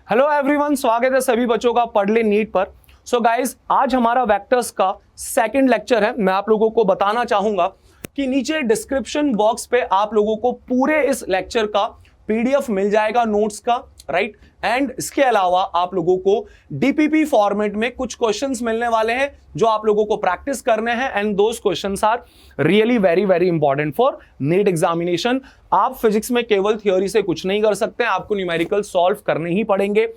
Hello everyone, स्वागत है सभी बच्चों का पढ़ ले नीट पर। सो गाइस, आज हमारा वेक्टर्स का सेकंड लेक्चर है। मैं आप लोगों को बताना चाहूंगा कि नीचे डिस्क्रिप्शन बॉक्स पे आप लोगों को पूरे इस लेक्चर का पीडीएफ मिल जाएगा नोट्स का, राइट। एंड इसके अलावा आप लोगों को डीपीपी फॉर्मेट में कुछ क्वेश्चंस मिलने वाले हैं जो आप लोगों को प्रैक्टिस करने हैं। And those questions are really very very important for NEET examination. आप फिजिक्स में केवल थ्योरी से कुछ नहीं कर सकते, आपको न्यूमेरिकल सॉल्व करने ही पड़ेंगे।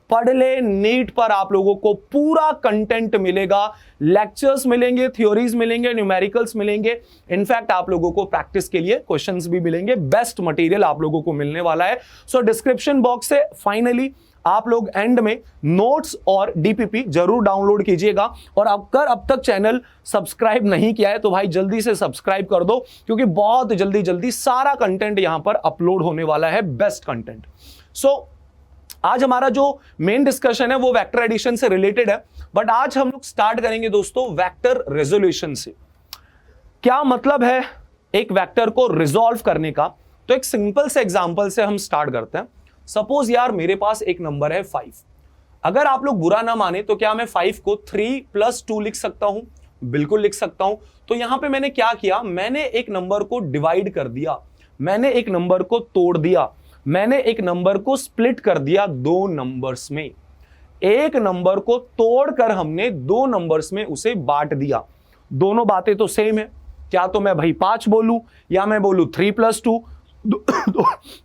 पढ़ ले नीट पर आप लोगों को पूरा कंटेंट मिलेगा, लेक्चर्स मिलेंगे, थ्योरीज मिलेंगे, न्यूमेरिकल्स मिलेंगे। इनफैक्ट आप लोगों को प्रैक्टिस के लिए क्वेश्चंस भी मिलेंगे। बेस्ट मटेरियल आप लोगों को मिलने वाला है। सो डिस्क्रिप्शन बॉक्स से फाइनली आप लोग एंड में नोट्स और डीपीपी जरूर डाउनलोड कीजिएगा। और अगर अब तक चैनल सब्सक्राइब नहीं किया है तो भाई जल्दी से सब्सक्राइब कर दो, क्योंकि बहुत जल्दी जल्दी सारा कंटेंट यहां पर अपलोड होने वाला है, बेस्ट कंटेंट। सो आज हमारा जो मेन डिस्कशन है वो वेक्टर एडिशन से रिलेटेड है, बट आज हम लोग स्टार्ट करेंगे दोस्तों वेक्टर रेजोल्यूशन से। क्या मतलब है एक वेक्टर को रिजॉल्व करने का? तो एक सिंपल से एग्जांपल से हम स्टार्ट करते हैं। सपोज यार मेरे पास एक नंबर है 5। अगर आप लोग बुरा ना माने तो क्या मैं 5 को 3 + 2 लिख सकता हूं? बिल्कुल लिख सकता हूं। तो यहां पे मैंने क्या किया, मैंने एक नंबर को डिवाइड कर दिया, मैंने एक नंबर को तोड़ दिया, मैंने एक नंबर को स्प्लिट कर दिया दो नंबर्स में। एक नंबर को तोड़कर हमने दो नंबर्स में उसे बांट दिया। दोनों बातें तो सेम है। क्या तो मैं भाई 5 बोलूं या मैं बोलूं 3 + 2,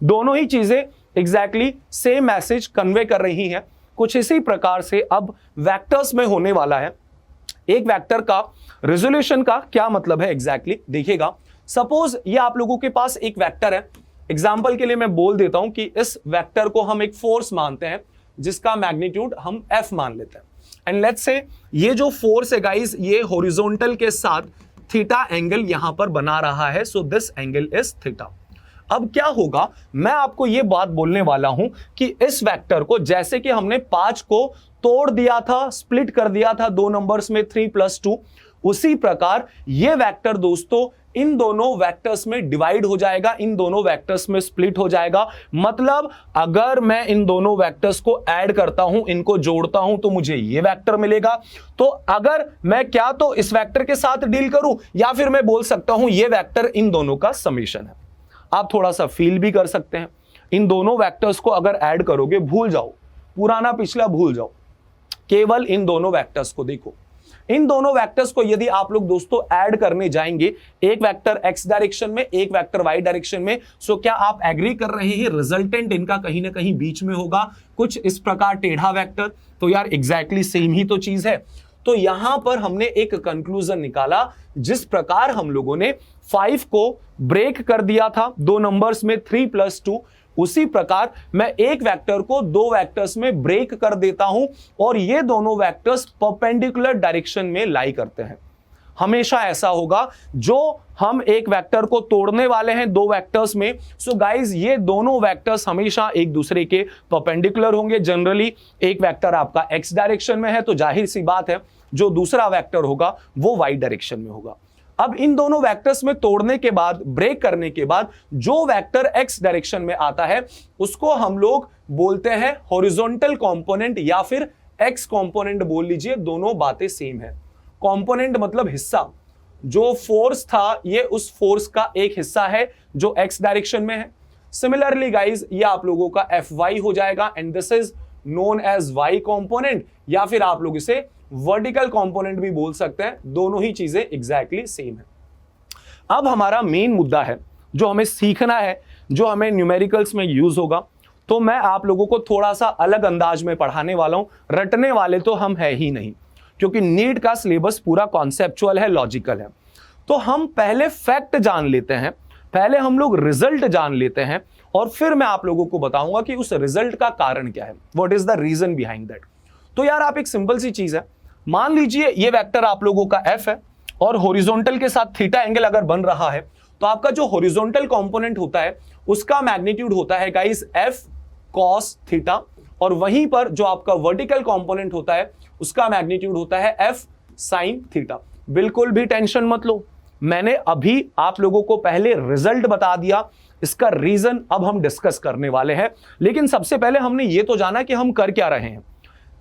दोनों ही चीजें एग्जैक्टली सेम मैसेज कन्वे कर रही हैं। कुछ इसी प्रकार से अब वेक्टर्स में होने वाला है। एक वेक्टर का रेजोल्यूशन का क्या मतलब है एग्जैक्टली देखिएगा। सपोज ये आप लोगों के पास एक वेक्टर है। एग्जाम्पल के लिए मैं बोल देता हूं कि इस वेक्टर को हम एक फोर्स मानते हैं जिसका मैग्नीट्यूड हम F मान लेते हैं। एंड लेट्स से ये जो फोर्स है गाइस, ये हॉरिजॉन्टल के साथ थीटा एंगल यहां पर बना रहा है। So this angle is theta. अब क्या होगा, मैं आपको ये बात बोलने वाला हूं कि इस वेक्टर को जैसे कि हमने 5 को तोड़ दिया था, स्प्लिट कर दिया था दो नंबर्स में 3 + 2, उसी प्रकार ये वेक्टर दोस्तों इन दोनों वेक्टर्स में डिवाइड हो जाएगा, इन दोनों वेक्टर्स में स्प्लिट हो जाएगा। मतलब अगर मैं इन दोनों वेक्टर्स को ऐड करता हूं, इनको जोड़ता हूं, तो मुझे ये वेक्टर मिलेगा। तो अगर मैं क्या तो इस वेक्टर के साथ डील करूं, या फिर मैं बोल सकता हूं ये वेक्टर इन दोनों का समेशन है। आप थोड़ा सा फील भी कर सकते हैं। इन दोनों वेक्टर्स को अगर ऐड करोगे, भूल जाओ पुराना पिछला, भूल जाओ, केवल इन दोनों वेक्टर्स को देखो। इन दोनों वेक्टर्स को यदि आप लोग दोस्तों ऐड करने जाएंगे, एक वेक्टर x डायरेक्शन में, एक वेक्टर y डायरेक्शन में, सो क्या आप एग्री कर रहे हैं रिजल्टेंट इनका कहीं ना कहीं बीच में होगा, कुछ इस प्रकार टेढ़ा वेक्टर? तो यार एग्जैक्टली सेम ही तो चीज है। तो यहां पर हमने एक कंक्लूजन निकाला। जिस प्रकार हम लोगों ने 5 को ब्रेक कर दिया था दो नंबर्स में 3 + 2, उसी प्रकार मैं एक वेक्टर को दो वेक्टर्स में ब्रेक कर देता हूं और ये दोनों वेक्टर्स परपेंडिकुलर डायरेक्शन में लाई करते हैं। हमेशा ऐसा होगा जो हम एक वेक्टर को तोड़ने वाले हैं दो वेक्टर्स में। सो गाइस, ये दोनों वेक्टर्स हमेशा एक दूसरे के परपेंडिकुलर होंगे। जनरली एक वेक्टर आपका x डायरेक्शन में है तो जाहिर सी बात है जो दूसरा वेक्टर होगा वो y डायरेक्शन में होगा। अब इन दोनों वेक्टर्स में तोड़ने के बाद, ब्रेक करने के बाद, जो वेक्टर x डायरेक्शन में आता है उसको हम लोग बोलते हैं हॉरिजॉन्टल कंपोनेंट या फिर x कंपोनेंट बोल लीजिए, दोनों बातें सेम है। कंपोनेंट मतलब हिस्सा। जो फोर्स था ये उस फोर्स का एक हिस्सा है जो x डायरेक्शन में है। सिमिलरली गाइज ये आप लोगों का Fy हो जाएगा and this is known as y component, या फिर आप लोग इसे वर्टिकल कंपोनेंट भी बोल सकते हैं। दोनों ही चीजें एग्जैक्टली सेम है। अब हमारा मेन मुद्दा है जो हमें सीखना है, जो हमें न्यूमेरिकल्स में यूज होगा। तो मैं आप लोगों को थोड़ा सा अलग अंदाज में पढ़ाने वाला हूं। रटने वाले तो हम है ही नहीं, क्योंकि नीट का सिलेबस पूरा कॉन्सेप्चुअल है, लॉजिकल है। तो हम पहले फैक्ट जान लेते हैं, पहले हम लोग रिजल्ट जान लेते हैं, और फिर मैं आप लोगों को बताऊंगा कि उस रिजल्ट का कारण क्या है, what is the reason behind that. तो यार आप एक सिंपल सी चीज है, मान लीजिए ये वेक्टर आप लोगों का F है और हॉरिजॉन्टल के साथ थीटा एंगल अगर बन रहा है, तो आपका जो हॉरिजॉन्टल कंपोनेंट होता है उसका मैग्नीट्यूड होता है गाइस F cos थीटा, और वहीं पर जो आपका वर्टिकल कंपोनेंट होता है उसका मैग्नीट्यूड होता है F sin थीटा। बिल्कुल भी टेंशन मत लो, मैंने अभी आप लोगों को पहले रिजल्ट बता दिया इसका रीजन अब हम डिस्कस करने वाले हैं। लेकिन सबसे पहले हमने ये तो जाना कि हम कर क्या रहे हैं।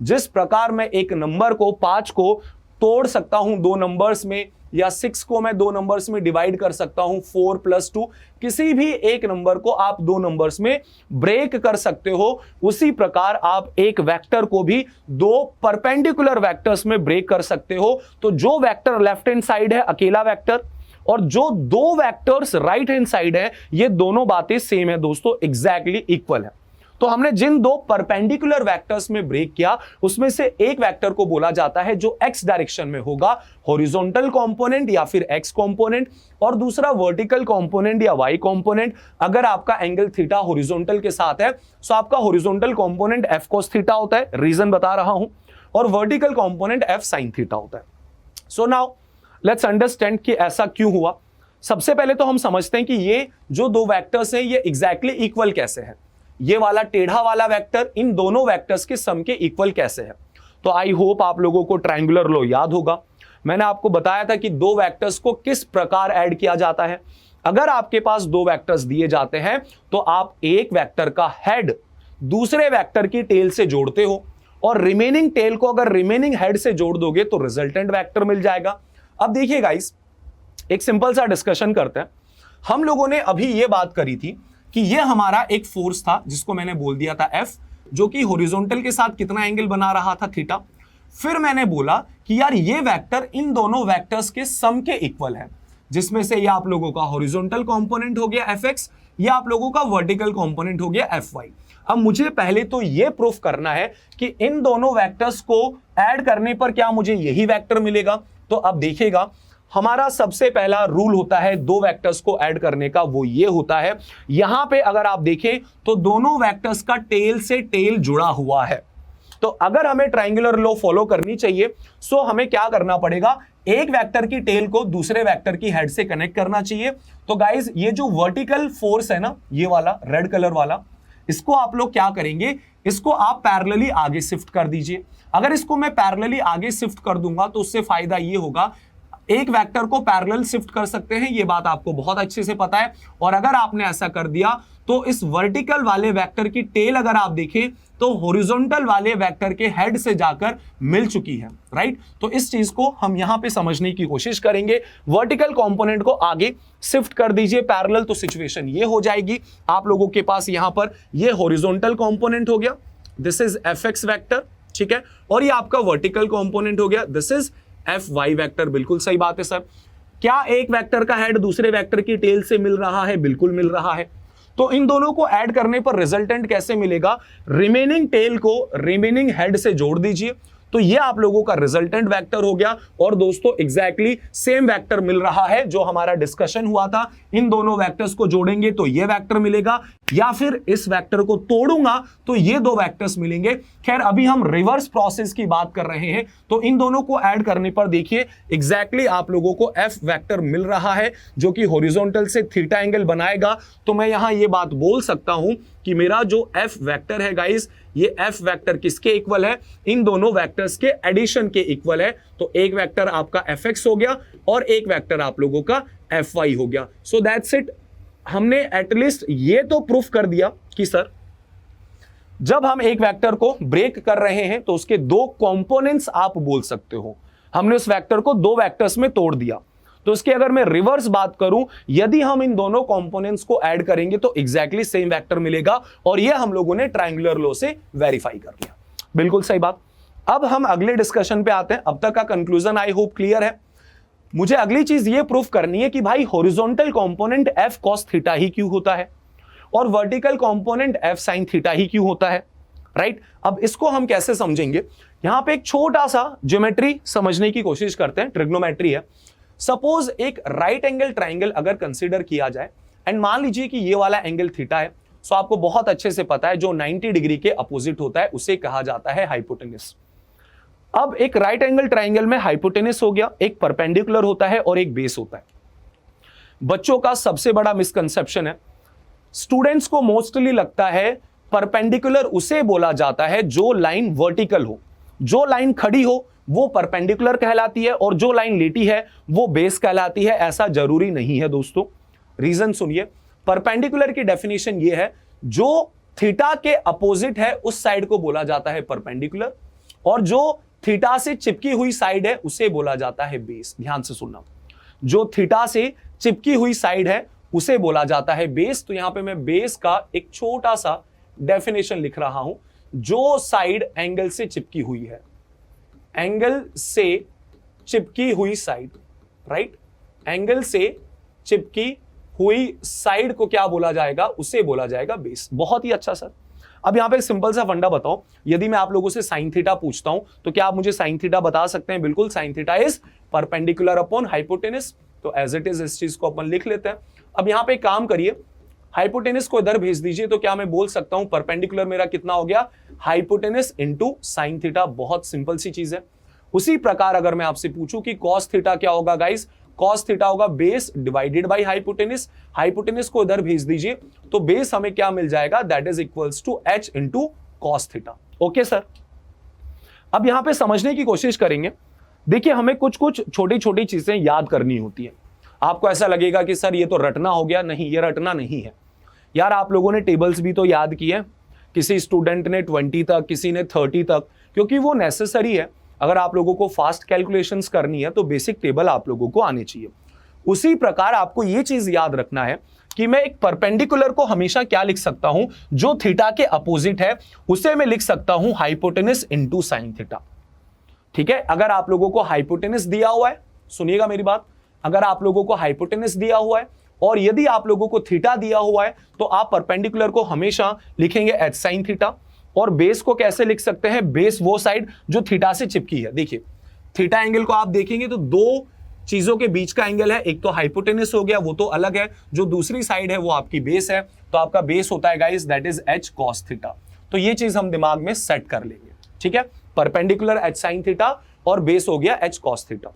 जिस प्रकार मैं एक नंबर को 5 को तोड़ सकता हूं 2 नंबर्स में, या 6 को मैं 2 नंबर्स में डिवाइड कर सकता हूं 4 + 2, किसी भी एक नंबर को आप 2 नंबर्स में ब्रेक कर सकते हो, उसी प्रकार आप एक वेक्टर को भी 2 परपेंडिकुलर वेक्टर्स में ब्रेक कर सकते हो। तो जो वेक्टर लेफ्ट हैंड साइड है अकेला वेक्टर, और जो 2 वेक्टर्स राइट हैंड साइड है, ये दोनों बातें सेम है दोस्तों, एग्जैक्टली इक्वल है। तो हमने जिन 2 परपेंडिकुलर वेक्टर्स में ब्रेक किया, उसमें से एक वेक्टर को बोला जाता है जो एक्स डायरेक्शन में होगा, हॉरिजॉन्टल कंपोनेंट या फिर एक्स कंपोनेंट, और दूसरा वर्टिकल कंपोनेंट या वाई कंपोनेंट। अगर आपका एंगल थीटा हॉरिजॉन्टल के साथ है तो आपका horizontal component F cos theta होता है, रीजन बता रहा हूं, और vertical component F sin theta होता है। सो नाउ लेट्स अंडरस्टैंड कि ऐसा क्यों हुआ। सबसे पहले तो हम समझते हैं कि ये जो 2 वेक्टर्स हैं ये एग्जैक्टली इक्वल कैसे है। ये वाला टेढ़ा वाला वेक्टर इन दोनों वेक्टर्स के सम के इक्वल कैसे है। तो आई होप आप लोगों को ट्रायंगुलर लॉ याद होगा। मैंने आपको बताया था कि 2 वेक्टर्स को किस प्रकार ऐड किया जाता है। अगर आपके पास 2 वेक्टर्स दिए जाते हैं तो आप एक वेक्टर का हेड दूसरे वेक्टर की टेल से जोड़ते हो, और रिमेनिंग टेल को अगर रिमेनिंग हेड से जोड़ दोगे तो रिजल्टेंट वेक्टर मिल जाएगा। अब देखिए गाइस, एक सिंपल सा डिस्कशन करते हैं। हम लोगों ने अभी ये बात करी थी कि ये हमारा एक फोर्स था जिसको मैंने बोल दिया था F, जो कि हॉरिजॉन्टल के साथ कितना एंगल बना रहा था, थीटा। फिर मैंने बोला कि यार ये वेक्टर इन दोनों वेक्टर्स के सम के इक्वल है, जिसमें से ये आप लोगों का हॉरिजॉन्टल कंपोनेंट हो गया Fx, ये आप लोगों का वर्टिकल कंपोनेंट हो गया Fy। अब मुझे पहले तो ये प्रूफ करना है कि इन दोनों वेक्टर्स को ऐड करने पर क्या मुझे यही वेक्टर मिलेगा। तो अब देखिएगा, हमारा सबसे पहला रूल होता है 2 वेक्टर्स को ऐड करने का, वो ये होता है, यहां पे अगर आप देखें तो दोनों वेक्टर्स का टेल से टेल जुड़ा हुआ है। तो अगर हमें ट्रायंगुलर लॉ फॉलो करनी चाहिए, सो हमें क्या करना पड़ेगा, एक वेक्टर की टेल को दूसरे वेक्टर की हेड से कनेक्ट करना चाहिए। तो गाइज, ये जो वर्टिकल फोर्स है ना, ये वाला रेड कलर वाला, इसको आप लोग क्या करेंगे, इसको आप पैरेलली आगे शिफ्ट कर दीजिए। अगर इसको मैं पैरेलली आगे शिफ्ट कर दूंगा तो उससे फायदा ये होगा, एक वेक्टर को पैरेलल शिफ्ट कर सकते हैं, ये बात आपको बहुत अच्छे से पता है। और अगर आपने ऐसा कर दिया तो इस वर्टिकल वाले वेक्टर की टेल अगर आप देखें तो हॉरिजॉन्टल वाले वेक्टर के हेड से जाकर मिल चुकी है, राइट। तो इस चीज को हम यहां पे समझने की कोशिश करेंगे। वर्टिकल कंपोनेंट को आगे शिफ्ट कर दीजिए पैरेलल, तो सिचुएशन ये हो जाएगी, आप लोगों के पास यहां पर ये हॉरिजॉन्टल कंपोनेंट हो गया, दिस इज Fx वेक्टर, ठीक है, और ये आपका वर्टिकल कंपोनेंट हो गया, दिस इज Fy वेक्टर। बिल्कुल सही बात है सर। क्या एक वेक्टर का हेड दूसरे वेक्टर की टेल से मिल रहा है? बिल्कुल मिल रहा है। तो इन दोनों को ऐड करने पर रिजल्टेंट कैसे मिलेगा, रिमेनिंग टेल को रिमेनिंग हेड से जोड़ दीजिए, तो ये आप लोगों का रिजल्टेंट वेक्टर हो गया। और दोस्तों एग्जैक्टली सेम वेक्टर मिल रहा है जो हमारा डिस्कशन हुआ था। इन दोनों वेक्टर्स को जोड़ेंगे तो ये वेक्टर मिलेगा, या फिर इस वेक्टर को तोड़ूंगा तो ये 2 वेक्टर्स मिलेंगे। खैर अभी हम रिवर्स प्रोसेस की बात कर रहे हैं, तो इन दोनों को ऐड करने पर देखिए एग्जैक्टली आप लोगों को F वेक्टर मिल रहा है जो कि हॉरिजॉन्टल से थीटा एंगल बनाएगा। तो मैं यहां ये बात बोल सकता हूं कि मेरा जो F वेक्टर है गाइस, ये F वेक्टर किसके इक्वल है, इन दोनों वेक्टर्स के एडिशन के इक्वल है। तो एक वेक्टर आपका Fx हो गया और एक वेक्टर आप लोगों का Fy हो गया। So that's it. हमने एटलीस्ट ये तो प्रूफ कर दिया कि सर जब हम एक वेक्टर को ब्रेक कर रहे हैं तो उसके 2 कंपोनेंट्स आप बोल सकते हो। हमने उस वेक्टर को 2 वेक्टर्स में तोड़ दिया। तो इसकी अगर मैं रिवर्स बात करूं, यदि हम इन दोनों कंपोनेंट्स को ऐड करेंगे तो एग्जैक्टली सेम वेक्टर मिलेगा, और ये हम लोगों ने ट्रायंगुलर लॉ से वेरीफाई कर लिया। बिल्कुल सही बात। अब हम अगले डिस्कशन पे आते हैं। अब तक का कंक्लूजन आई होप क्लियर है। मुझे अगली चीज ये प्रूफ करनी है कि भाई horizontal component F cos theta ही क्यों होता है और vertical component F sin theta ही क्यों होता है, राइट। अब इसको हम कैसे समझेंगे, यहां पे एक छोटा सा ज्योमेट्री समझने की कोशिश करते हैं, ट्रिग्नोमेट्री है। सपोज एक राइट एंगल ट्राइंगल अगर कंसीडर किया जाए, एंड मान लीजिए कि ये वाला एंगल थीटा है, सो आपको बहुत अच्छे से पता है जो 90 डिग्री के अपोजिट होता है उसे कहा जाता है हाइपोटेनस। अब एक राइट एंगल ट्राइंगल में हाइपोटेनस हो गया, एक परपेंडिकुलर होता है और एक बेस होता है। बच्चों का सबसे बड़ा मिसकंसेप्शन है, स्टूडेंट्स को मोस्टली लगता है परपेंडिकुलर उसे बोला जाता है जो लाइन वर्टिकल हो, जो लाइन खड़ी हो वो परपेंडिकुलर कहलाती है और जो लाइन लेटी है वो बेस कहलाती है। ऐसा जरूरी नहीं है दोस्तों, रीजन सुनिए। परपेंडिकुलर की डेफिनेशन ये है, जो थीटा के अपोजिट है उस साइड को बोला जाता है परपेंडिकुलर, और जो थीटा से चिपकी हुई साइड है उसे बोला जाता है बेस। ध्यान से सुनना, जो थीटा से चिपकी हुई साइड है उसे बोला जाता है बेस। तो यहां पे मैं बेस का एक छोटा सा डेफिनेशन लिख रहा हूं, जो साइड एंगल से चिपकी हुई है, एंगल से चिपकी हुई साइड, राइट, एंगल से चिपकी हुई साइड को क्या बोला जाएगा, उसे बोला जाएगा बेस। बहुत ही अच्छा सर। अब यहां पे सिंपल सा फंडा बताओ, यदि मैं आप लोगों से साइन थीटा पूछता हूं तो क्या आप मुझे साइन थीटा बता सकते हैं? बिल्कुल, sine theta is perpendicular upon hypotenuse. तो एज इट इज इस चीज को अपन लिख लेते हैं। अब यहां पे काम करिए, हाइपोटेनस को इधर भेज दीजिए, तो क्या मैं बोल सकता हूं परपेंडिकुलर मेरा कितना हो गया, हाइपोटेनस इंटू साइन थीटा। बहुत सिंपल सी चीज है। उसी प्रकार अगर मैं आपसे पूछूं कि कॉस थीटा क्या होगा गाइस, कॉस थीटा होगा base divided by hypotenuse. Hypotenuse को इधर भेज दीजिए, तो बेस हमें क्या मिल जाएगा, that is equals to h into cos theta. Okay sir. अब यहां पे समझने की कोशिश करेंगे। देखिए, हमें कुछ कुछ छोटी छोटी चीजें याद करनी होती है। आपको ऐसा लगेगा कि सर ये तो रटना हो गया, नहीं, ये रटना नहीं है यार। आप लोगों ने टेबल्स भी तो याद किए, किसी स्टूडेंट ने 20 तक, किसी ने 30 तक, क्योंकि वो नेसेसरी है। अगर आप लोगों को फास्ट कैलकुलेशंस करनी है तो बेसिक टेबल आप लोगों को आने चाहिए। उसी प्रकार आपको यह चीज याद रखना है कि मैं एक परपेंडिकुलर को हमेशा क्या लिख सकता हूं, जो थीटा के अपोजिट है उसे मैं लिख सकता हूं हाइपोटेनस इंटू साइन थीटा। ठीक है, अगर आप लोगों को हाइपोटेनस दिया हुआ है, सुनिएगा मेरी बात, अगर आप लोगों को हाइपोटेनस दिया हुआ है और यदि आप लोगों को थीटा दिया हुआ है, तो आप परपेंडिकुलर को हमेशा लिखेंगे एच साइन थीटा। और बेस को कैसे लिख सकते हैं, बेस वो साइड जो थीटा से चिपकी है। देखिए, थीटा एंगल को आप देखेंगे तो दो चीजों के बीच का एंगल है, एक तो हाइपोटेनस हो गया, वो तो अलग है, जो दूसरी साइड है वो आपकी बेस है। तो आपका बेस होता है guys that is H cos theta. तो ये चीज हम दिमाग में सेट कर लेंगे। ठीक है, परपेंडिकुलर एच साइन थीटा और बेस हो गया एच कॉस थीटा।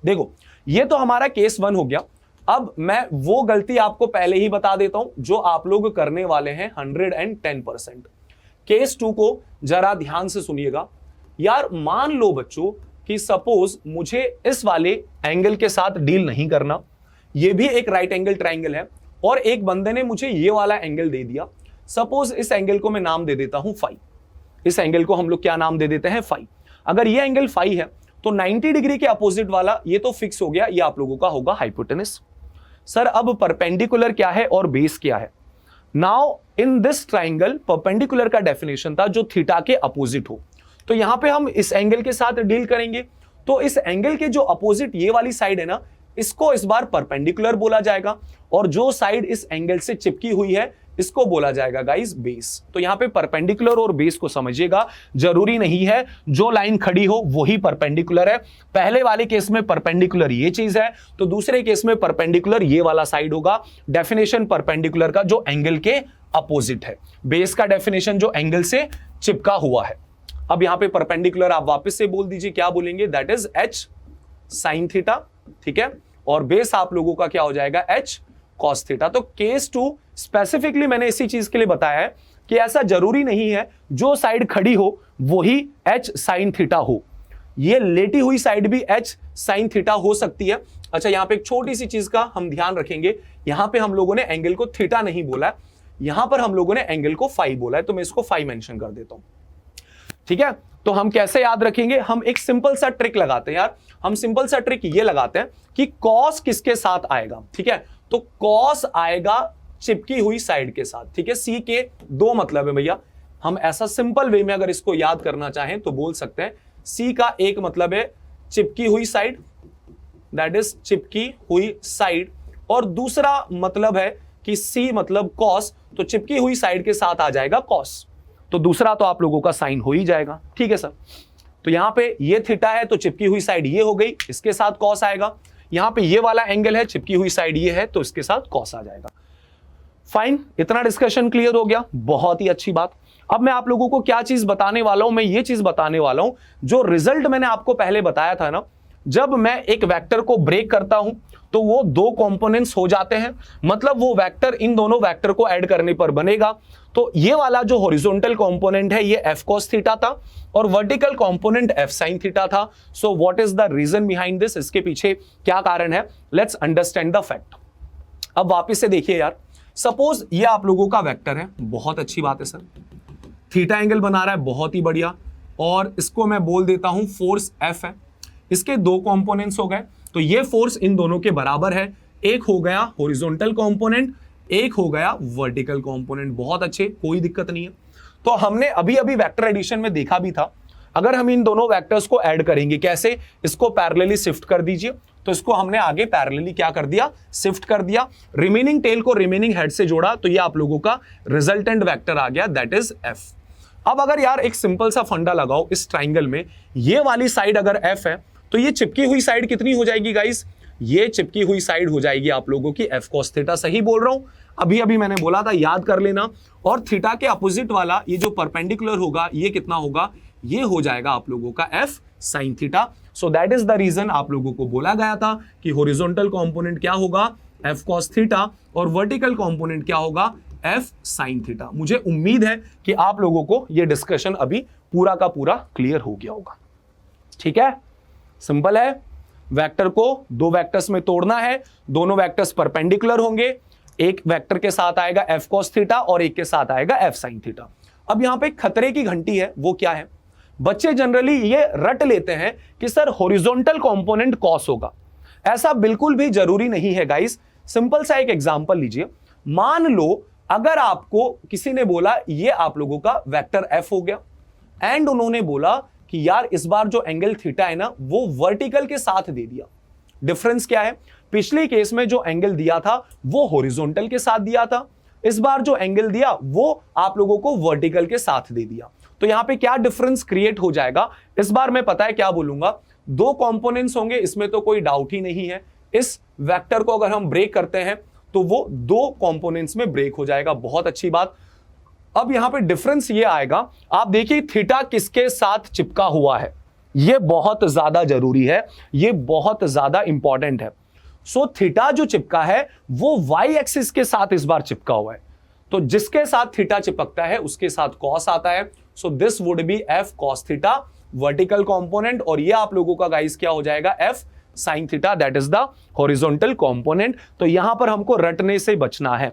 देखो, ये तो हमारा केस 1 हो गया। अब मैं वो गलती आपको पहले ही बता देता हूं जो आप लोग करने वाले हैं 110%। केस 2 को जरा ध्यान से सुनिएगा। यार मान लो बच्चों कि सपोज मुझे इस वाले एंगल के साथ डील नहीं करना, ये भी एक राइट एंगल ट्राइंगल है, और एक बंदे ने मुझे ये वाला एंगल दे दिया। सपोज इस एंगल को मैं नाम दे देता हूं फाई। इस एंगल को हम लोग क्या नाम दे देते हैं, फाई। अगर ये एंगल फाई है तो 90 डिग्री के अपोजिट वाला ये तो फिक्स हो गया, ये आप लोगों का होगा हाइपोटेनस। सर अब परपेंडिकुलर क्या है और बेस क्या है? Now in this triangle perpendicular का डेफिनेशन था जो थीटा के अपोजिट हो। तो यहां पे हम इस एंगल के साथ डील करेंगे। तो इस एंगल के जो अपोजिट ये वाली साइड है ना, इसको इस बार परपेंडिकुलर बोला जाएगा, और जो साइड इस एंगल से चिपकी हुई है इसको बोला जाएगा गाइस बेस। तो यहां पे परपेंडिकुलर और बेस को समझिएगा। जरूरी नहीं है जो लाइन खड़ी हो वही परपेंडिकुलर है। पहले वाले केस में परपेंडिकुलर ये चीज है, तो दूसरे केस में परपेंडिकुलर ये वाला साइड होगा। डेफिनेशन परपेंडिकुलर का जो एंगल के अपोजिट है, बेस का डेफिनेशन जो एंगल से चिपका हुआ है। अब यहां पे परपेंडिकुलर आप वापस से बोल दीजिए, क्या बोलेंगे, that is h sine theta. ठीक है, और बेस आप लोगों का क्या हो जाएगा, एच कॉस थीटा। तो केस 2 स्पेसिफिकली मैंने इसी चीज के लिए बताया है कि ऐसा जरूरी नहीं है जो साइड खड़ी हो वही एच साइन थीटा हो, ये लेटी हुई साइड भी एच साइन थीटा हो सकती है। अच्छा, यहां पे एक छोटी सी चीज का हम ध्यान रखेंगे, यहां पे हम लोगों ने एंगल को थीटा नहीं बोला है, यहां पर हम लोगों ने एंगल को फाई बोला है, तो मैं इसको फाई मेंशन कर देता हूं। ठीक है, तो हम कैसे याद रखेंगे, हम एक सिंपल सा ट्रिक लगाते हैं यार। हम सिंपल सा ट्रिक ये लगाते हैं कि कॉस किसके साथ आएगा। ठीक है, तो कॉस आएगा चिपकी हुई साइड के साथ। ठीक है, सी के दो मतलब है भैया। हम ऐसा सिंपल वे में अगर इसको याद करना चाहें तो बोल सकते हैं, सी का एक मतलब है चिपकी हुई साइड, दैट इज चिपकी हुई साइड, और दूसरा मतलब है कि सी मतलब कॉस, तो चिपकी हुई साइड के साथ आ जाएगा कॉस। तो दूसरा तो आप लोगों का साइन हो ही जाएगा। ठीक है सर, तो यहां पे ये थीटा है तो चिपकी हुई साइड ये हो गई, इसके साथ कॉस आएगा। यहां पे ये वाला एंगल है, चिपकी हुई साइड ये है, तो इसके साथ कॉस आ जाएगा। फाइन, इतना डिस्कशन क्लियर हो गया, बहुत ही अच्छी बात। अब मैं आप लोगों को क्या चीज बताने वाला हूं, मैं ये चीज बताने वाला हूं जो रिजल्ट मैंने आपको पहले बताया था ना, जब मैं एक वेक्टर को ब्रेक करता हूं तो वो दो कंपोनेंट्स हो जाते हैं, मतलब वो वेक्टर इन दोनों वेक्टर को ऐड करने पर बनेगा। तो ये वाला जो हॉरिजॉन्टल कंपोनेंट है ये f cos थीटा था और vertical component f sin theta था। So what is the reason behind this, इसके पीछे क्या कारण है, लेट्स अंडरस्टैंड द फैक्ट। अब वापस से देखिए यार, सपोज ये आप लोगों का वेक्टर है, बहुत अच्छी बात है सर, थीटा एंगल बना रहा है, बहुत ही बढ़िया, और इसको मैं बोल देता हूं फोर्स F है। इसके दो कंपोनेंट्स हो गए, तो ये फोर्स इन दोनों के बराबर है, एक हो गया हॉरिजॉन्टल कंपोनेंट, एक हो गया वर्टिकल कंपोनेंट। बहुत अच्छे, कोई दिक्कत नहीं है। तो हमने अभी अभी वेक्टर एडिशन में देखा भी था, अगर हम इन दोनों वेक्टर्स को ऐड करेंगे कैसे, इसको पैरेलली शिफ्ट कर दीजिए, तो इसको हमने आगे पैरेलली क्या कर दिया, शिफ्ट कर दिया, रिमेनिंग टेल को रिमेनिंग हेड से जोड़ा, तो ये आप लोगों का रिजल्टेंट वेक्टर आ गया, दैट इज F। अब अगर यार एक सिंपल सा फंडा लगाओ, इस ट्राइंगल में ये वाली साइड अगर F है, तो ये चिपकी हुई साइड कितनी हो जाएगी गाइस, ये चिपकी हुई साइड हो जाएगी आप लोगों की F cos थीटा। सही बोल रहा हूं, अभी अभी मैंने बोला था, याद कर लेना। और थीटा के अपोजिट वाला ये जो परपेंडिकुलर होगा, ये कितना होगा, ये हो जाएगा आप लोगों का F sin theta. So that is the reason आप लोगों को बोला गया था कि हॉरिजॉन्टल कंपोनेंट क्या होगा, F cos थीटा, और वर्टिकल कंपोनेंट क्या होगा, F sin थीटा। मुझे उम्मीद है कि आप लोगों को ये डिस्कशन अभी पूरा का पूरा क्लियर हो गया होगा। ठीक है, सिंपल है। वेक्टर को दो वेक्टर्स में तोड़ना है, दोनों वेक्टर्स परपेंडिकुलर होंगे, एक वेक्टर के साथ आएगा F cos थीटा और एक के साथ आएगा F sin थीटा। अब यहां पे खतरे की घंटी है, वो क्या है, बच्चे जनरली ये रट लेते हैं कि सर हॉरिजॉन्टल कंपोनेंट कॉस होगा। ऐसा बिल्कुल भी जरूरी नहीं है गाइस। सिंपल सा एक एग्जांपल लीजिए, मान लो अगर आपको किसी ने बोला ये आप लोगों का वेक्टर F हो गया, एंड उन्होंने बोला कि यार इस बार जो एंगल थीटा है ना, वो वर्टिकल के साथ दे दिया। डिफरेंस क्या है, पिछले केस में जो एंगल दिया था वो हॉरिजॉन्टल के साथ दिया था, इस बार जो एंगल दिया वो आप लोगों को वर्टिकल के साथ दे दिया। तो यहां पे क्या डिफरेंस क्रिएट हो जाएगा, इस बार मैं पता है क्या बोलूंगा, दो कंपोनेंट्स होंगे, इसमें तो कोई डाउट ही नहीं है। इस वेक्टर को अगर हम ब्रेक करते हैं तो वो दो कंपोनेंट्स में ब्रेक हो जाएगा। बहुत अच्छी बात। अब यहां पे डिफरेंस ये आएगा, आप देखिए थीटा किसके साथ चिपका हुआ है, ये बहुत ज्यादा जरूरी है, ये बहुत ज्यादा इंपॉर्टेंट है। सो थीटा जो चिपका है वो वाई एक्सिस के साथ इस बार चिपका हुआ है, तो जिसके साथ थीटा चिपकता है उसके साथ कॉस आता है। So this would B F cos theta vertical component, और ये आप लोगों का गाइस क्या हो जाएगा, F sin theta, that is the horizontal component. तो यहां पर हमको रटने से बचना है,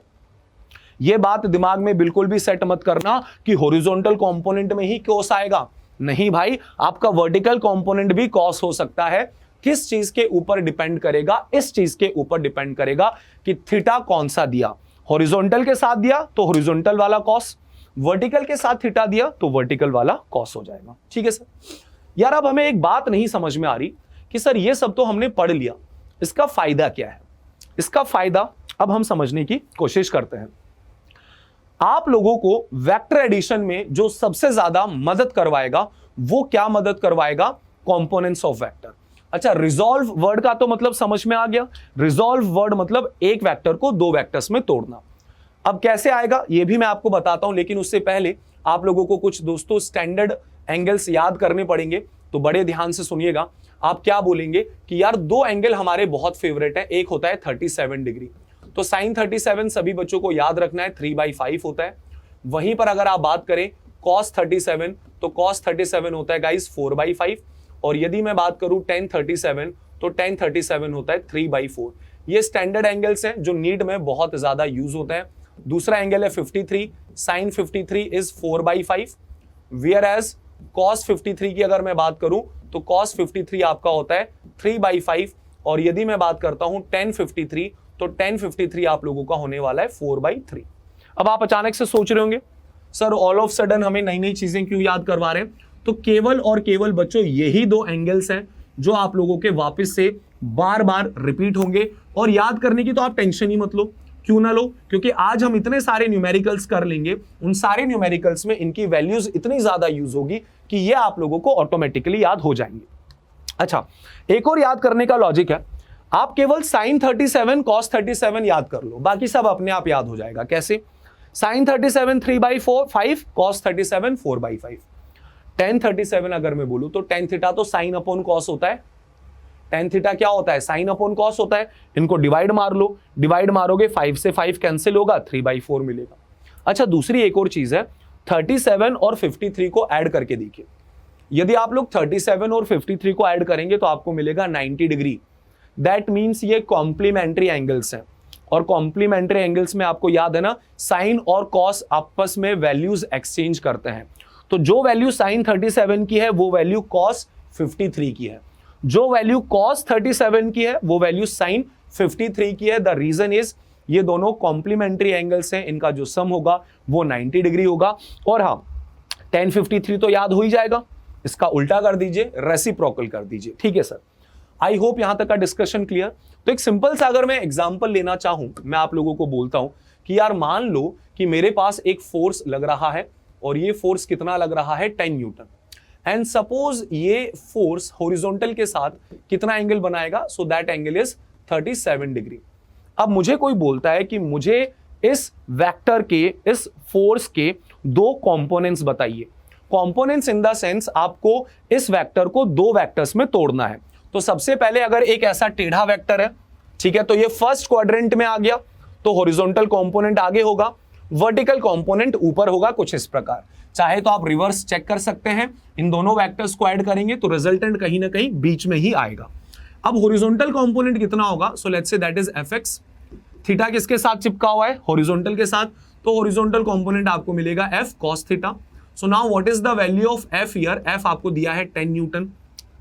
ये बात दिमाग में बिल्कुल भी सेट मत करना कि हॉरिजॉन्टल कंपोनेंट में ही कॉस आएगा। नहीं भाई, आपका वर्टिकल कंपोनेंट भी कॉस हो सकता है। किस चीज के ऊपर डिपेंड करेगा, इस चीज के ऊपर डिपेंड करेगा कि थीटा कौन सा दिया, हॉरिजॉन्टल के साथ दिया तो हॉरिजॉन्टल वाला कॉस, वर्टिकल के साथ थीटा दिया तो वर्टिकल वाला कॉस हो जाएगा। ठीक है सर। यार अब हमें एक बात नहीं समझ में आ रही कि सर ये सब तो हमने पढ़ लिया, इसका फायदा क्या है। इसका फायदा अब हम समझने की कोशिश करते हैं। आप लोगों को वेक्टर एडिशन में जो सबसे ज्यादा मदद करवाएगा वो क्या मदद करवाएगा, कंपोनेंट्स ऑफ वेक्टर। अच्छा, रिजॉल्व वर्ड का तो मतलब समझ में आ गया। रिजॉल्व वर्ड मतलब एक वेक्टर को दो वेक्टर्स में तोड़ना। अब कैसे आएगा ये भी मैं आपको बताता हूं, लेकिन उससे पहले आप लोगों को कुछ दोस्तों स्टैंडर्ड एंगल्स याद करने पड़ेंगे, तो बड़े ध्यान से सुनिएगा। आप क्या बोलेंगे कि यार दो एंगल हमारे बहुत फेवरेट है, एक होता है 37 डिग्री, तो साइन 37 सभी बच्चों को याद रखना है 3/5 होता है। वहीं पर अगर आप बात करें cos 37, तो cos 37 होता है गाइस 4/5, और यदि मैं बात करूं tan 37 तो tan 37 होता है 3/4। ये स्टैंडर्ड एंगल्स हैं जो नीट में बहुत ज्यादा यूज होता है। दूसरा एंगल है 53, sine 53 is 4/5, whereas cos 53 की अगर मैं बात करूं तो cos 53 आपका होता है 3/5, और यदि मैं बात करता हूं tan 53 तो tan 53 आप लोगों का होने वाला है 4/3। अब आप अचानक से सोच रहे होंगे सर ऑल ऑफ सडन हमें नई नई चीजें क्यों याद करवा रहे हैं, तो केवल और केवल बच्चों यही दो एंगल्स हैं जो आप लोगों के वापस से बार बार रिपीट होंगे, और याद करने की तो आप टेंशन ही मत लो। क्यों ना लो, क्योंकि आज हम इतने सारे न्यूमेरिकल्स कर लेंगे, उन सारे न्यूमेरिकल्स में इनकी वैल्यूज इतनी ज्यादा यूज होगी कि ये आप लोगों को ऑटोमेटिकली याद हो जाएंगे। अच्छा, एक और याद करने का लॉजिक है, आप केवल साइन 37 cos 37 याद कर लो, बाकी सब अपने आप याद हो जाएगा। कैसे, साइन 37 3/5, cos 37 4/5। tan 37 अगर मैं बोलूं तो tan थीटा तो साइन अपॉन कॉस होता है, tan थीटा क्या होता है, साइन अपॉन कॉस होता है। इनको डिवाइड मार लो, डिवाइड मारोगे 5 से 5 कैंसिल होगा, 3/4 मिलेगा। अच्छा, दूसरी एक और चीज है, 37 और 53 को ऐड करके देखिए। यदि आप लोग 37 और 53 को ऐड करेंगे तो आपको मिलेगा 90 डिग्री। दैट मीन्स ये कॉम्प्लीमेंट्री एंगल्स हैं, और कॉम्प्लीमेंट्री एंगल्स में आपको याद है ना, साइन और कॉस आपस में वैल्यूज एक्सचेंज करते हैं। तो जो वैल्यू साइन 37 की है वो वैल्यू कॉस 53 की है, जो वैल्यू कॉस 37 की है वो वैल्यू साइन 53 की है। द रीजन इज ये दोनों कॉम्प्लीमेंट्री एंगल्स हैं, इनका जो सम होगा वो 90 डिग्री होगा। और हाँ, tan 53 तो याद हो ही जाएगा, इसका उल्टा कर दीजिए, रेसिप्रोकल कर दीजिए। ठीक है सर, आई होप यहां तक का डिस्कशन क्लियर। तो एक सिंपल सा अगर मैं एग्जांपल लेना चाहूं, मैं आप लोगों को बोलता हूं कि यार मान लो कि मेरे पास एक फोर्स लग रहा है और ये फोर्स कितना लग रहा है, 10 न्यूटन, एंड सपोज ये फोर्स हॉरिजॉन्टल के साथ कितना एंगल बनाएगा, so that angle is 37 degree. अब मुझे कोई बोलता है कि मुझे इस वेक्टर के, इस फोर्स के दो कंपोनेंट्स बताइए। कंपोनेंट्स इन द सेंस आपको इस वेक्टर को दो वेक्टर्स में तोड़ना है। तो सबसे पहले अगर एक ऐसा टेढ़ा वेक्टर है, ठीक है, तो ये फर्स्ट क्वाड्रेंट में आ गया, तो हॉरिजॉन्टल कंपोनेंट आगे होगा, वर्टिकल कंपोनेंट ऊपर होगा, कुछ इस प्रकार। चाहे तो आप रिवर्स चेक कर सकते हैं, इन दोनों वेक्टर्स को ऐड करेंगे तो रिजल्टेंट कहीं ना कहीं बीच में ही आएगा। अब हॉरिजॉन्टल कंपोनेंट कितना होगा, so let's say that is fx। Theta किसके साथ चिपका हुआ है, हॉरिजॉन्टल के साथ, तो हॉरिजॉन्टल कंपोनेंट आपको मिलेगा f cos theta. So now what is the value of f here, f आपको दिया है 10 न्यूटन,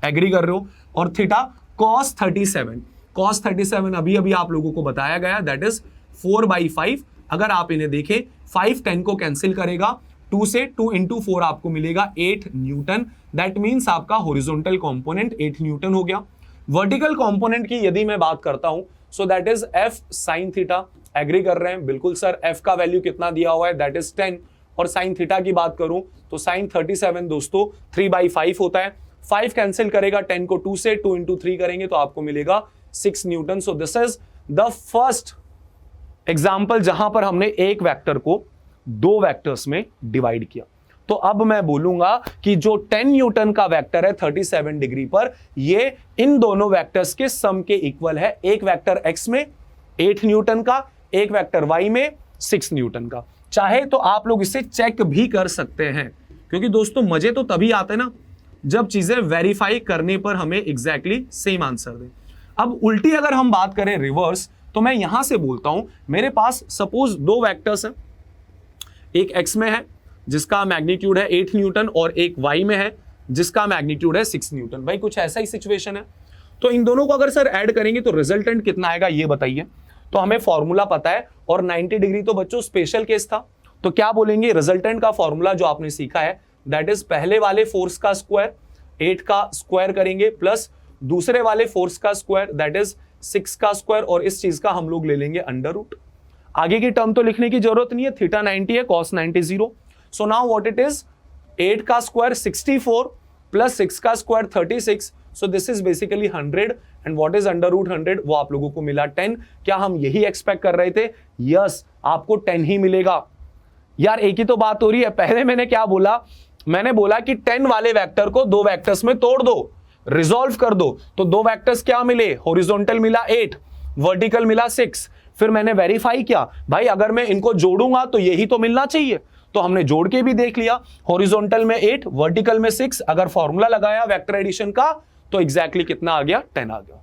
एग्री कर रहे हो, और थीटा cos 37, cos 37 अभी अभी आप लोगों को बताया गया, दैट इज 4/5। अगर आप इन्हें देखें, 5 10 को कैंसिल करेगा, 2 से 2 into 4 आपको मिलेगा 8 न्यूटन। दैट मीन्स आपका हॉरिजॉन्टल कंपोनेंट 8 न्यूटन हो गया। वर्टिकल कंपोनेंट की यदि मैं बात करता हूं, so that is f sin theta, agree कर रहे हैं, बिल्कुल सर, f का वैल्यू कितना दिया हुआ है, दैट इज 10, और sin थीटा की बात करूं तो sin 37 दोस्तों 3/5 होता है, 5 कैंसिल करेगा, 10 को 2 से 2 into 3 करेंगे तो आपको मिलेगा 6 Newton. So this is the first example जहां पर हमने एक वेक्टर को दो वेक्टर्स में डिवाइड किया। तो अब मैं बोलूंगा कि जो 10 न्यूटन का वेक्टर है 37 डिग्री पर, ये इन दोनों वेक्टर्स के सम के इक्वल है। एक वेक्टर x में 8 न्यूटन का, एक वेक्टर y में 6 न्यूटन का। चाहे तो आप लोग इसे चेक भी कर सकते हैं, क्योंकि दोस्तों मजे तो तभी आते ना जब चीजें वेरीफाई करने पर हमें एग्जैक्टली सेम आंसर दें। अब उल्टी अगर हम बात करें रिवर्स, तो मैं यहां से बोलता हूं मेरे पास सपोज दो वेक्टर्स हैं, एक x में है जिसका मैग्नीट्यूड है 8 न्यूटन और एक y में है जिसका मैग्नीट्यूड है 6 न्यूटन। भाई कुछ ऐसा ही सिचुएशन है, तो इन दोनों को अगर सर ऐड करेंगे तो रिजल्टेंट कितना आएगा ये बताइए। तो हमें फॉर्मूला पता है, और 90 डिग्री तो बच्चों स्पेशल केस था, तो क्या बोलेंगे, रिजल्टेंट का फॉर्मूला जो आपने सीखा है दैट इज पहले वाले फोर्स का स्क्वायर 8 का स्क्वायर करेंगे, प्लस दूसरे वाले फोर्स का स्क्वायर दैट इज 6 का स्क्वायर, और इस चीज का हम लोग ले लेंगे अंडर रूट। आगे की टर्म तो लिखने की जरूरत नहीं है, थीटा 90 है, cos 90 0। So now what it is, 8 का स्क्वायर 64 प्लस 6 का square 36, so this is basically 100, and what is under root 100, वो आप लोगों को मिला 10। क्या हम यही एक्सपेक्ट कर रहे थे, यस, आपको 10 ही मिलेगा। यार एक ही तो बात हो रही है, पहले मैंने क्या बोला, मैंने बोला कि 10 वाले वेक्टर को दो वेक्टर्स में तोड़ दो, रिजॉल्व कर दो, तो दो वेक्टर्स क्या मिले, हॉरिजॉन्टल मिला 8, वर्टिकल मिला 6। फिर मैंने वेरीफाई किया, भाई अगर मैं इनको जोड़ूंगा तो यही तो मिलना चाहिए, तो हमने जोड़ के भी देख लिया, हॉरिजॉन्टल में 8, वर्टिकल में 6, अगर फॉर्मूला लगाया वेक्टर एडिशन का तो एग्जैक्टली कितना आ गया, 10 आ गया।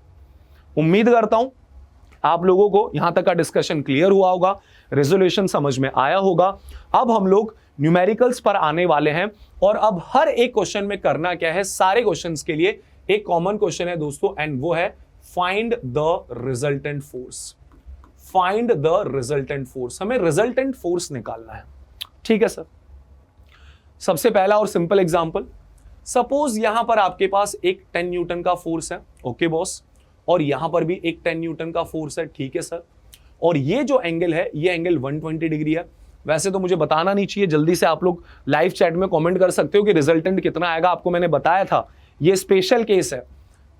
उम्मीद करता हूं आप लोगों को यहां तक का डिस्कशन क्लियर हुआ होगा, रेजोल्यूशन समझ में आया होगा। अब हम लोग न्यूमेरिकल्स पर आने वाले हैं, और अब हर एक क्वेश्चन में करना क्या है, सारे क्वेश्चंस के लिए एक कॉमन क्वेश्चन है दोस्तों, एंड वो है find the resultant force. Find the resultant force, हमें रिजल्टेंट फोर्स निकालना है। ठीक है सर, सबसे पहला और सिंपल एग्जांपल, सपोज यहां पर आपके पास एक 10 न्यूटन का फोर्स है, ओके बॉस, और यहां पर भी एक 10 न्यूटन का फोर्स है, ठीक है सर, और ये जो एंगल है ये एंगल 120 डिग्री है। वैसे तो मुझे बताना नहीं चाहिए, जल्दी से आप लोग लाइव चैट में कमेंट कर सकते हो कि रिजल्टेंट कितना आएगा, आपको मैंने बताया था ये स्पेशल केस है।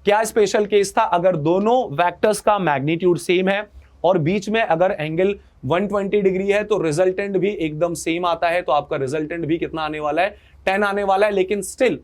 क्या स्पेशल केस था, अगर दोनों वेक्टर्स का मैग्नीट्यूड सेम है और बीच में अगर एंगल 120 डिग्री है तो रिजल्टेंट भी एकदम सेम आता है, तो आपका रिजल्टेंट भी कितना आने वाला है, 10 आने वाला है। लेकिन स्टिल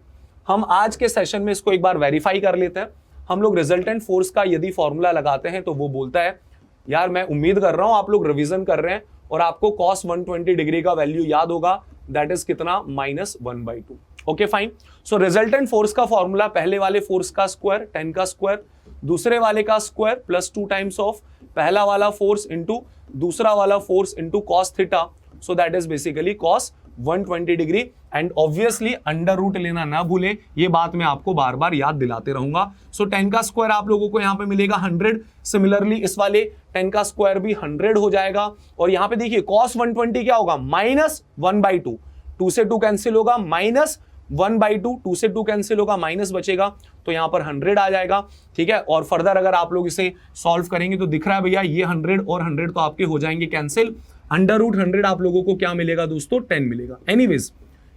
हम आज के सेशन में इसको एक बार वेरीफाई कर लेते हैं। हम लोग रिजल्टेंट फोर्स का यदि फॉर्मूला लगाते हैं तो वो बोलता है, यार मैं उम्मीद कर रहा हूं आप लोग रिवीजन कर रहे हैं और आपको cos 120 डिग्री का वैल्यू याद होगा, दैट इज कितना, -1/2। Okay fine. So resultant force का फॉर्मूला पहले वाले फोर्स का स्क्वायर 10 का स्क्वायर, दूसरे वाले का स्क्वायर प्लस 2 टाइम्स ऑफ पहला वाला फोर्स इंटू दूसरा वाला force into cos theta, so that is basically cos 120 degree. And obviously under root लेना ना भूले, ये बात मैं आपको बार बार याद दिलाते रहूंगा। सो 10 का स्क्वायर आप लोगों को यहां पे मिलेगा 100, सिमिलरली इस वाले 10 का स्क्वायर भी 100 हो जाएगा। और यहां पे देखिए cos 120 क्या होगा, -1/2, 2 से 2 कैंसिल होगा, -1/2, 2 से 2 कैंसिल होगा, माइनस बचेगा, तो यहां पर 100 आ जाएगा। ठीक है, और फर्दर अगर आप लोग इसे सॉल्व करेंगे तो दिख रहा है भैया ये 100 और 100 तो आपके हो जाएंगे कैंसिल। अंडर रूट 100 आप लोगों को क्या मिलेगा दोस्तों, 10 मिलेगा। एनीवेज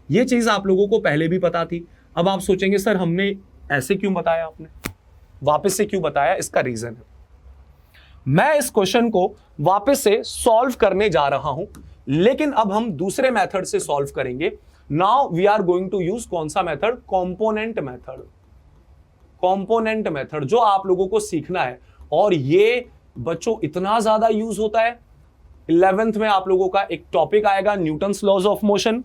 ये चीज आप लोगों को पहले भी पता थी। अब आप सोचेंगे सर हमने ऐसे क्यों बताया, आपने वापस से क्यों बताया, इसका रीजन है मैं इस क्वेश्चन को वापस से सॉल्व करने जा रहा हूं, लेकिन अब हम दूसरे मेथड से सॉल्व करेंगे। Now we are going to use कौन सा method, component method. Component method जो आप लोगों को सीखना है, और ये बच्चों इतना ज्यादा यूज होता है। 11th में आप लोगों का एक टॉपिक आएगा न्यूटन्स लॉज ऑफ मोशन,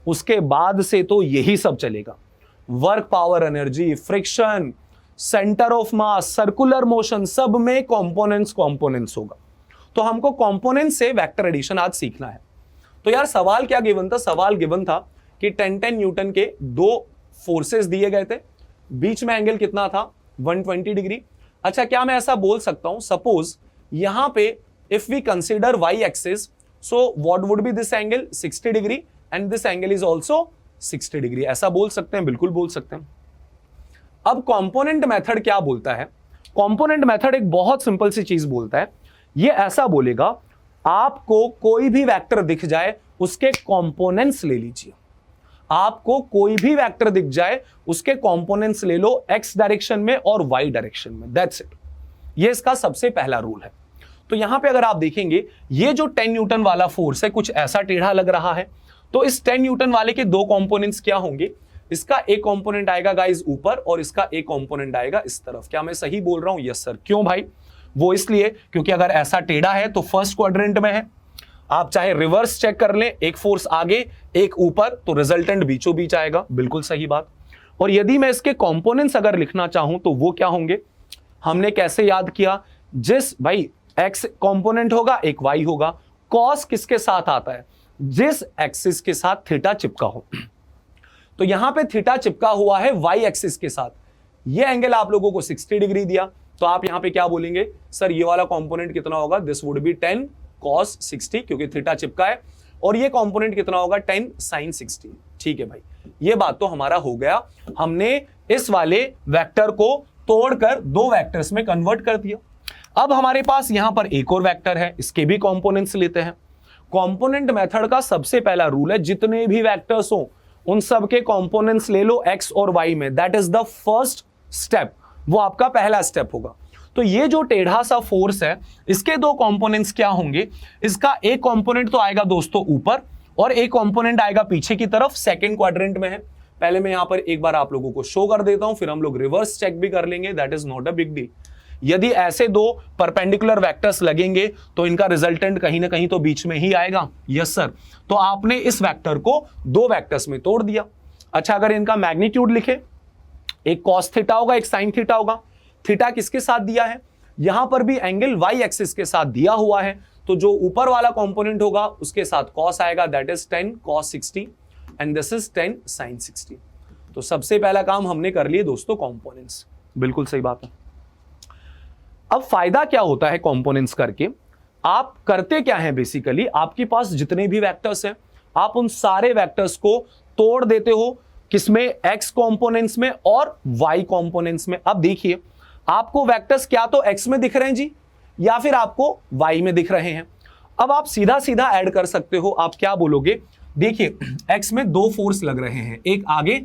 उसके बाद से तो यही सब चलेगा, work power energy, friction, centre of mass, circular motion, सब में कंपोनेंट्स होगा। तो हमको कंपोनेंट से वेक्टर एडिशन आज सीखना है। तो यार सवाल क्या गिवन था, सवाल गिवन था कि 10 न्यूटन के 2 फोर्सेस दिए गए थे, बीच में एंगल कितना था, 120 डिग्री। अच्छा क्या मैं ऐसा बोल सकता हूं, सपोज यहां पे if we consider y axis, so what would be this angle, 60 degree, and this angle is also 60 degree, ऐसा बोल सकते हैं, बिल्कुल बोल सकते हैं। अब कंपोनेंट मेथड क्या बोलता है, कंपोनेंट मेथड एक बहुत सिंपल सी चीज बोलता है, ये ऐसा बोलेगा आपको कोई भी वेक्टर दिख जाए उसके कंपोनेंट्स ले लीजिए, आपको कोई भी वेक्टर दिख जाए उसके कंपोनेंट्स ले लो x डायरेक्शन में और y डायरेक्शन में, दैट्स इट। ये इसका सबसे पहला रूल है। तो यहां पे अगर आप देखेंगे ये जो 10 न्यूटन वाला फोर्स है कुछ ऐसा टेढ़ा लग रहा है, तो इस 10 न्यूटन वाले के 2 कंपोनेंट्स क्या होंगे, इसका एक कंपोनेंट आएगा गाइस ऊपर और इसका एक कंपोनेंट आएगा इस तरफ। क्या मैं सही बोल रहा हूं, यस सर। क्यों भाई, वो इसलिए क्योंकि अगर ऐसा टेढ़ा है तो फर्स्ट क्वाड्रेंट में है, आप चाहे रिवर्स चेक कर लें, एक फोर्स आगे एक ऊपर, तो रिजल्टेंट बीचों बीच आएगा, बिल्कुल सही बात। और यदि मैं इसके कंपोनेंट्स अगर लिखना चाहूं तो वो क्या होंगे, हमने कैसे याद किया, जिस भाई x कंपोनेंट होगा एक y होगा, cos किसके साथ आता है, जिस एक्सिस के साथ थीटा चिपका हो। तो यहां पे थीटा चिपका हुआ है y एक्सिस के साथ, ये एंगल आप लोगों को 60 डिग्री दिया, तो आप यहां पे क्या बोलेंगे, सर ये वाला कंपोनेंट कितना होगा, दिस वुड बी 10 cos 60 क्योंकि थीटा चिपका है, और ये कंपोनेंट कितना होगा 10 sin 60। ठीक है भाई, ये बात तो हमारा हो गया, हमने इस वाले वेक्टर को तोड़कर 2 वेक्टर्स में कन्वर्ट कर दिया। अब हमारे पास यहां पर एक और वेक्टर है, इसके भी कंपोनेंट्स लेते हैं। कंपोनेंट मेथड का सबसे पहला रूल है जितने भी वेक्टर्स हो उन सब के कंपोनेंट्स ले लो x और y में, that is the first step, वो आपका पहला स्टेप होगा। तो ये जो टेढ़ा सा फोर्स है इसके 2 कंपोनेंट्स क्या होंगे, इसका एक कंपोनेंट तो आएगा दोस्तों ऊपर और एक कंपोनेंट आएगा पीछे की तरफ, सेकंड क्वाड्रेंट में है। पहले मैं यहां पर एक बार आप लोगों को शो कर देता हूं, फिर हम लोग रिवर्स चेक भी कर लेंगे, that is not a big deal. यदि ऐसे 2 परपेंडिकुलर वेक्टर्स लगेंगे तो इनका रिजल्टेंट कहीं ना कहीं तो बीच में ही आएगा, यस सर। तो आपने इस वेक्टर को 2 वेक्टर्स में तोड़ दिया। अच्छा अगर इनका मैग्नीट्यूड लिखे, एक cos थीटा होगा एक sin थीटा होगा, थीटा किसके साथ दिया है, यहां पर भी एंगल y एक्सिस के साथ दिया हुआ है, तो जो ऊपर वाला कंपोनेंट होगा उसके साथ cos आएगा, that is 10 cos 60 and this is 10 sin 60। तो सबसे पहला काम हमने कर लिए दोस्तों कंपोनेंट्स, बिल्कुल सही बात है। अब फायदा क्या होता है कंपोनेंट्स करके, आप करते क्या हैं बेसिकली, आपके पास जितने भी वेक्टर्स हैं आप उन सारे वेक्टर्स को तोड़ देते हो, किसमें, x कंपोनेंट्स में और y कंपोनेंट्स में। अब देखिए आपको वेक्टर्स क्या तो x में दिख रहे हैं जी, या फिर आपको y में दिख रहे हैं। अब आप सीधा सीधा ऐड कर सकते हो, आप क्या बोलोगे, देखिए x में 2 फोर्स लग रहे हैं, एक आगे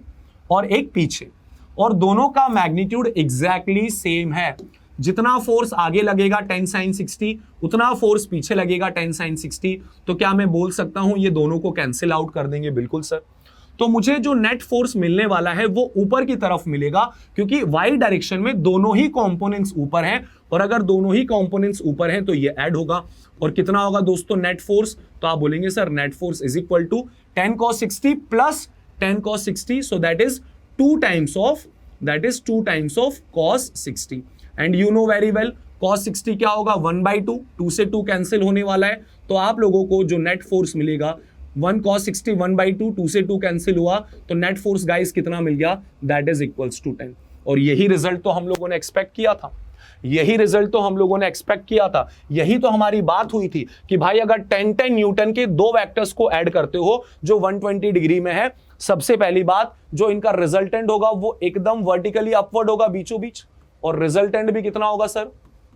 और एक पीछे, और दोनों का मैग्नीट्यूड एग्जैक्टली सेम है। जितना फोर्स आगे लगेगा 10 sin 60 उतना फोर्स पीछे लगेगा 10 sin 60। तो क्या मैं बोल सकता हूं ये दोनों को कैंसिल आउट कर देंगे, बिल्कुल सर। तो मुझे जो नेट फोर्स मिलने वाला है वो ऊपर की तरफ मिलेगा, क्योंकि y डायरेक्शन में दोनों ही कंपोनेंट्स ऊपर हैं, और अगर दोनों ही कंपोनेंट्स ऊपर हैं तो ये ऐड होगा। और कितना होगा दोस्तों नेट फोर्स, तो आप बोलेंगे sir net force is equal to 10 cos 60 plus 10 cos 60, so that is 2 times of cos 60। And you know very well cos 60 क्या होगा 1/2, 2 से 2 कैंसिल होने वाला है, तो आप लोगों को जो नेट फोर्स मिलेगा 1 cos 60 1/2, 2 से 2 कैंसिल हुआ, तो नेट फोर्स गाइस कितना मिल गया, दैट इज इक्वल्स टू 10। और यही रिजल्ट तो हम लोगों ने एक्सपेक्ट किया था, यही रिजल्ट तो हम लोगों ने एक्सपेक्ट किया था, यही तो हमारी बात हुई थी कि भाई अगर 10 न्यूटन के दो वेक्टर्स को ऐड करते हो जो 120 डिग्री में है, सबसे पहली बात जो इनका रिजल्टेंट होगा वो एकदम वर्टिकली अपवर्ड होगा बीचों बीच, और रिजल्टेंट भी कितना होगा सर,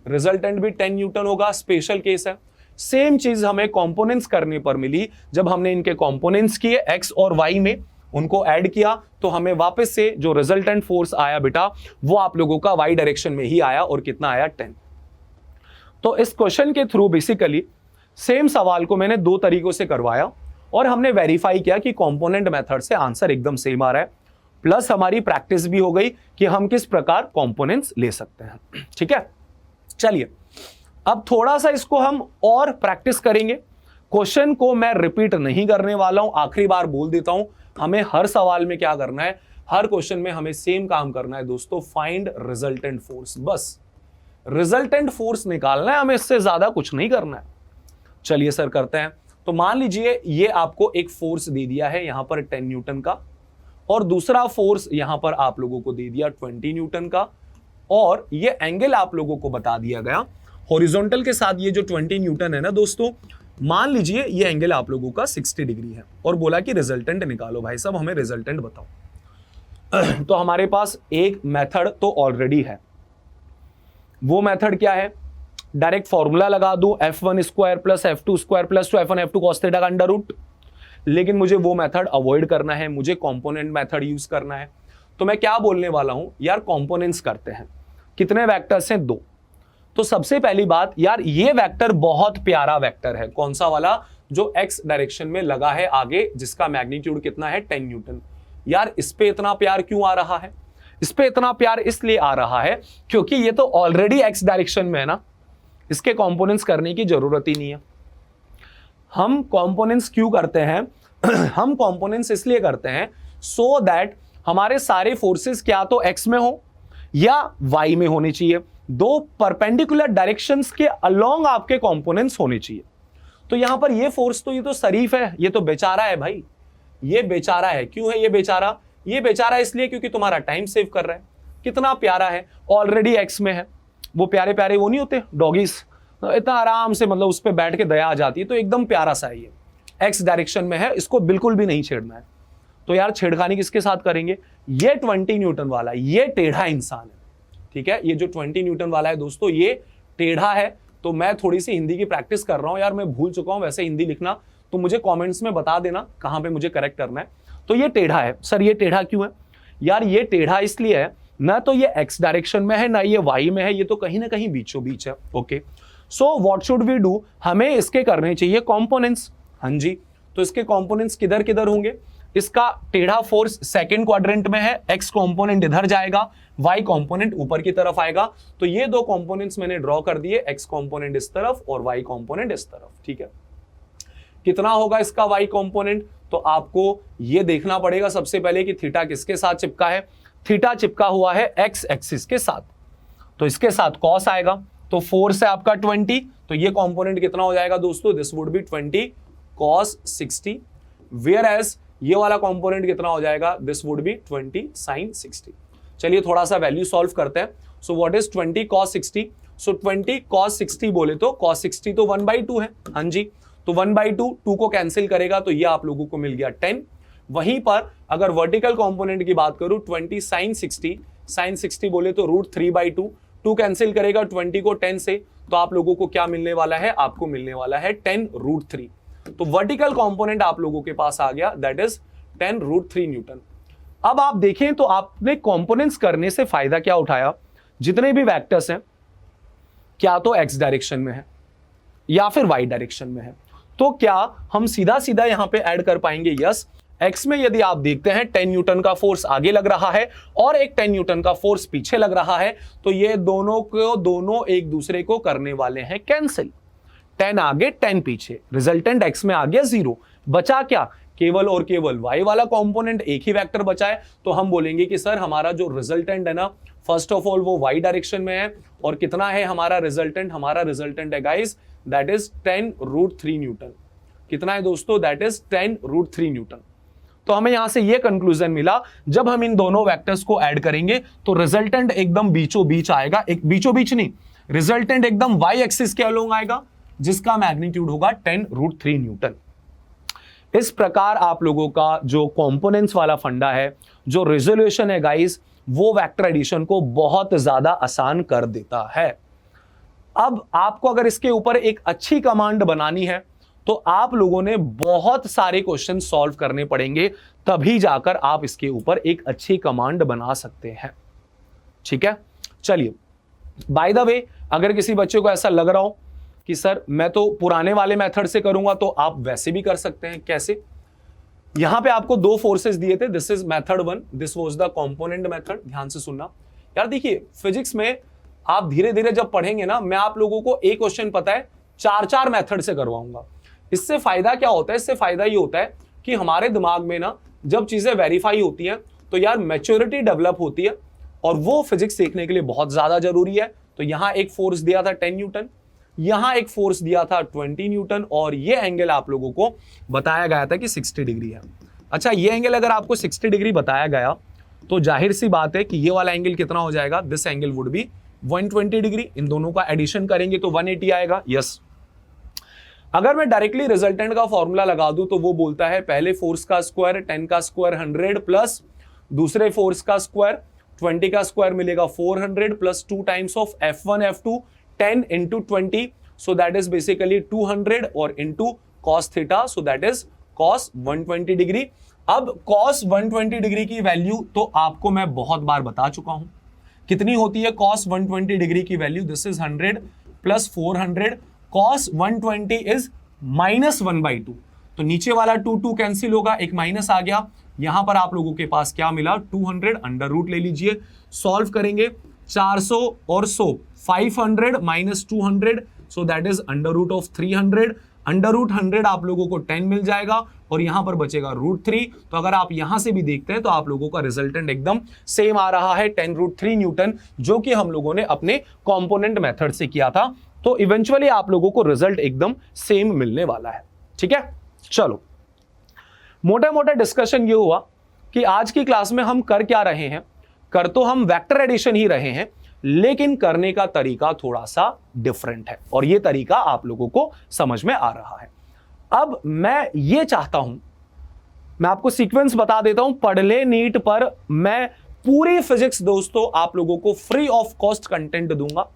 रिजल्टेंट भी 10 न्यूटन होगा। स्पेशल केस है। सेम चीज हमें कंपोनेंट्स करने पर मिली, जब हमने इनके कंपोनेंट्स किए एक्स और वाई में, उनको ऐड किया तो हमें वापस से जो रिजल्टेंट फोर्स आया बेटा वो आप लोगों का वाई डायरेक्शन में ही आया, और कितना आया 10। तो इस क्वेश्चन के थ्रू बेसिकली सेम सवाल को मैंने दो तरीकों से करवाया और हमने वेरीफाई किया कि कंपोनेंट मेथड से आंसर एकदम सेम आ रहा है, प्लस हमारी प्रैक्टिस भी हो गई कि हम किस प्रकार कंपोनेंट्स ले सकते हैं। ठीक है, चलिए अब थोड़ा सा इसको हम और प्रैक्टिस करेंगे। क्वेश्चन को मैं रिपीट नहीं करने वाला हूं, आखिरी बार बोल देता हूं, हमें हर सवाल में क्या करना है, हर क्वेश्चन में हमें सेम काम करना है दोस्तों, फाइंड रिजल्टेंट फोर्स। बस रिजल्टेंट फोर्स निकालना है हमें, इससे ज्यादा कुछ नहीं करना है। चलिए सर करते हैं। तो मान लीजिए ये आपको एक फोर्स दे दिया है यहां पर 10 न्यूटन का, और दूसरा फोर्स यहां पर आप लोगों को दे दिया 20 न्यूटन का, और ये एंगल आप लोगों को बता दिया गया हॉरिजॉन्टल के साथ, ये जो 20 न्यूटन है ना दोस्तों, मान लीजिए ये एंगल आप लोगों का 60 डिग्री है, और बोला कि रिजल्टेंट निकालो भाई साहब, हमें रिजल्टेंट बताओ। तो हमारे पास एक मेथड तो ऑलरेडी है, वो मेथड क्या है, डायरेक्ट फॉर्मूला लगा दूं f1 square plus f2 square plus 2f1 f2 cos theta का अंडर रूट, लेकिन मुझे वो मेथड अवॉइड करना है, मुझे कंपोनेंट मेथड यूज करना है। तो मैं क्या बोलने वाला हूं यार, कंपोनेंट्स करते हैं। कितने वेक्टर्स हैं, 2। तो सबसे पहली बात यार, ये वेक्टर बहुत प्यारा वेक्टर है, कौन सा वाला, जो x डायरेक्शन में लगा है आगे, जिसका मैग्नीट्यूड कितना है 10 न्यूटन। यार इस पे इतना प्यार क्यों आ रहा है, इस पे इतना प्यार इसलिए आ रहा है क्योंकि ये तो ऑलरेडी x डायरेक्शन में है ना, इसके कंपोनेंट्स करने की जरूरत ही नहीं है। हम कंपोनेंट्स क्यों करते हैं हम कंपोनेंट्स इसलिए करते हैं सो दैट हमारे सारे फोर्सेस क्या तो x में हो या y में होने चाहिए, दो परपेंडिकुलर डायरेक्शंस के अलोंग आपके कंपोनेंट्स होने चाहिए। तो यहां पर ये फोर्स तो, ये तो शरीफ है, ये तो बेचारा है भाई, ये बेचारा है। क्यों है ये बेचारा, ये बेचारा इसलिए क्योंकि तुम्हारा टाइम सेव कर रहा है। कितना प्यारा है, ऑलरेडी x में है, वो प्यारे प्यारे वो नहीं होते डॉगीज, इतना आराम से मतलब उस पर बैठ के दया आ जाती है, तो एकदम प्यारा सा है, ये एक्स डायरेक्शन में है, इसको बिल्कुल भी नहीं छेड़ना है। तो यार छेड़खानी किसके साथ करेंगे, ये 20 न्यूटन वाला, ये टेढ़ा इंसान है, ठीक है, ये जो 20 न्यूटन वाला है दोस्तों ये टेढ़ा है। तो मैं थोड़ी सी हिंदी की प्रैक्टिस कर रहा हूं यार, मैं भूल चुका हूं वैसे हिंदी लिखना, तो मुझे कमेंट्स में बता देना कहां पे मुझे करेक्ट करना है। तो ये टेढ़ा है। सर ये टेढ़ा क्यों है, यार ये टेढ़ा इसलिए है, ना तो ये एक्स डायरेक्शन में है ना ये वाई में है, ये तो कहीं ना कहीं बीचों बीच है। Okay, so what should we do, हमें इसके करने चाहिए कंपोनेंट्स। हाँ जी, तो इसके कंपोनेंट्स किधर किधर होंगे, इसका टेढ़ा फोर्स सेकंड क्वाड्रेंट में है, एक्स कंपोनेंट इधर जाएगा, वाई कंपोनेंट ऊपर की तरफ आएगा। तो ये दो कंपोनेंट्स मैंने ड्रॉ कर दिए, एक्स कंपोनेंट इस तरफ और वाई कंपोनेंट इस तरफ। ठीक है, कितना होगा इसका वाई कंपोनेंट, तो आपको ये देखना पड़ेगा सबसे पहले कि थीटा किसके साथ चिपका है। थीटा चिपका हुआ है एक्स एक्सिस के साथ, तो इसके साथ कॉस आएगा, तो फोर्स है आपका 20, तो ये कंपोनेंट कितना हो जाएगा दोस्तों, this would be 20 cos 60, whereas ये वाला कंपोनेंट कितना हो जाएगा, दिस वुड बी 20 sin 60। चलिए थोड़ा सा वैल्यू सॉल्व करते हैं। सो what is 20 cos 60, so 20 cos 60 बोले तो cos 60 तो 1/2 है। हाँ जी, तो 1/2, 2 को कैंसिल करेगा तो ये आप लोगों को मिल गया 10। वहीं पर अगर वर्टिकल कंपोनेंट की बात करूं 20 sin 60 बोले तो √3/2, 2 कैंसिल करेगा 20 को 10 से, तो आप लोगों को क्या मिलने वाला है, आपको मिलने वाला है 10√3। तो वर्टिकल कंपोनेंट आप लोगों के पास आ गया, दैट इज 10√3 न्यूटन। अब आप देखें तो आपने कंपोनेंट्स करने से फायदा क्या उठाया, जितने भी वेक्टर्स हैं क्या तो एक्स डायरेक्शन में है या फिर वाई डायरेक्शन में है, तो क्या हम सीधा सीधा यहां पे ऐड कर पाएंगे, यस। एक्स में यदि आप देखते हैं 10 न्यूटन का फोर्स आगे लग रहा है और एक 10 न्यूटन का फोर्स पीछे लग रहा है, तो ये दोनों एक दूसरे को करने वाले हैं कैंसिल। 10 आगे 10 पीछे, रिजल्टेंट एक्स में आ गया 0, बचा क्या, केवल और केवल वाई वाला कंपोनेंट, एक ही वेक्टर बचा है। तो हम बोलेंगे कि सर हमारा जो रिजल्टेंट है ना, फर्स्ट ऑफ ऑल वो वाई डायरेक्शन में है और कितना है हमारा रिजल्टेंट? हमारा रिजल्टेंट है गाइस दैट इज 10√3 न्यूटन। कितना है दोस्तों? That is 10√3 Newton. तो हमें यहां से यह कंक्लूजन मिला, जब हम इन दोनों वेक्टर्स को ऐड करेंगे तो रिजल्टेंट एकदम बीचों बीच आएगा। एक बीचों बीच नहीं, रिजल्टेंट एकदम वाई एक्सिस के अलोंग आएगा, जिसका मैग्नीट्यूड होगा 10√3 न्यूटन। इस प्रकार आप लोगों का जो कंपोनेंट्स वाला फंडा है, जो रिजोल्यूशन है गाइस, वो वेक्टर एडिशन को बहुत ज्यादा आसान कर देता है। अब आपको अगर इसके ऊपर एक अच्छी कमांड बनानी है तो आप लोगों ने बहुत सारे क्वेश्चन सॉल्व करने पड़ेंगे, तभी जाकर आप इसके ऊपर एक अच्छी कमांड बना सकते हैं। ठीक है, चलिए। बाय द वे, अगर किसी बच्चे को ऐसा लग रहा हो कि सर मैं तो पुराने वाले मेथड से करूंगा, तो आप वैसे भी कर सकते हैं। कैसे? यहां पे आपको दो फोर्सेस दिए थे, this is method 1, this was the component method. ध्यान से सुनना यार। देखिए, फिजिक्स में आप धीरे धीरे जब पढ़ेंगे ना, मैं आप लोगों को एक क्वेश्चन पता है 4-4 मेथड से करवाऊंगा। इससे फायदा क्या होता है? इससे फायदा ये होता है कि हमारे दिमाग में ना जब चीजें वेरीफाई होती हैं तो यार मैच्योरिटी डेवलप होती है, और वो फिजिक्स सीखने के लिए बहुत ज्यादा जरूरी है। तो यहां एक फोर्स दिया था 10 न्यूटन, यहां एक फोर्स दिया था 20 न्यूटन, और ये एंगल आप लोगों को बताया गया था कि 60 डिग्री है। अच्छा, ये एंगल अगर आपको 60 डिग्री बताया गया तो जाहिर सी बात है कि ये वाला एंगल कितना हो जाएगा? This angle would be 120 degree. इन दोनों का एडिशन करेंगे तो 180 आएगा। यस। अगर मैं डायरेक्टली रिजल्टेंट का फॉर्मूला लगा दूं तो वो बोलता है पहले फोर्स का स्क्वायर 10 का स्क्वायर 100 प्लस दूसरे फोर्स का स्क्वायर 20 का स्क्वायर मिलेगा 400 plus 2 times of F1 F2 10 into 20, so that is basically 200 और into cos theta, so that is cos 120 degree. अब cos 120 डिग्री की वैल्यू तो आपको मैं बहुत बार बता चुका हूं, कितनी होती है cos 120 डिग्री की value? This is 100 plus 400, cos 120 is -1/2। तो नीचे वाला 2 कैंसिल होगा, एक माइनस आ गया। यहां पर आप लोगों के पास क्या मिला? 200 अंडर रूट ले लीजिए, सॉल्व करेंगे 400 और 100, 500 minus 200, so that is under root of 300। Under root 100 आप लोगों को 10 मिल जाएगा और यहां पर बचेगा √3। तो अगर आप यहां से भी देखते हैं तो आप लोगों का रिजल्टेंट एकदम सेम आ रहा है 10√3 न्यूटन, जो कि हम लोगों ने अपने कंपोनेंट मेथड से किया था। तो इवेंचुअली आप लोगों को रिजल्ट एकदम सेम मिलने वाला है। ठीक है, चलो। मोटा मोटा डिस्कशन ये हुआ कि आज की क्लास में हम कर क्या रहे हैं? कर तो हम वेक्टर एडिशन ही रहे हैं, लेकिन करने का तरीका थोड़ा सा डिफरेंट है, और ये तरीका आप लोगों को समझ में आ रहा है। अब मैं ये चाहता हूं, मैं आपको सीक्वेंस बता देता हूं। पढ़ ले नीट पर मैं पूरी फिजिक्स दोस्तों आप लोगों को फ्री ऑफ कॉस्ट कंटेंट दूंगा।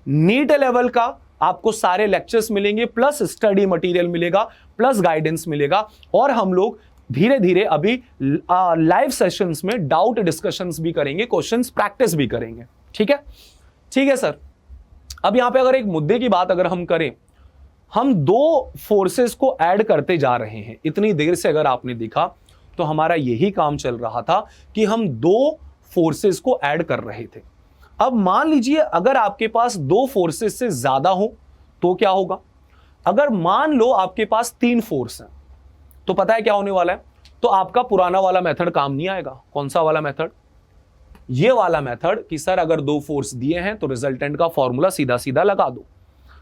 नीट लेवल का आपको सारे लेक्चर्स मिलेंगे, प्लस स्टडी मटेरियल मिलेगा, प्लस गाइडेंस मिलेगा, और हम लोग धीरे धीरे अभी लाइव सेशंस में डाउट डिस्कशंस भी करेंगे, क्वेश्चंस प्रैक्टिस भी करेंगे। ठीक है, ठीक है सर। अब यहां पे अगर एक मुद्दे की बात अगर हम करें, हम दो फोर्सेस को ऐड करते जा रहे हैं। इतनी देर से अगर आपने देखा तो हमारा यही काम चल रहा था कि हम दो फोर्सेस को ऐड कर रहे थे। अब मान लीजिए अगर आपके पास दो फोर्सेस से ज्यादा हो तो क्या होगा? अगर मान लो आपके पास 3 फोर्स हैं तो पता है क्या होने वाला है? तो आपका पुराना वाला मेथड काम नहीं आएगा। कौन सा वाला मेथड? ये वाला मेथड कि सर अगर 2 फोर्स दिए हैं तो रिजल्टेंट का फॉर्मूला सीधा सीधा लगा दो।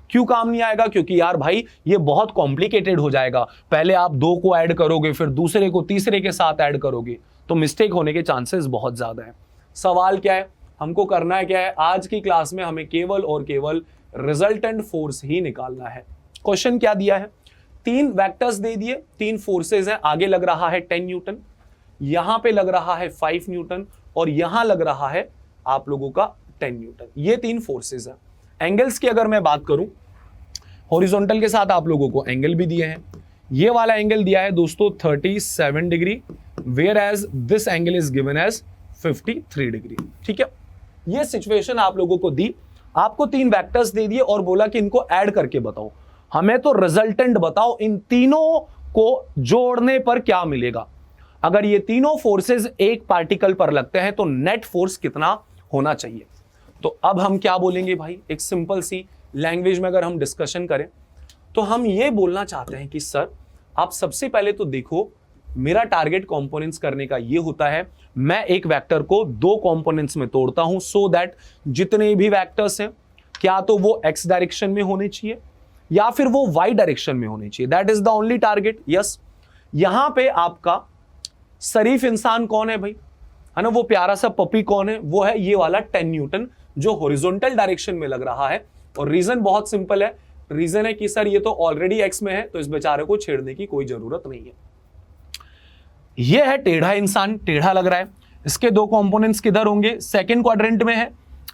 क्यों काम नहीं आएगा? क्योंकि यार भाई ये बहुत कॉम्प्लिकेटेड हो जाएगा। पहले आप 2 को ऐड करोगे, फिर दूसरे को तीसरे के साथ ऐड करोगे, तो मिस्टेक होने के चांसेस बहुत ज्यादा है। सवाल क्या है? हमको करना है क्या है? आज की क्लास में हमें केवल और केवल रिजल्टेंट फोर्स ही निकालना है। क्वेश्चन क्या दिया है? 3 वेक्टर्स दे दिए, 3 फोर्सेज हैं। आगे लग रहा है 10 न्यूटन, यहां पे लग रहा है 5 न्यूटन, और यहां लग रहा है आप लोगों का 10 न्यूटन। ये 3 फोर्सेज हैं। एंगल्स की अगर मैं बात करूं, हॉरिजॉन्टल के साथ आप लोगों को एंगल भी दिए हैं। ये वाला एंगल दिया है दोस्तों 37 degree, whereas this angle is given as 53 degree. ठीक है, ये सिचुएशन आप लोगों को दी, आपको 3 वेक्टर्स दे दिए और बोला कि इनको ऐड करके बताओ। हमें तो रिजल्टेंट बताओ, इन तीनों को जोड़ने पर क्या मिलेगा। अगर ये तीनों फोर्सेस एक पार्टिकल पर लगते हैं तो नेट फोर्स कितना होना चाहिए। तो अब हम क्या बोलेंगे भाई? एक सिंपल सी लैंग्वेज में अगर हम डिस्कशन करें तो हम ये बोलना चाहते हैं कि सर आप सबसे पहले तो देखो मेरा टारगेट कंपोनेंट्स करने का ये होता है, मैं एक वेक्टर को दो कंपोनेंट्स में तोड़ता हूं सो दैट जितने भी वेक्टर्स हैं क्या तो वो एक्स डायरेक्शन में होने चाहिए या फिर वो वाई डायरेक्शन में होने चाहिए। That is the only target. Yes, यहां पे आपका शरीफ इंसान कौन है भाई, है ना, वो प्यारा सा पपी कौन है, वो है ये वाला 10 न्यूटन जो हॉरिजॉन्टल डायरेक्शन में लग रहा है। और रीजन बहुत सिंपल है, रीजन है कि सर ये तो ऑलरेडी एक्स में है तो इस बेचारे को छेड़ने की कोई जरूरत नहीं है। ये है टेढ़ा इंसान, टेढ़ा लग रहा है। इसके दो कंपोनेंट्स किधर होंगे, सेकंड क्वाड्रेंट में है,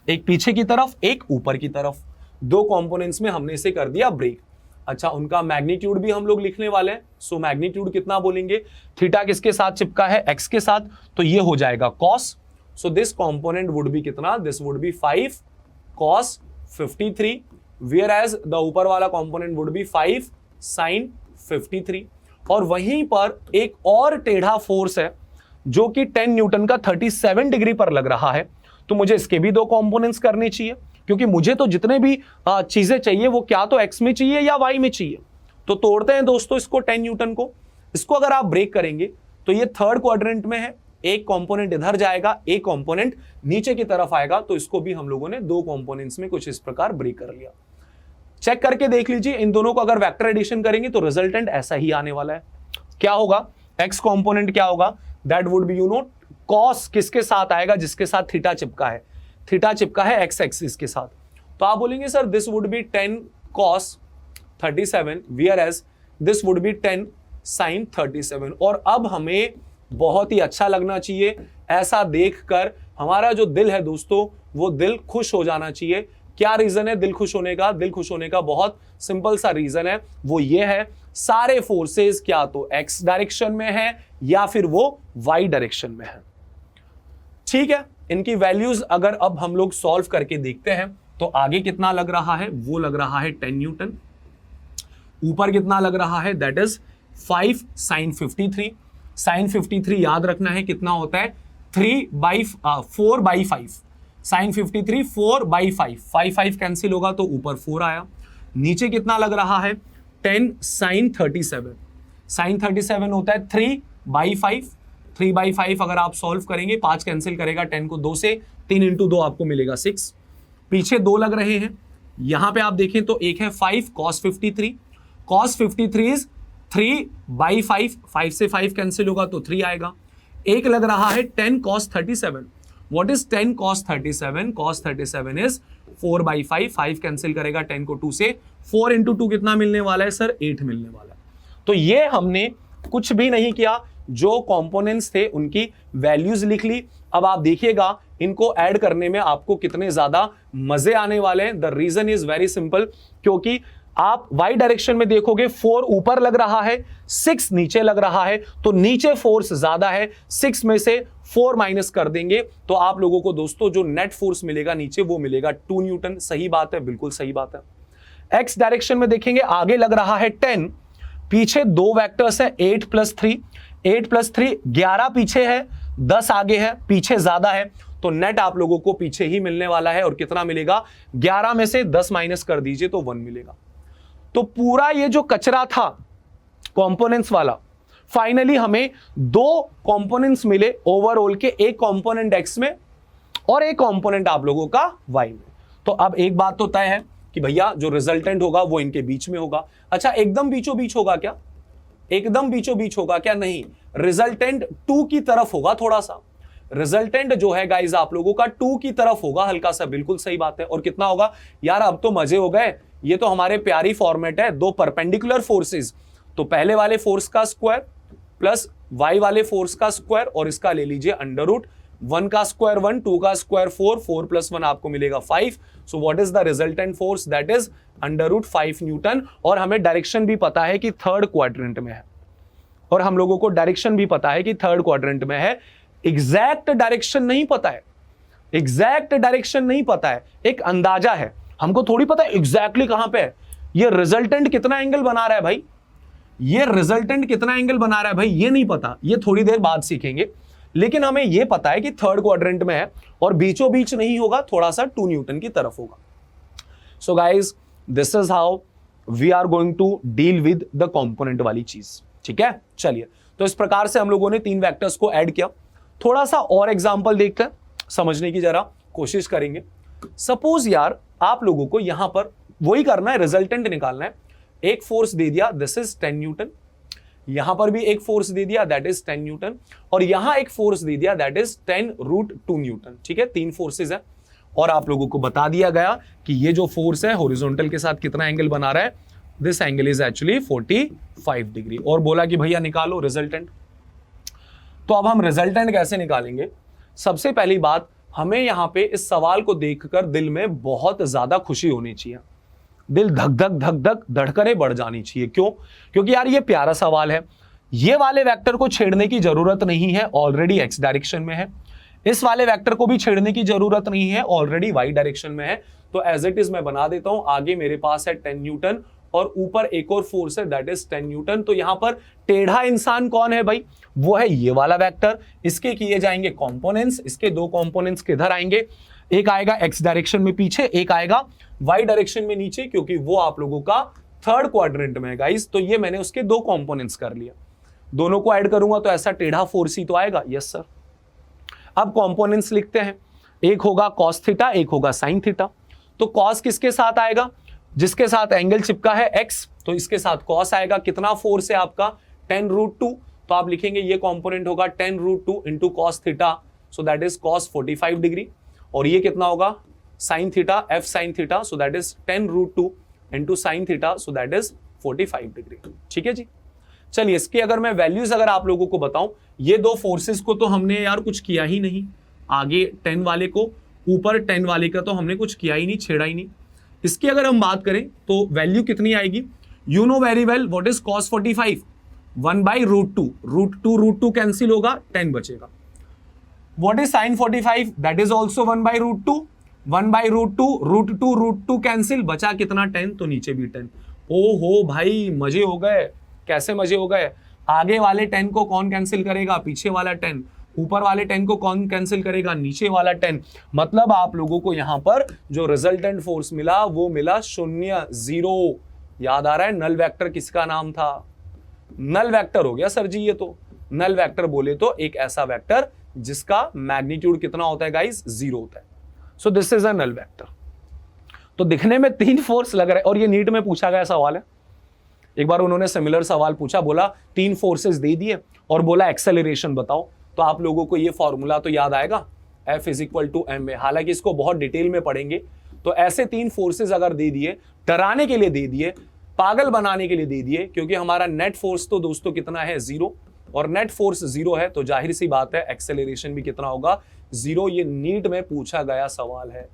एक पीछे की तरफ एक ऊपर की तरफ। दो कंपोनेंट्स में हमने इसे कर दिया ब्रेक। अच्छा, उनका मैग्नीट्यूड भी हम लोग लिखने वाले हैं। सो मैग्नीट्यूड कितना बोलेंगे, थीटा किसके साथ चिपका है, एक्स के साथ, तो ये हो जाएगा cos. So this component would be कितना, this would be 5 cos 53, whereas द ऊपर वाला कंपोनेंट वुड बी 5 sin 53। और वहीं पर एक और टेढ़ा फोर्स है जो कि 10 न्यूटन का 37 डिग्री पर लग रहा है, तो मुझे इसके भी दो कंपोनेंट्स करने चाहिए क्योंकि मुझे तो जितने भी चीजें चाहिए वो क्या तो एक्स में चाहिए या वाई में चाहिए। तो तोड़ते हैं दोस्तों इसको 10 न्यूटन को। इसको अगर आप ब्रेक करेंगे तो ये थर्ड क्वाड्रेंट में है, एक कंपोनेंट इधर जाएगा, एक कंपोनेंट नीचे की तरफ आएगा, तो इसको भी हम लोगों ने दो कंपोनेंट्स में कुछ इस प्रकार ब्रेक कर लिया। चेक करके देख लीजिए, इन दोनों को अगर वेक्टर एडिशन करेंगे तो रिजल्टेंट ऐसा ही आने वाला है। क्या होगा, एक्स कंपोनेंट क्या होगा, दैट वुड बी कॉस किसके साथ आएगा, जिसके साथ थीटा चिपका है, थीटा चिपका है एक्स एक्सिस के साथ। तो आप बोलेंगे sir this would B 10 cos 37 whereas this would B 10 sin 37। और अब हमें बहुत ही अच्छा लगना चाहिए, ऐसा देखकर हमारा जो दिल है दोस्तों वो दिल खुश हो जाना चाहिए। क्या रीजन है दिल खुश होने का, दिल खुश होने का बहुत सिंपल सा रीजन है, वो ये है सारे फोर्सेस क्या तो एक्स डायरेक्शन में है या फिर वो वाई डायरेक्शन में है। ठीक है, इनकी वैल्यूज अगर अब हम लोग सॉल्व करके देखते हैं तो आगे कितना लग रहा है, वो लग रहा है 10 न्यूटन, ऊपर कितना लग रहा है, दैट इज 5 sin 53। sin 53 याद रखना है कितना होता है, 4/5। sin 53 4/5, 5 कैंसिल होगा तो ऊपर 4 आया। नीचे कितना लग रहा है, 10 sin 37। sin 37 होता है 3/5। 3/5 अगर आप सॉल्व करेंगे, 5 कैंसिल करेगा 10 को 2 से, 3 इंटू 2 आपको मिलेगा 6। पीछे 2 लग रहे हैं, यहां पे आप देखें तो एक है 5 cos 53। cos 53 इज 3/5, 5 से 5 कैंसिल होगा तो 3 आएगा। एक लग रहा है 10 cos 37। What is 10 cos 37? cos 37 is 4/5, 5 cancel करेगा 10 को 2 से, 4 इंटू 2 कितना मिलने वाला है सर, 8 मिलने वाला है। तो ये हमने कुछ भी नहीं किया, जो कंपोनेंट्स थे उनकी वैल्यूज लिख ली। अब आप देखिएगा इनको ऐड करने में आपको कितने ज्यादा मजे आने वाले हैं। The reason is very simple, क्योंकि आप वाई डायरेक्शन में देखोगे 4 ऊपर लग रहा है, 6 नीचे लग रहा है, तो नीचे फोर्स ज्यादा है, 6 में से 4 माइनस कर देंगे तो आप लोगों को दोस्तों जो नेट फोर्स मिलेगा नीचे वो मिलेगा 2 न्यूटन। सही बात है, बिल्कुल सही बात है। एक्स डायरेक्शन में देखेंगे आगे लग रहा है 10, पीछे दो वेक्टर्स है 8 + 3, 8 + 3 11 पीछे है, 10 आगे है, पीछे ज्यादा है, तो नेट आप लोगों को पीछे ही मिलने वाला है। और कितना मिलेगा, 11 में से 10 माइनस कर दीजिए तो 1 मिलेगा। तो पूरा ये जो कचरा था कंपोनेंट्स वाला, फाइनली हमें दो कंपोनेंट्स मिले ओवरऑल के, एक कंपोनेंट एक्स में और एक कंपोनेंट आप लोगों का वाई में। तो अब एक बात तो तय है कि भैया जो रिजल्टेंट होगा वो इनके बीच में होगा। अच्छा, एकदम बीचों बीच होगा क्या, एकदम बीचों बीच होगा क्या, नहीं, रिजल्टेंट 2 की तरफ होगा। थोड़ा सा रिजल्टेंट जो है गाइस आप लोगों का 2 की तरफ होगा, हल्का सा, बिल्कुल सही बात है। और कितना होगा यार, अब तो मजे हो गए, ये तो हमारे प्यारी फॉर्मेट है, दो परपेंडिकुलर फोर्सेस, तो पहले वाले फोर्स का स्क्वायर प्लस वाई वाले फोर्स का स्क्वायर, और इसका ले लीजिए अंडर रूट, 1 का स्क्वायर 1, 2 का स्क्वायर 4, 4 + 1 आपको मिलेगा 5। So what is the resultant force, that is under root 5 newton. और हमें डायरेक्शन भी पता है कि थर्ड क्वाड्रेंट में है, और हम लोगों को डायरेक्शन भी पता है कि थर्ड क्वाड्रेंट में है। एग्जैक्ट डायरेक्शन नहीं पता है, एग्जैक्ट डायरेक्शन नहीं पता है, एक अंदाजा है, हमको थोड़ी पता है एग्जैक्टली कहां पे है। ये रिजल्टेंट कितना एंगल बना रहा है भाई, ये रिजल्टेंट कितना एंगल बना रहा है भाई, ये नहीं पता, ये थोड़ी देर बाद सीखेंगे। लेकिन हमें यह पता है कि थर्ड क्वाड्रेंट में है और बीचों बीच नहीं होगा, थोड़ा सा 2 न्यूटन की तरफ होगा। So guys, this is how we are going to deal with the component वाली चीज। ठीक है, चलिए तो इस प्रकार से हम लोगों ने 3 वेक्टर्स को ऐड किया। थोड़ा सा और एग्जांपल देखते हैं, समझने की जरा कोशिश करेंगे। सपोज यार आप लोगों को यहां पर वही करना है, रिजल्टेंट निकालना है। एक फोर्स दे दिया, दिस इज 10 न्यूटन, यहां पर भी एक फोर्स दे दिया, दैट इज 10 न्यूटन, और यहां एक फोर्स दे दिया, दैट इज 10√2 न्यूटन। ठीक है, 3 फोर्सेज है, और आप लोगों को बता दिया गया कि ये जो फोर्स है हॉरिजॉन्टल के साथ कितना एंगल बना रहा है, this angle is actually 45 degree, और बोला कि भैया निकालो रिजल्टेंट। तो अब हम रिजल्टेंट कैसे निकालेंगे? सबसे पहली बात, हमें यहां पे इस सवाल को देखकर दिल में बहुत ज्यादा खुशी होनी चाहिए, दिल धक धक धक धक धड़कने बढ़ जानी चाहिए। क्यों? क्योंकि यार ये प्यारा सवाल है। ये वाले वेक्टर को छेड़ने की जरूरत नहीं है, ऑलरेडी एक्स डायरेक्शन में है। इस वाले वेक्टर को भी छेड़ने की जरूरत नहीं है, ऑलरेडी वाई डायरेक्शन में है। तो एज इट इज मैं बना देता हूं, आगे मेरे पास है 10 न्यूटन और ऊपर एक और फोर्स है, दैट इज 10 न्यूटन। तो यहां पर टेढ़ा इंसान कौन है भाई? वो है ये वाला वेक्टर। इसके किए जाएंगे कंपोनेंट्स, इसके 2 कंपोनेंट्स किधर आएंगे? एक आएगा एक्स डायरेक्शन में पीछे, एक आएगा वाई डायरेक्शन में नीचे, क्योंकि वो आप लोगों का 3rd क्वाड्रेंट में है गाइस। तो ये मैंने उसके 2 कंपोनेंट्स कर लिया, दोनों को ऐड करूंगा तो ऐसा टेढ़ा फोर्स ही तो आएगा। Yes sir. अब कंपोनेंट्स लिखते हैं, एक होगा कॉस थीटा, एक होगा साइन थीटा। तो कॉस किसके साथ आएगा? जिसके साथ एंगल चिपका है एक्स, तो इसके साथ कॉस आएगा। कितना फोर्स है आपका? 10√2, तो आप लिखेंगे ये कंपोनेंट होगा 10√2 into cos theta, so that is cos 45 degree. और ये कितना होगा? Sine theta, F sine theta, so that is 10√2 into sine theta, so that is 45 degree. ठीक है जी। चलिए इसके अगर मैं वैल्यूज अगर आप लोगों को बताऊं, ये 2 फोर्सेस को तो हमने यार कुछ किया ही नहीं, आगे 10 वाले को, ऊपर 10 वाले का तो हमने कुछ किया ही नहीं, छेड़ा ही नहीं। इसकी अगर हम बात करें तो वैल्यू कितनी आएगी? You know very well what is cos 45, 1/√2, √2 cancel होगा, 10 बचेगा। What is sin 45? That is also 1/√2, 1/√2, √2 cancel, बचा कितना? 10, तो नीचे भी 10। ओ हो भाई मजे हो गए। कैसे मजे हो गए? आगे वाले 10 को कौन कैंसिल करेगा? पीछे वाला 10। ऊपर वाले 10 को कौन कैंसिल करेगा? नीचे वाला 10। मतलब आप लोगों को यहां पर जो रिजल्टेंट फोर्स मिला वो मिला 0, 0। याद आ रहा है नल वेक्टर किसका नाम था? नल वेक्टर हो गया सर जी। ये तो नल वेक्टर बोले तो एक ऐसा वेक्टर जिसका मैग्नीट्यूड कितना होता है गाइस? 0 होता है। So this is a null vector. तो दिखने में 3 फोर्स लग रहा है, और ये नीट में पूछा गया सवाल है। एक बार उन्होंने सिमिलर सवाल पूछा, बोला 3 फोर्सेस दे दिए और बोला एक्सेलरेशन बताओ। तो आप लोगों को ये फॉर्मूला तो याद आएगा, F = ma। हालांकि इसको बहुत डिटेल में पढ़ेंगे। तो ऐसे 3 फोर्सेस अगर दे दिए, डराने के लिए दे दिए, पागल बनाने के लिए दे दिए, क्योंकि हमारा नेट फोर्स तो दोस्तों कितना है? 0, और नेट फोर्स 0 है तो जाहिर सी बात है एक्सेलरेशन भी कितना होगा? 0। ये नीट में पूछा गया सवाल है,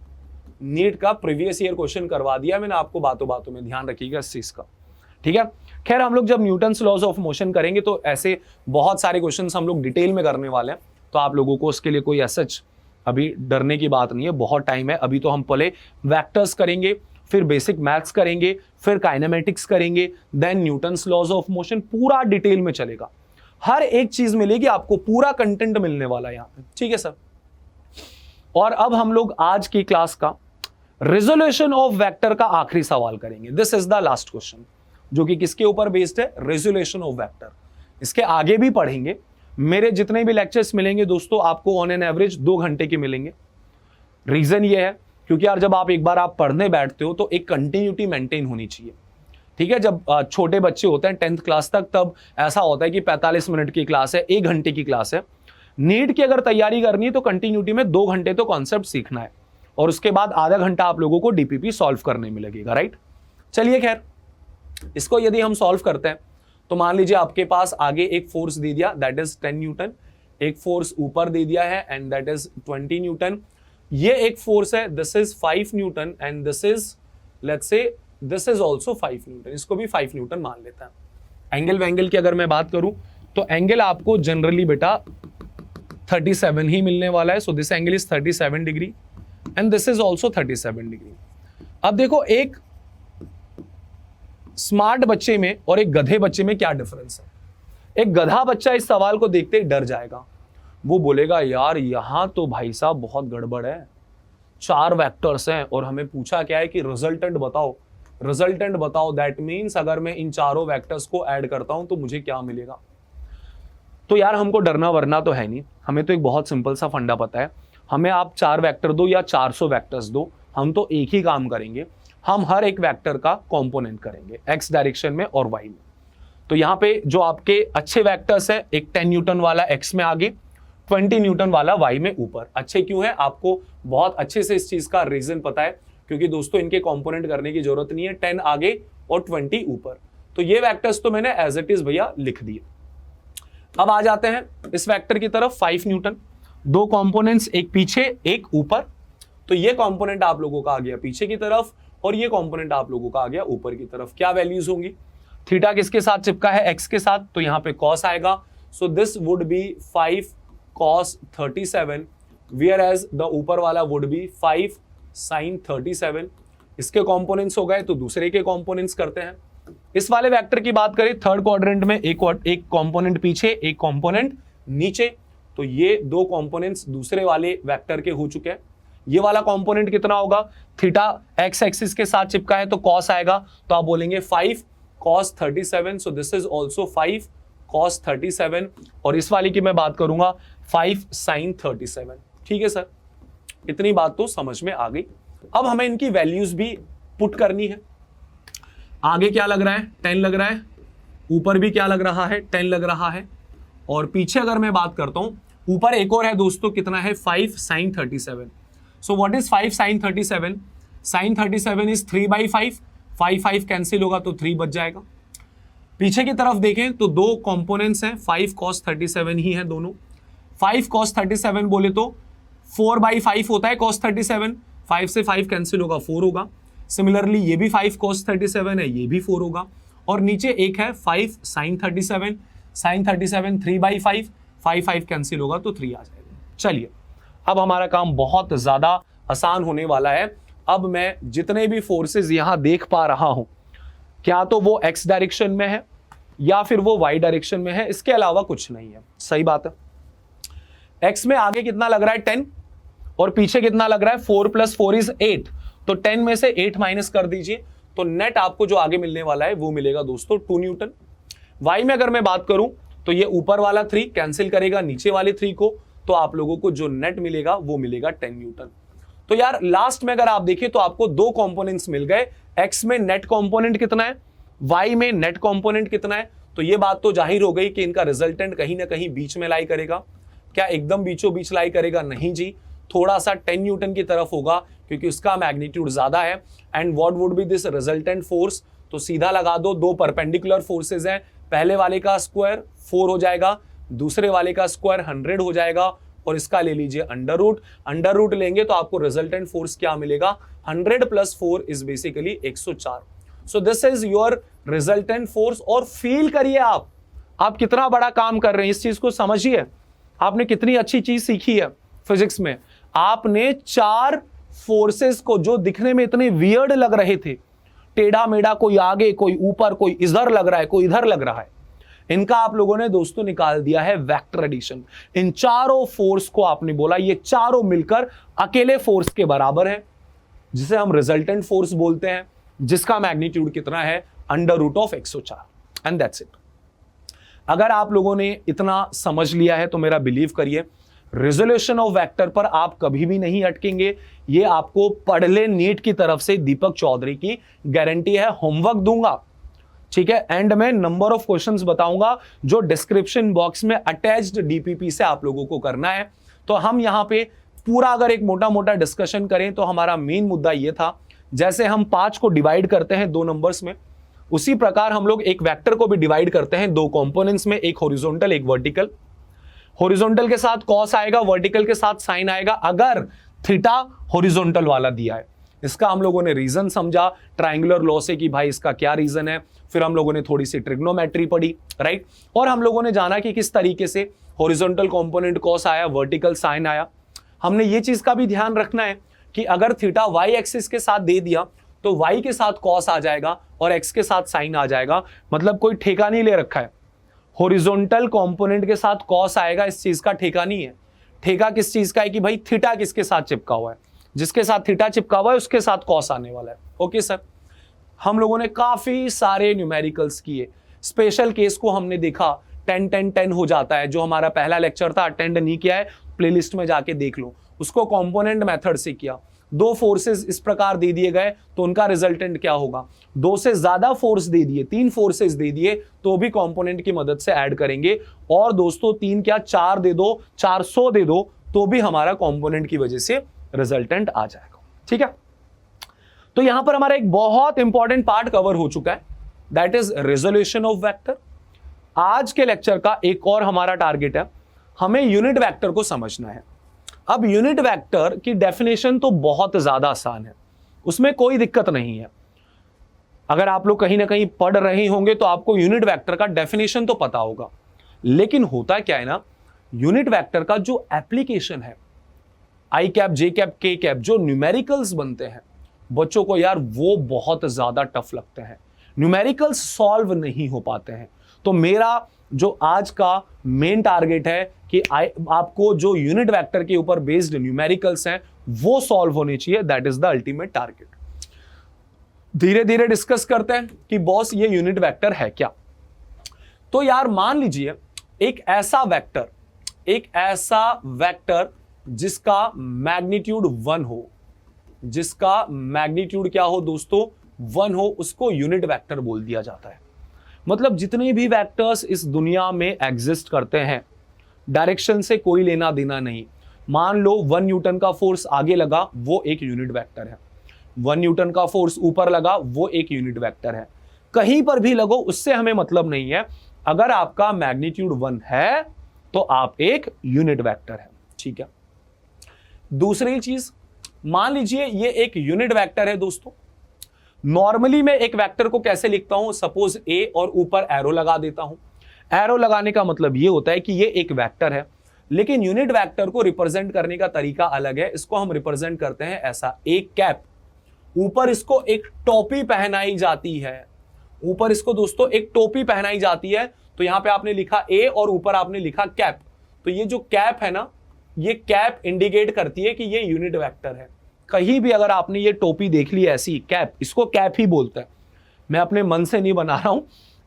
नीट का प्रीवियस ईयर क्वेश्चन करवा दिया मैंने आपको, बातों बातों में ध्यान रखिएगा इस चीज का। ठीक है, खैर हम लोग जब न्यूटन्स लॉज ऑफ मोशन करेंगे तो ऐसे बहुत सारे क्वेश्चंस हम लोग डिटेल में करने वाले हैं, तो आप लोगों को उसके लिए कोई ऐसा अभी डरने की बात नहीं है, बहुत टाइम है। अभी तो हम पहले वेक्टर्स करेंगे, फिर बेसिक मैथ्स करेंगे, फिर काइनेमेटिक्स करेंगे, then Newton's laws of motion, पूरा डिटेल में चलेगा। हर एक चीज मिलेगी आपको, पूरा कंटेंट मिलने वाला है यहाँ पे। ठीक है सर। और अब हम लोग आज की क्लास का रेजोल्यूशन ऑफ वेक्टर का आखिरी सवाल करेंगे। This is the last question, जो कि किसके ऊपर बेस्ड है? Resolution of vector. इसके आगे भी पढ़ेंगे। मेरे जितने भी लेक्चर्स मिलेंगे दोस्तों आपको ऑन एन एवरेज 2 घंटे के मिलेंगे। रीजन ये है क्योंकि यार जब आप एक बार आप पढ़ने बैठते हो तो एक कंटिन्यूटी मेंटेन होनी चाहिए। ठीक है, जब छोटे बच्चे होते हैं 10th क्लास तक, तब ऐसा होता है कि 45 मिनट की क्लास है, 1 घंटे की क्लास है। नीट की अगर तैयारी करनी है तो कंटिन्यूटी में 2 घंटे तो कॉन्सेप्ट सीखना है, और उसके बाद आधा घंटा आप लोगों को डीपीपी सॉल्व करने में लगेगा। राइट, चलिए खैर इसको यदि हम सॉल्व करते हैं तो मान लीजिए आपके पास आगे एक फोर्स दे दिया, दैट इज 10 न्यूटन, एक फोर्स ऊपर दे दिया है एंड दैट इज 20 न्यूटन। ये एक फोर्स है, this is 5 Newton and this is let's say this is also 5 Newton, इसको भी 5 न्यूटन मान लेता है। एंगल की अगर मैं बात करूं तो एंगल आपको जनरली बेटा 37 ही मिलने वाला है। So this angle is 37 degree and this is also 37 degree. अब देखो एक स्मार्ट बच्चे में और एक गधे बच्चे में क्या डिफरेंस है। एक गधा बच्चा इस सवाल को देखते ही डर जाएगा, वो बोलेगा यार यहां तो भाई साहब बहुत गड़बड़ है, 4 वेक्टर्स हैं और हमें पूछा क्या है कि रिजल्टेंट बताओ, रिजल्टेंट बताओ। दैट मीन्स अगर मैं इन चारों वेक्टर्स को ऐड करता हूं तो मुझे क्या मिलेगा। तो यार हमको डरना वरना तो है नहीं, हमें तो एक बहुत सिंपल सा फंडा पता है, हमें आप 4 वेक्टर दो या 400 वेक्टर्स दो, हम तो एक ही काम करेंगे, हम हर एक वेक्टर का कंपोनेंट करेंगे एक्स डायरेक्शन में और वाई में। तो यहाँ पे जो आपके अच्छे वेक्टर्स है, एक 10 न्यूटन वाला एक्स में आगे, 20 न्यूटन वाला वाई में ऊपर। अच्छे क्यों है, आपको बहुत अच्छे से इस चीज का रीजन पता है, क्योंकि दोस्तों इनके कंपोनेंट करने की जरूरत नहीं है, 10 आगे और 20 ऊपर। तो ये वेक्टर्स तो मैंने एज इट इज भैया लिख दिए। अब आ जाते हैं इस वेक्टर की तरफ, 5 न्यूटन, 2 कंपोनेंट्स, एक पीछे एक ऊपर। तो ये कंपोनेंट आप लोगों का आ गया पीछे की तरफ और ये कंपोनेंट आप लोगों का आ गया ऊपर की तरफ। क्या वैल्यूज होंगी, थीटा किसके साथ चिपका है, एक्स के साथ, तो यहां पे कॉस आएगा। So this would be 5 cos 37, whereas the ऊपर वाला वुड बी 5 sin 37। इसके कंपोनेंट्स हो गए, तो दूसरे के कंपोनेंट्स करते हैं। इस वाले वेक्टर की बात करें, थर्ड क्वाड्रेंट में एक कंपोनेंट पीछे एक कंपोनेंट नीचे, तो ये 2 कंपोनेंट्स दूसरे वाले वेक्टर के हो चुके हैं। ये वाला कंपोनेंट कितना होगा, थीटा एक्स एक्सिस के साथ चिपका है तो कॉस आएगा, तो आप बोलेंगे 5 cos 37, so this is also 5 cos 37। और इस वाली की मैं बात करूंगा 5 sin 37। ठीक है सर, इतनी बात तो समझ में आ गई। अब हमें इनकी वैल्यूज भी पुट करनी है। आगे क्या लग रहा है, 10 लग रहा है, ऊपर भी क्या लग रहा है, 10 लग रहा है, और पीछे अगर मैं बात करता हूं, ऊपर एक और है दोस्तों, कितना है, 5 sin 37। So what is 5 sin 37? sin 37 is 3/5, 5 cancel होगा तो 3 बच जाएगा। पीछे की तरफ देखें तो 2 कंपोनेंट्स हैं, 5 cos 37 ही हैं दोनों। 5 cos 37 बोले तो 4/5 होता है cos 37, 5 से 5 कैंसिल होगा 4 होगा। सिमिलरली ये भी 5 cos 37 है, ये भी 4 होगा। और नीचे एक है 5 sin 37, sin 37 3/5, 5 कैंसिल होगा तो 3 आ जाएगा। चलिए अब हमारा काम बहुत ज्यादा आसान होने वाला है। अब मैं जितने भी फोर्सेस यहां देख पा रहा हूं, क्या तो वो एक्स डायरेक्शन में है या फिर वो वाई डायरेक्शन में है, इसके अलावा कुछ नहीं है। सही बात है, एक्स में आगे कितना लग रहा है 10 और पीछे कितना लग रहा है 4 + 4 = 8, तो 10 में से 8 माइनस कर दीजिए, तो नेट आपको जो आगे मिलने वाला है वो मिलेगा दोस्तों 2 न्यूटन। वाई में अगर मैं बात करूं तो ये ऊपर वाला 3 कैंसिल करेगा नीचे वाले 3 को, तो आप लोगों को जो नेट मिलेगा वो मिलेगा 10 न्यूटन। तो यार लास्ट में अगर आप देखें तो आपको 2 कंपोनेंट्स मिल गए, एक्स में नेट कंपोनेंट कितना है, वाई में नेट कंपोनेंट कितना है। तो ये बात तो जाहिर हो गई कि इनका रिजल्टेंट कहीं ना कहीं बीच में लाई करेगा। क्या एकदम बीचों बीच लाई करेगा, नहीं जी, थोड़ा सा 10 न्यूटन की तरफ होगा क्योंकि उसका मैग्नीट्यूड ज्यादा है। And what would be this resultant force, तो सीधा लगा दो, 2 परपेंडिकुलर फोर्सेज हैं, पहले वाले का स्क्वायर 4 हो जाएगा, दूसरे वाले का स्क्वायर 100 हो जाएगा, और इसका ले लीजिए अंडर रूट लेंगे तो आपको रिजल्टेंट फोर्स क्या मिलेगा, 100 + 4 is basically 104। So this is your resultant force. और फील करिए आप कितना बड़ा काम कर रहे हैं, इस चीज को समझिए, आपने कितनी अच्छी चीज सीखी है फिजिक्स में। आपने 4 फोर्सेस को जो दिखने में इतने वियर्ड लग रहे थे, टेढ़ा मेढ़ा, कोई आगे कोई ऊपर कोई इधर लग रहा है कोई इधर लग रहा है, इनका आप लोगों ने दोस्तों निकाल दिया है वेक्टर एडिशन। इन चारों फोर्स को आपने बोला ये चारों मिलकर अकेले फोर्स के बराबर है, जिसे हम रिजल्टेंट फोर्स बोलते हैं, जिसका मैग्नीट्यूड कितना है, √104, एंड दैट्स इट। अगर आप लोगों ने इतना समझ लिया है तो मेरा बिलीव करिए, रिजोल्यूशन ऑफ वेक्टर पर आप कभी भी नहीं अटकेंगे। ये आपको पढ़ ले नीट की तरफ से दीपक चौधरी की गारंटी है। होमवर्क दूंगा, ठीक है, एंड में नंबर ऑफ क्वेश्चंस बताऊंगा जो डिस्क्रिप्शन बॉक्स में अटैच्ड डीपीपी से आप लोगों को करना है। तो हम यहां पे पूरा अगर एक मोटा मोटा डिस्कशन करें तो हमारा मेन मुद्दा यह था, जैसे हम 5 को डिवाइड करते हैं 2 नंबर्स में, उसी प्रकार हम लोग एक वेक्टर को भी डिवाइड करते हैं 2 कंपोनेंट्स में, एक हॉरिजॉन्टल एक वर्टिकल। हॉरिजॉन्टल के साथ कॉस आएगा, वर्टिकल के साथ साइन आएगा, अगर थीटा हॉरिजॉन्टल वाला दिया है। इसका हम लोगों ने रीजन समझा ट्रायंगुलर लॉ से कि भाई इसका क्या रीजन है, फिर हम लोगों ने थोड़ी सी ट्रिग्नोमेट्री पढ़ी, राइट, और हम लोगों ने जाना कि किस तरीके से हॉरिजॉन्टल कंपोनेंट कॉस आया, वर्टिकल साइन आया। हमने ये चीज का भी ध्यान रखना है कि अगर थीटा वाई एक्सिस के साथ दे दिया तो वाई के साथ कॉस आ जाएगा और एक्स के साथ साइन आ जाएगा, मतलब कोई ठेका नहीं ले रखा है। हॉरिजॉन्टल कंपोनेंट के साथ कॉस आएगा, इस चीज का ठेका नहीं है। ठेका किस चीज का है कि भाई थीटा किसके साथ चिपका हुआ है, जिसके साथ थीटा चिपका हुआ है उसके साथ कॉस आने वाला है। ओके सर, हम लोगों ने काफी सारे न्यूमेरिकल्स किए, स्पेशल केस को हमने देखा, 10 10 10 हो जाता है। जो हमारा पहला लेक्चर था, अटेंड नहीं किया है प्लेलिस्ट में जाके देख लो, उसको कंपोनेंट मेथड से किया। दो फोर्सेस इस प्रकार दे दिए गए तो उनका रिजल्टेंट क्या होगा, दो से ज्यादा फोर्स दे दिए, 3 फोर्सेस दे दिए तो भी कंपोनेंट की मदद से ऐड करेंगे। और दोस्तों 3 क्या 4 दे दो, 400 दे दो तो भी हमारा कंपोनेंट की वजह से रिजल्टेंट आ जाएगा। ठीक है, तो यहां पर हमारा एक बहुत इंपॉर्टेंट पार्ट कवर हो चुका है, that is resolution of vector. आज के लेक्चर का एक और हमारा टारगेट है, हमें यूनिट वेक्टर को समझना है। अब यूनिट वेक्टर की डेफिनेशन तो बहुत ज्यादा आसान है, उसमें कोई दिक्कत नहीं है। अगर आप लोग कहीं ना कहीं पढ़ रहे होंगे तो आपको यूनिट वेक्टर का डेफिनेशन तो पता होगा, लेकिन होता क्या है ना, यूनिट वेक्टर का जो एप्लीकेशन है, आई कैप, जे कैप, के कैप, जो न्यूमेरिकल्स बनते हैं बच्चों को यार वो बहुत ज्यादा टफ लगते हैं, न्यूमेरिकल्स सॉल्व नहीं हो पाते हैं। तो मेरा जो आज का मेन टारगेट है कि आपको जो यूनिट वेक्टर के ऊपर बेस्ड न्यूमेरिकल्स हैं वो सॉल्व होने चाहिए, that is the ultimate target. धीरे धीरे डिस्कस करते हैं कि बॉस ये यूनिट वेक्टर है क्या। तो यार मान लीजिए एक ऐसा वेक्टर जिसका मैग्नीट्यूड 1 हो, जिसका मैग्नीट्यूड क्या हो दोस्तों 1 हो, उसको यूनिट वेक्टर बोल दिया जाता है। मतलब जितने भी वेक्टर्स इस दुनिया में एग्जिस्ट करते हैं, डायरेक्शन से कोई लेना देना नहीं। मान लो 1 न्यूटन का फोर्स आगे लगा, वो एक यूनिट वेक्टर है। 1 न्यूटन का फोर्स ऊपर लगा, वो एक यूनिट वेक्टर है। कहीं पर भी लगो उससे हमें मतलब नहीं है, अगर आपका मैग्नीट्यूड 1 है तो आप एक यूनिट वेक्टर है। ठीक है, दूसरी चीज, मान लीजिए ये एक यूनिट वेक्टर है दोस्तों। नॉर्मली मैं एक वेक्टर को कैसे लिखता हूं, सपोज ए और ऊपर एरो लगा देता हूं। एरो लगाने का मतलब ये होता है कि ये एक वेक्टर है, लेकिन यूनिट वेक्टर को रिप्रेजेंट करने का तरीका अलग है। इसको हम रिप्रेजेंट करते हैं ऐसा, एक कैप, ऊपर इसको एक टोपी पहनाई जाती है, ऊपर इसको दोस्तों एक टोपी पहनाई जाती है। तो यहां पे आपने लिखा ए और ऊपर आपने लिखा कैप, तो ये जो कैप है ना, ये कैप इंडिकेट करती है कि ये यूनिट वेक्टर है। कहीं भी अगर आपने ये टोपी देख ली ऐसी कैप, इसको कैप ही बोलते हैं, मैं अपने मन से नहीं बना रहा हूं,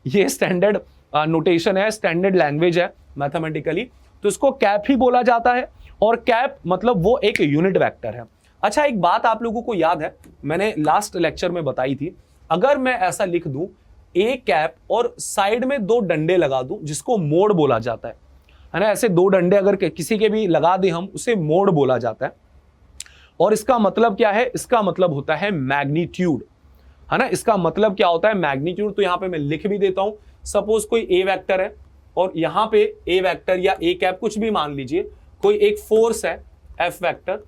ये स्टैंडर्ड नोटेशन है, स्टैंडर्ड लैंग्वेज है मैथमेटिकली, तो इसको कैप ही बोला जाता है। और कैप मतलब वो एक यूनिट वेक्टर है। अच्छा, एक बात आप लोगों को याद है, मैंने लास्ट लेक्चर में बताई थी, अगर मैं ऐसा लिख दूं ए कैप और साइड में 2 डंडे लगा दूं, जिसको मोड़ बोला जाता है ना, ऐसे 2 डंडे अगर किसी के भी लगा दें हम, उसे मोड़ बोला जाता है। और इसका मतलब क्या है, इसका मतलब होता है मैग्नीट्यूड, है ना। इसका मतलब क्या होता है, मैग्नीट्यूड। तो यहां पे मैं लिख भी देता हूं, सपोज कोई ए वेक्टर है और यहां पे ए वेक्टर या ए कैप कुछ भी मान लीजिए, कोई एक फोर्स है एफ वेक्टर,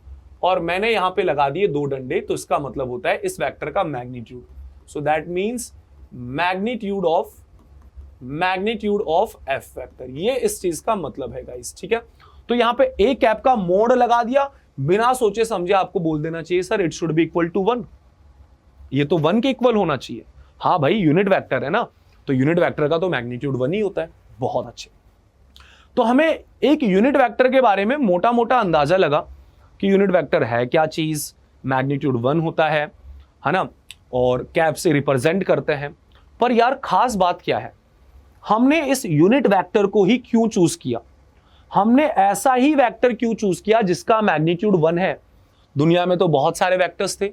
और मैंने यहां पे लगा दिए 2 डंडे, तो इसका मतलब होता है इस वेक्टर का magnitude. So that means magnitude of F vector, ये इस चीज का मतलब है गाइस। ठीक है, तो यहां पे ए कैप का मोड़ लगा दिया, बिना सोचे समझे आपको बोल देना चाहिए sir it should be equal to 1, ये तो 1 के इक्वल होना चाहिए। हाँ भाई, यूनिट वेक्टर है ना, तो यूनिट वेक्टर का तो मैग्नीट्यूड 1 ही होता है। बहुत अच्छे, तो हमें एक यूनिट वेक्टर के बारे में मोटा मोटा अंदाजा लगा कि यूनिट वेक्टर है क्या चीज, मैग्नीट्यूड 1 होता है ना, और कैप से रिप्रेजेंट करते हैं। पर यार खास बात क्या है, हमने इस यूनिट वेक्टर को ही क्यों चूज किया, हमने ऐसा ही वेक्टर क्यों चूज किया जिसका मैग्नीट्यूड 1 है। दुनिया में तो बहुत सारे वेक्टर्स थे,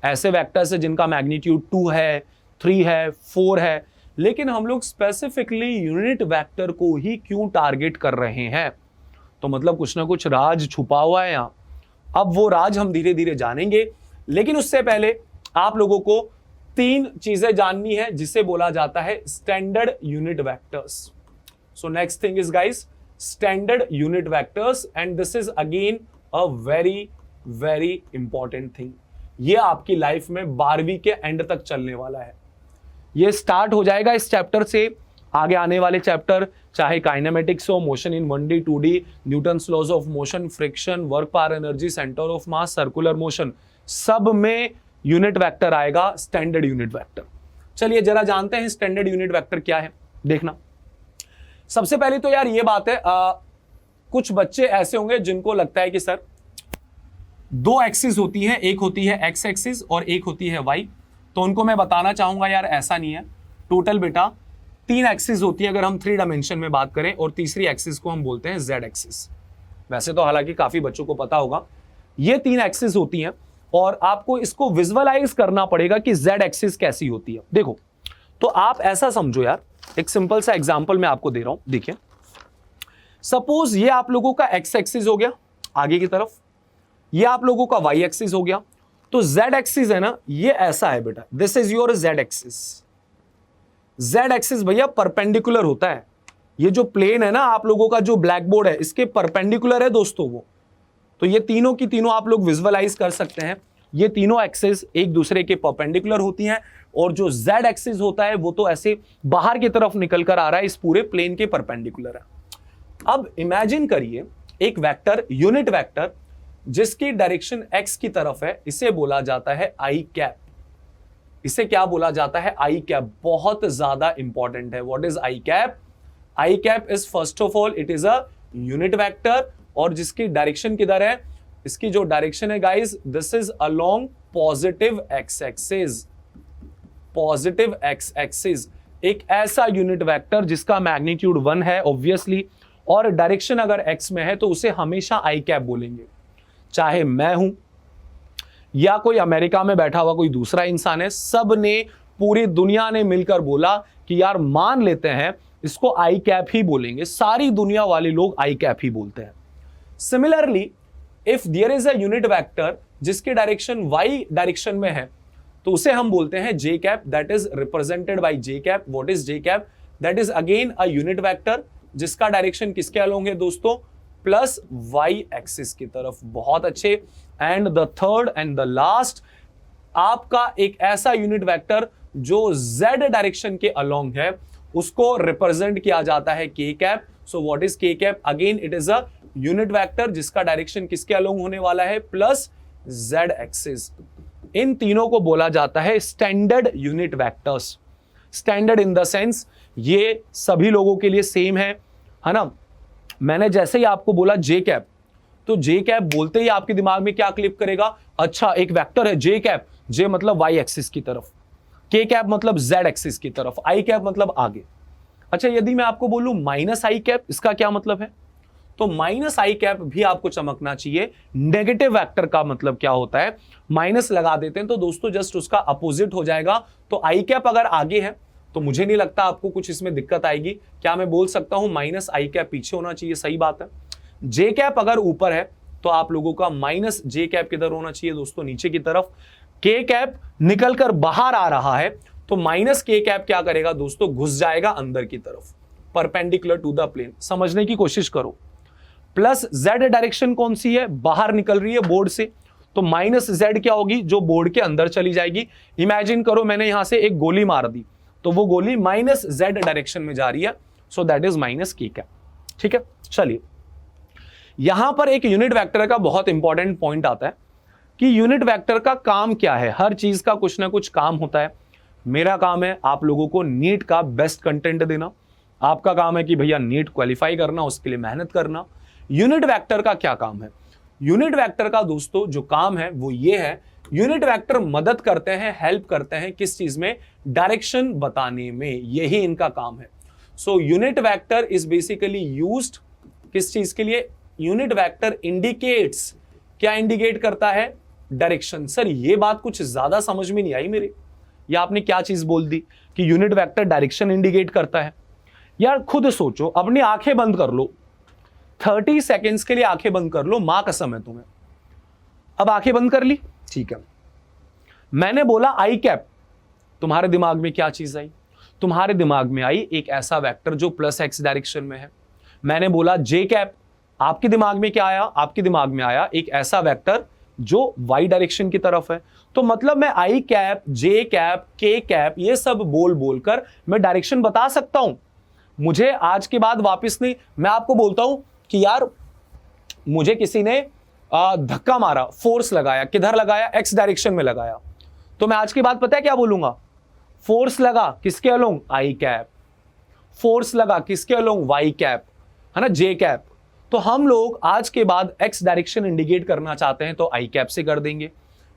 ऐसे वेक्टर्स है जिनका मैग्नीट्यूड 2 है, 3 है, 4 है, लेकिन हम लोग स्पेसिफिकली यूनिट वेक्टर को ही क्यों टारगेट कर रहे हैं। तो मतलब कुछ ना कुछ राज छुपा हुआ है यहां। अब वो राज हम धीरे धीरे जानेंगे, लेकिन उससे पहले आप लोगों को 3 चीजें जाननी है जिसे बोला जाता है standard unit vectors. So next thing is guys standard unit vectors, and this is again a very very important thing. ये आपकी लाइफ में 12वीं के एंड तक चलने वाला है। ये स्टार्ट हो जाएगा इस चैप्टर से, आगे आने वाले चैप्टर चाहे काइनेमेटिक्स हो, motion in 1D 2D, Newton's laws of motion, friction, work power energy, centre of mass, circular motion, सब में यूनिट वेक्टर आएगा, स्टैंडर्ड यूनिट वेक्टर। चलिए जरा जानते हैं स्टैंडर्ड यूनिट वेक्टर क्या है। देखना, सबसे पहले तो यार ये बात है, कुछ बच्चे ऐसे होंगे जिनको लगता है कि सर 2 एक्सिस होती है, एक होती है एक्स एक्सिस और एक होती है वाई। तो उनको मैं बताना चाहूंगा यार ऐसा नहीं है। टोटल बेटा तीन एक्सिस होती है अगर हम 3 डायमेंशन में बात करें, और तीसरी एक्सिस को हम बोलते हैं जेड एक्सिस। वैसे तो हालांकि काफी बच्चों को पता होगा, ये 3 एक्सिस होती हैं और आपको इसको विजुअलाइज करना पड़ेगा कि जेड एक्सिस कैसी होती है। देखो, तो आप ऐसा समझो यार, एक सिंपल सा एग्जांपल मैं आपको दे रहा हूं। देखिए, सपोज ये आप लोगों का एक्स एक्सिस हो गया आगे की तरफ, ये आप लोगों का वाई एक्सिस हो गया, तो जेड एक्सिस है ना, ये ऐसा है बेटा, this is your Z axis. Z axis भैया परपेंडिकुलर होता है, ये जो प्लेन है ना आप लोगों का, जो ब्लैक बोर्ड है, इसके परपेंडिकुलर है दोस्तों वो। तो ये तीनों की तीनों आप लोग विजुअलाइज कर सकते हैं, ये तीनों एक्सिस एक दूसरे के परपेंडिकुलर होती हैं, और जो जेड एक्सिस होता है वो तो ऐसे बाहर की तरफ निकल कर आ रहा है, इस पूरे प्लेन के परपेंडिकुलर है। अब इमेजिन करिए एक वेक्टर, यूनिट वेक्टर, जिसकी डायरेक्शन एक्स की तरफ है, इसे बोला जाता है आई कैप। इसे क्या बोला जाता है? आई कैप। बहुत ज्यादा इंपॉर्टेंट है। What is I cap? I cap is first of all it is a unit vector, और जिसकी डायरेक्शन किधर है? इसकी जो डायरेक्शन है guys, this is along positive x axis. Positive x axis एक ऐसा यूनिट वेक्टर जिसका मैग्नीट्यूड 1 है ऑब्वियसली, और डायरेक्शन अगर एक्स में है तो उसे हमेशा आई कैप बोलेंगे। चाहे मैं हूं या कोई अमेरिका में बैठा हुआ कोई दूसरा इंसान है, सब ने, पूरी दुनिया ने मिलकर बोला कि यार मान लेते हैं इसको आई कैप ही बोलेंगे। सारी दुनिया वाले लोग आई कैप ही बोलते हैं। Similarly if there is a unit vector जिसकी डायरेक्शन वाई डायरेक्शन में है, तो उसे हम बोलते हैं j cap, that is represented by j cap. What is j cap? That is again a unit vector जिसका डायरेक्शन किसके अलोंग है दोस्तों? प्लस वाई एक्सिस की तरफ। बहुत अच्छे। And the third and the last, आपका एक ऐसा यूनिट वेक्टर जो जेड डायरेक्शन के अलोंग है, उसको रिप्रेजेंट किया जाता है के कैप। सो व्हाट इज के cap? Again it is a unit vector जिसका डायरेक्शन किसके अलोंग होने वाला है? Plus Z axis. इन तीनों को बोला जाता है standard unit vectors. Standard in the sense ये सभी लोगों के लिए सेम है ना। मैंने जैसे ही आपको बोला जे कैप, तो जे कैप बोलते ही आपके दिमाग में क्या क्लिक करेगा? अच्छा, एक वेक्टर है जे कैप, जे मतलब वाई एक्सिस की तरफ, के कैप मतलब जेड एक्सिस की तरफ, आई कैप मतलब आगे। अच्छा, यदि मैं आपको बोलूं माइनस आई कैप, इसका क्या मतलब है? तो माइनस आई कैप भी आपको चमकना चाहिए। नेगेटिव वेक्टर का मतलब क्या होता है? माइनस लगा देते हैं तो दोस्तों जस्ट उसका अपोजिट हो जाएगा। तो आई कैप अगर आगे है तो मुझे नहीं लगता आपको कुछ इसमें दिक्कत आएगी। क्या मैं बोल सकता हूं माइनस आई कैप पीछे होना चाहिए? सही बात है। जे कैप अगर ऊपर है तो आप लोगों का माइनस जे कैप किधर होना चाहिए दोस्तों? नीचे की तरफ। के कैप निकलकर बाहर आ रहा है तो माइनस के कैप क्या करेगा दोस्तों? घुस जाएगा अंदर की तरफ, परपेंडिकुलर टू द प्लेन। समझने की कोशिश करो। प्लस जेड डायरेक्शन कौन सी है? बाहर निकल रही है बोर्ड से, तो माइनस जेड क्या होगी? जो बोर्ड के अंदर चली जाएगी। इमेजिन करो मैंने यहां से एक गोली मार दी, तो वो गोली माइनस जेड डायरेक्शन में जा रही है, सो दैट इज माइनस के कैप। ठीक है, चलिए यहां पर एक यूनिट वेक्टर का बहुत इंपॉर्टेंट पॉइंट आता है कि यूनिट वेक्टर का काम क्या है। हर चीज का कुछ ना कुछ काम होता है। मेरा काम है आप लोगों को नीट का बेस्ट कंटेंट देना, आपका काम है कि भैया नीट क्वालिफाई करना, उसके लिए मेहनत करना। यूनिट वेक्टर का क्या काम है? यूनिट वेक्टर का दोस्तों जो काम है वो ये है, यूनिट वेक्टर मदद करते हैं, हेल्प करते हैं किस चीज में? डायरेक्शन बताने में। यही इनका काम है। So unit vector is basically used किस चीज के लिए? यूनिट वेक्टर इंडिकेट्स, क्या इंडिकेट करता है? डायरेक्शन। सर ये बात कुछ ज्यादा समझ में नहीं आई मेरे, या आपने क्या चीज बोल दी कि यूनिट वेक्टर डायरेक्शन इंडिकेट करता है? यार खुद सोचो, अपनी आंखें बंद कर लो, 30 सेकेंड्स के लिए आंखें बंद कर लो, मां कसम है तुम्हें। अब आंखें बंद कर ली, ठीक है। मैंने बोला आई कैप, तुम्हारे दिमाग में क्या चीज आई? तुम्हारे दिमाग में आई एक ऐसा वेक्टर जो प्लस एक्स डायरेक्शन में है। मैंने बोला जे कैप, आपके दिमाग में क्या आया? आपके दिमाग में आया एक ऐसा वेक्टर जो वाई डायरेक्शन की तरफ है। तो मतलब मैं आई कैप, जे कैप, के कैप ये सब बोल बोलकर मैं डायरेक्शन बता सकता हूं। मुझे आज के बाद वापस नहीं, मैं आपको बोलता हूं कि यार मुझे किसी ने धक्का मारा, फोर्स लगाया, किधर लगाया? एक्स डायरेक्शन में लगाया, तो मैं आज के बाद पता है क्या बोलूंगा? फोर्स लगा किसके अलोंग? आई कैप। फोर्स लगा किसके अलोंग? वाई कैप, है ना, जे कैप। तो हम लोग आज के बाद एक्स डायरेक्शन इंडिकेट करना चाहते हैं तो आई कैप से कर देंगे,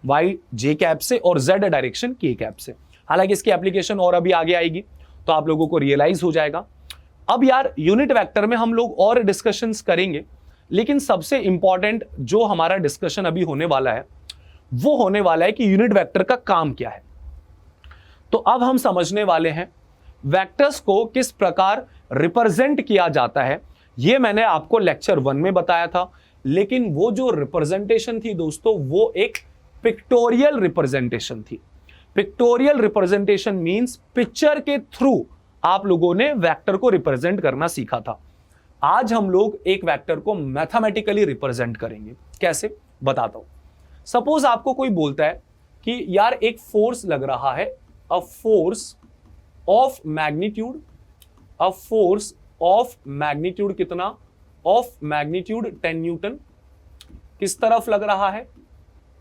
वाई जे कैप से, और जेड डायरेक्शन के कैप से। हालांकि इसकी एप्लीकेशन और अभी आगे आएगी। तो आप लोगों को रियलाइज हो जाएगा। अब यार यूनिट वेक्टर में हम लोग और डिस्कशंस करेंगे, लेकिन सबसे इंपॉर्टेंट जो हमारा डिस्कशन अभी होने वाला है वो होने वाला है कि यूनिट वेक्टर का काम क्या है। तो अब हम समझने वाले हैं वेक्टर्स को किस प्रकार रिप्रेजेंट किया जाता है। ये मैंने आपको लेक्चर 1 में बताया था, लेकिन वो जो रिप्रेजेंटेशन थी दोस्तों वो एक पिक्टोरियल रिप्रेजेंटेशन थी। पिक्टोरियल रिप्रेजेंटेशन मींस पिक्चर के थ्रू आप लोगों ने वेक्टर को रिप्रेजेंट करना सीखा था। आज हम लोग एक वेक्टर को मैथमेटिकली रिप्रेजेंट करेंगे। कैसे, बताता हूं। सपोज आपको कोई बोलता है कि यार एक फोर्स लग रहा है, a force of magnitude, a force of magnitude कितना, ऑफ मैग्नीट्यूड 10 न्यूटन। किस तरफ लग रहा है,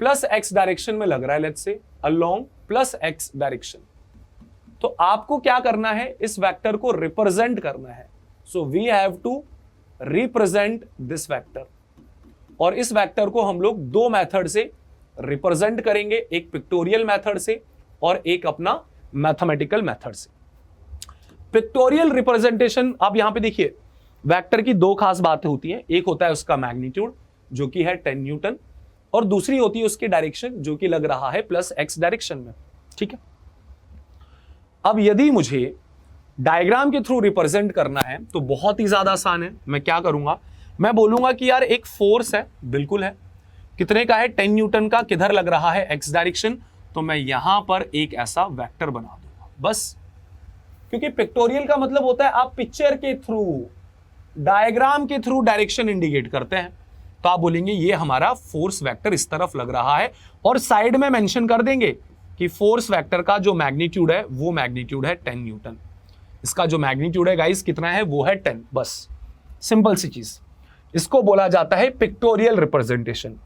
प्लस एक्स डायरेक्शन में लग रहा है, let's say along plus x direction. तो आपको क्या करना है, इस वेक्टर को रिप्रेजेंट करना है। So we have to represent this vector, और इस वेक्टर को हम लोग दो मेथड से रिप्रेजेंट करेंगे, एक पिक्टोरियल मेथड से और एक अपना मैथमेटिकल मेथड से। पिक्टोरियल रिप्रेजेंटेशन, आप यहां पे देखिए वेक्टर की दो खास बातें होती हैं। एक होता है उसका मैग्नीट्यूड जो कि है 10 न्यूटन, और दूसरी होती है उसकी डायरेक्शन जो कि लग रहा है प्लस एक्स डायरेक्शन में। ठीक है, अब यदि मुझे डायग्राम के थ्रू रिप्रेजेंट करना है तो बहुत ही ज्यादा आसान है। मैं क्या करूंगा, मैं बोलूंगा कि यार एक फोर्स है, बिल्कुल है, कितने का है, 10 न्यूटन का, किधर लग रहा है, एक्स डायरेक्शन। तो मैं यहां पर एक ऐसा वेक्टर बना दूंगा बस, क्योंकि पिक्टोरियल का मतलब होता है आप पिक्चर के थ्रू, डायग्राम के थ्रू डायरेक्शन इंडिकेट करते हैं। तो आप बोलेंगे ये हमारा फोर्स वेक्टर इस तरफ लग रहा है, और साइड में मेंशन कर देंगे कि फोर्स वेक्टर का जो मैग्नीट्यूड है वो मैग्नीट्यूड है 10 न्यूटन। इसका जो मैग्नीट्यूड है गाइस कितना है, वो है 10। बस सिंपल सी चीज, इसको बोला जाता है पिक्टोरियल रिप्रेजेंटेशन।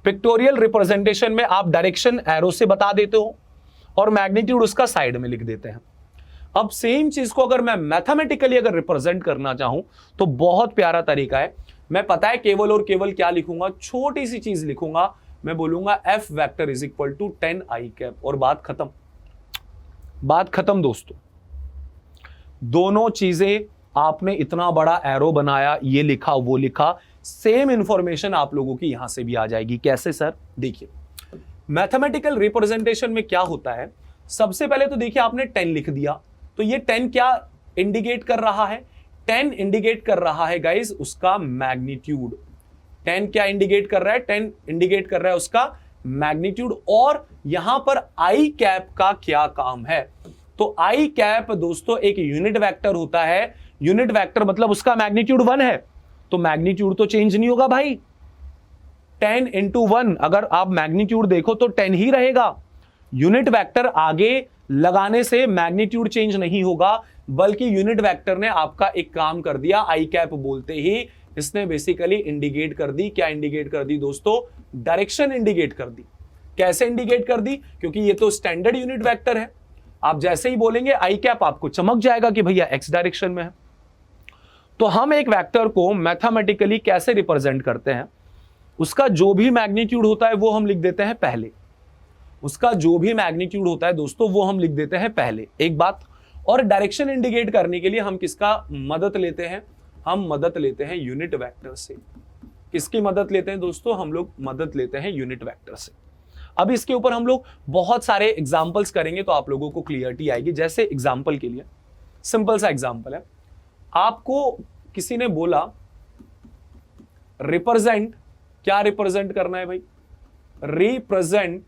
पिक्टोरियल रिप्रेजेंटेशन में आप डायरेक्शन एरो से बता देते हो और मैग्नीट्यूड उसका साइड में लिख देते हैं। अब सेम चीज को अगर मैं मैथमेटिकली अगर रिप्रेजेंट करना चाहूं तो बहुत प्यारा तरीका है। मैं पता है केवल और केवल क्या लिखूंगा, छोटी सी चीज लिखूंगा, मैं बोलूंगा F vector is equal to 10 i cap, और बात खत्म। बात खत्म दोस्तों। दोनों चीजें, आपने इतना बड़ा एरो बनाया, ये लिखा वो लिखा, सेम इंफॉर्मेशन आप लोगों की यहां से भी आ जाएगी। कैसे सर, देखिए मैथमेटिकल रिप्रेजेंटेशन में क्या होता है। सबसे पहले तो देखिए आपने 10 लिख दिया, तो ये 10 क्या इंडिकेट कर रहा है, 10 इंडिकेट कर रहा है गाइस उसका मैग्नीट्यूड। 10 क्या इंडिकेट कर रहा है, 10 इंडिकेट कर रहा है उसका मैग्नीट्यूड। और यहां पर आई कैप का क्या काम है, तो आई कैप दोस्तों एक यूनिट वेक्टर होता है। यूनिट वेक्टर मतलब उसका मैग्नीट्यूड 1 है, तो मैग्नीट्यूड तो चेंज नहीं होगा भाई। 10 इंटू 1 अगर आप मैग्नीट्यूड देखो तो 10 ही रहेगा। यूनिट वेक्टर आगे लगाने से मैग्नीट्यूड चेंज नहीं होगा, बल्कि यूनिट वेक्टर ने आपका एक काम कर दिया। आई कैप बोलते ही इसने बेसिकली इंडिकेट कर दी, क्या इंडिकेट कर दी दोस्तों, डायरेक्शन इंडिकेट कर दी। कैसे इंडिकेट कर दी, क्योंकि ये तो स्टैंडर्ड यूनिट वेक्टर है। आप जैसे ही बोलेंगे आई कैप, आपको चमक जाएगा कि भैया एक्स डायरेक्शन में है। तो हम एक वेक्टर को मैथमेटिकली कैसे रिप्रेजेंट करते हैं, उसका जो भी मैग्नीट्यूड होता है वो हम लिख देते हैं पहले। उसका जो भी मैग्नीट्यूड होता है दोस्तों वो हम लिख देते हैं पहले, एक बात। और डायरेक्शन इंडिकेट करने के लिए हम किसका मदद लेते हैं, हम मदद लेते हैं यूनिट वेक्टर से। किसकी मदद लेते हैं दोस्तों, हम लोग मदद लेते हैं यूनिट वेक्टर से। अब इसके ऊपर हम लोग बहुत सारे एग्जाम्पल्स करेंगे तो आप लोगों को क्लियरिटी आएगी। जैसे एग्जाम्पल के लिए सिंपल सा एग्जाम्पल है, आपको किसी ने बोला रिप्रेजेंट, क्या रिप्रेजेंट करना है भाई, represent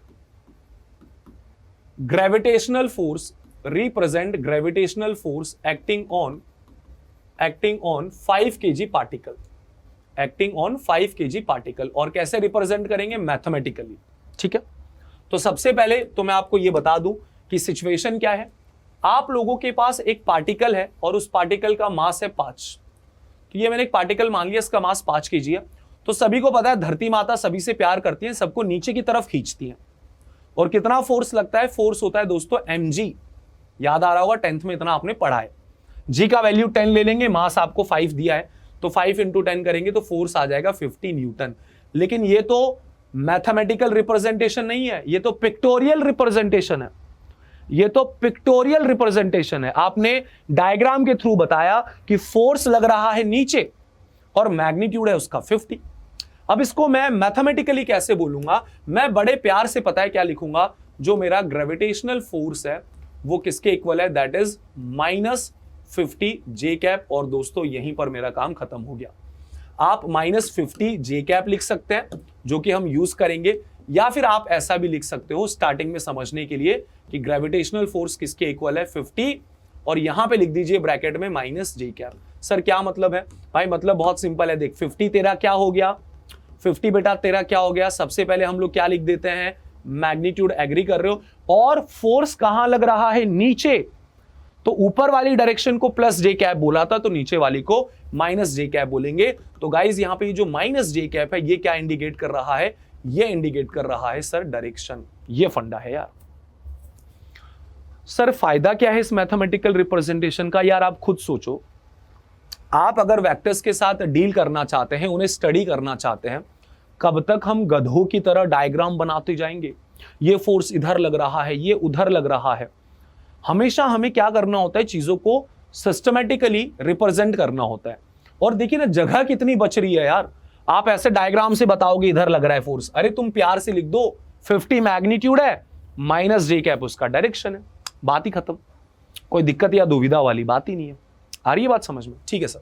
gravitational force, represent gravitational force acting on 5 kg particle, acting on 5 kg particle. और कैसे रिप्रेजेंट करेंगे, मैथमेटिकली। ठीक है, तो सबसे पहले तो मैं आपको यह बता दूं कि सिचुएशन क्या है। आप लोगों के पास एक पार्टिकल है और उस पार्टिकल का मास है 5। तो ये मैंने एक पार्टिकल मान लिया, इसका मास 5 kg है। तो सभी को पता है धरती माता सभी से प्यार करती है, सबको नीचे की तरफ खींचती है। और कितना फोर्स लगता है, फोर्स होता है दोस्तों mg। याद आ रहा होगा 10th में इतना आपने पढ़ा है। g का वैल्यू 10 ले लेंगे, मास आपको 5 दिया है, तो 5 इंटू 10 करेंगे तो फोर्स आ जाएगा 50 न्यूटन। लेकिन ये तो मैथमेटिकल रिप्रेजेंटेशन नहीं है, ये तो पिक्टोरियल रिप्रेजेंटेशन है। ये तो पिक्टोरियल रिप्रेजेंटेशन है, आपने डायग्राम के थ्रू बताया कि फोर्स लग रहा है नीचे और मैग्नीट्यूड है उसका 50। अब इसको मैं मैथमेटिकली कैसे बोलूंगा, मैं बड़े प्यार से पता है क्या लिखूंगा, जो मेरा ग्रेविटेशनल फोर्स है वो किसके इक्वल है, दैट इज -50 जे कैप। और दोस्तों यहीं पर मेरा काम खत्म हो गया। आप -50 जे कैप लिख सकते हैं जो कि हम यूज करेंगे, या फिर आप ऐसा भी लिख सकते हो स्टार्टिंग में समझने के लिए कि ग्रेविटेशनल फोर्स किसके इक्वल है 50, और यहां पे लिख दीजिए ब्रैकेट में -जे कैप। सर क्या मतलब है भाई, मतलब बहुत सिंपल है, देख 50 तेरा क्या हो गया, 50 बेटा तेरा क्या हो गया, सबसे पहले हम लोग क्या लिख देते हैं, मैग्नीट्यूड। एग्री कर रहे हो, और फोर्स कहां लग रहा है, नीचे, तो ऊपर वाली डायरेक्शन को प्लस जे कैप बोला था, तो नीचे वाली को माइनस जे कैप बोलेंगे। तो गाइज यहां पे जो माइनस जे कैप है ये क्या इंडिकेट कर रहा है, ये इंडिकेट कर रहा है सर डायरेक्शन। ये फंडा है यार। सर फायदा क्या है इस मैथमेटिकल रिप्रेजेंटेशन का, यार आप खुद सोचो। आप अगर वेक्टर्स के साथ डील करना चाहते हैं, उन्हें स्टडी करना चाहते हैं, कब तक हम गधों की तरह डायग्राम बनाते जाएंगे, ये फोर्स इधर लग रहा है, ये उधर लग रहा है। हमेशा हमें क्या करना होता है, चीजों को सिस्टमैटिकली रिप्रेजेंट करना होता है। और देखिए ना जगह कितनी बच रही है यार, आप ऐसे डायग्राम से बताओगे इधर लग रहा है फोर्स, अरे तुम प्यार से लिख दो 50 मैग्नीट्यूड है, -जे कैप उसका डायरेक्शन है, बात ही खत्म। कोई दिक्कत या दुविधा वाली बात ही नहीं है। आ रही है बात समझ में, ठीक है सर।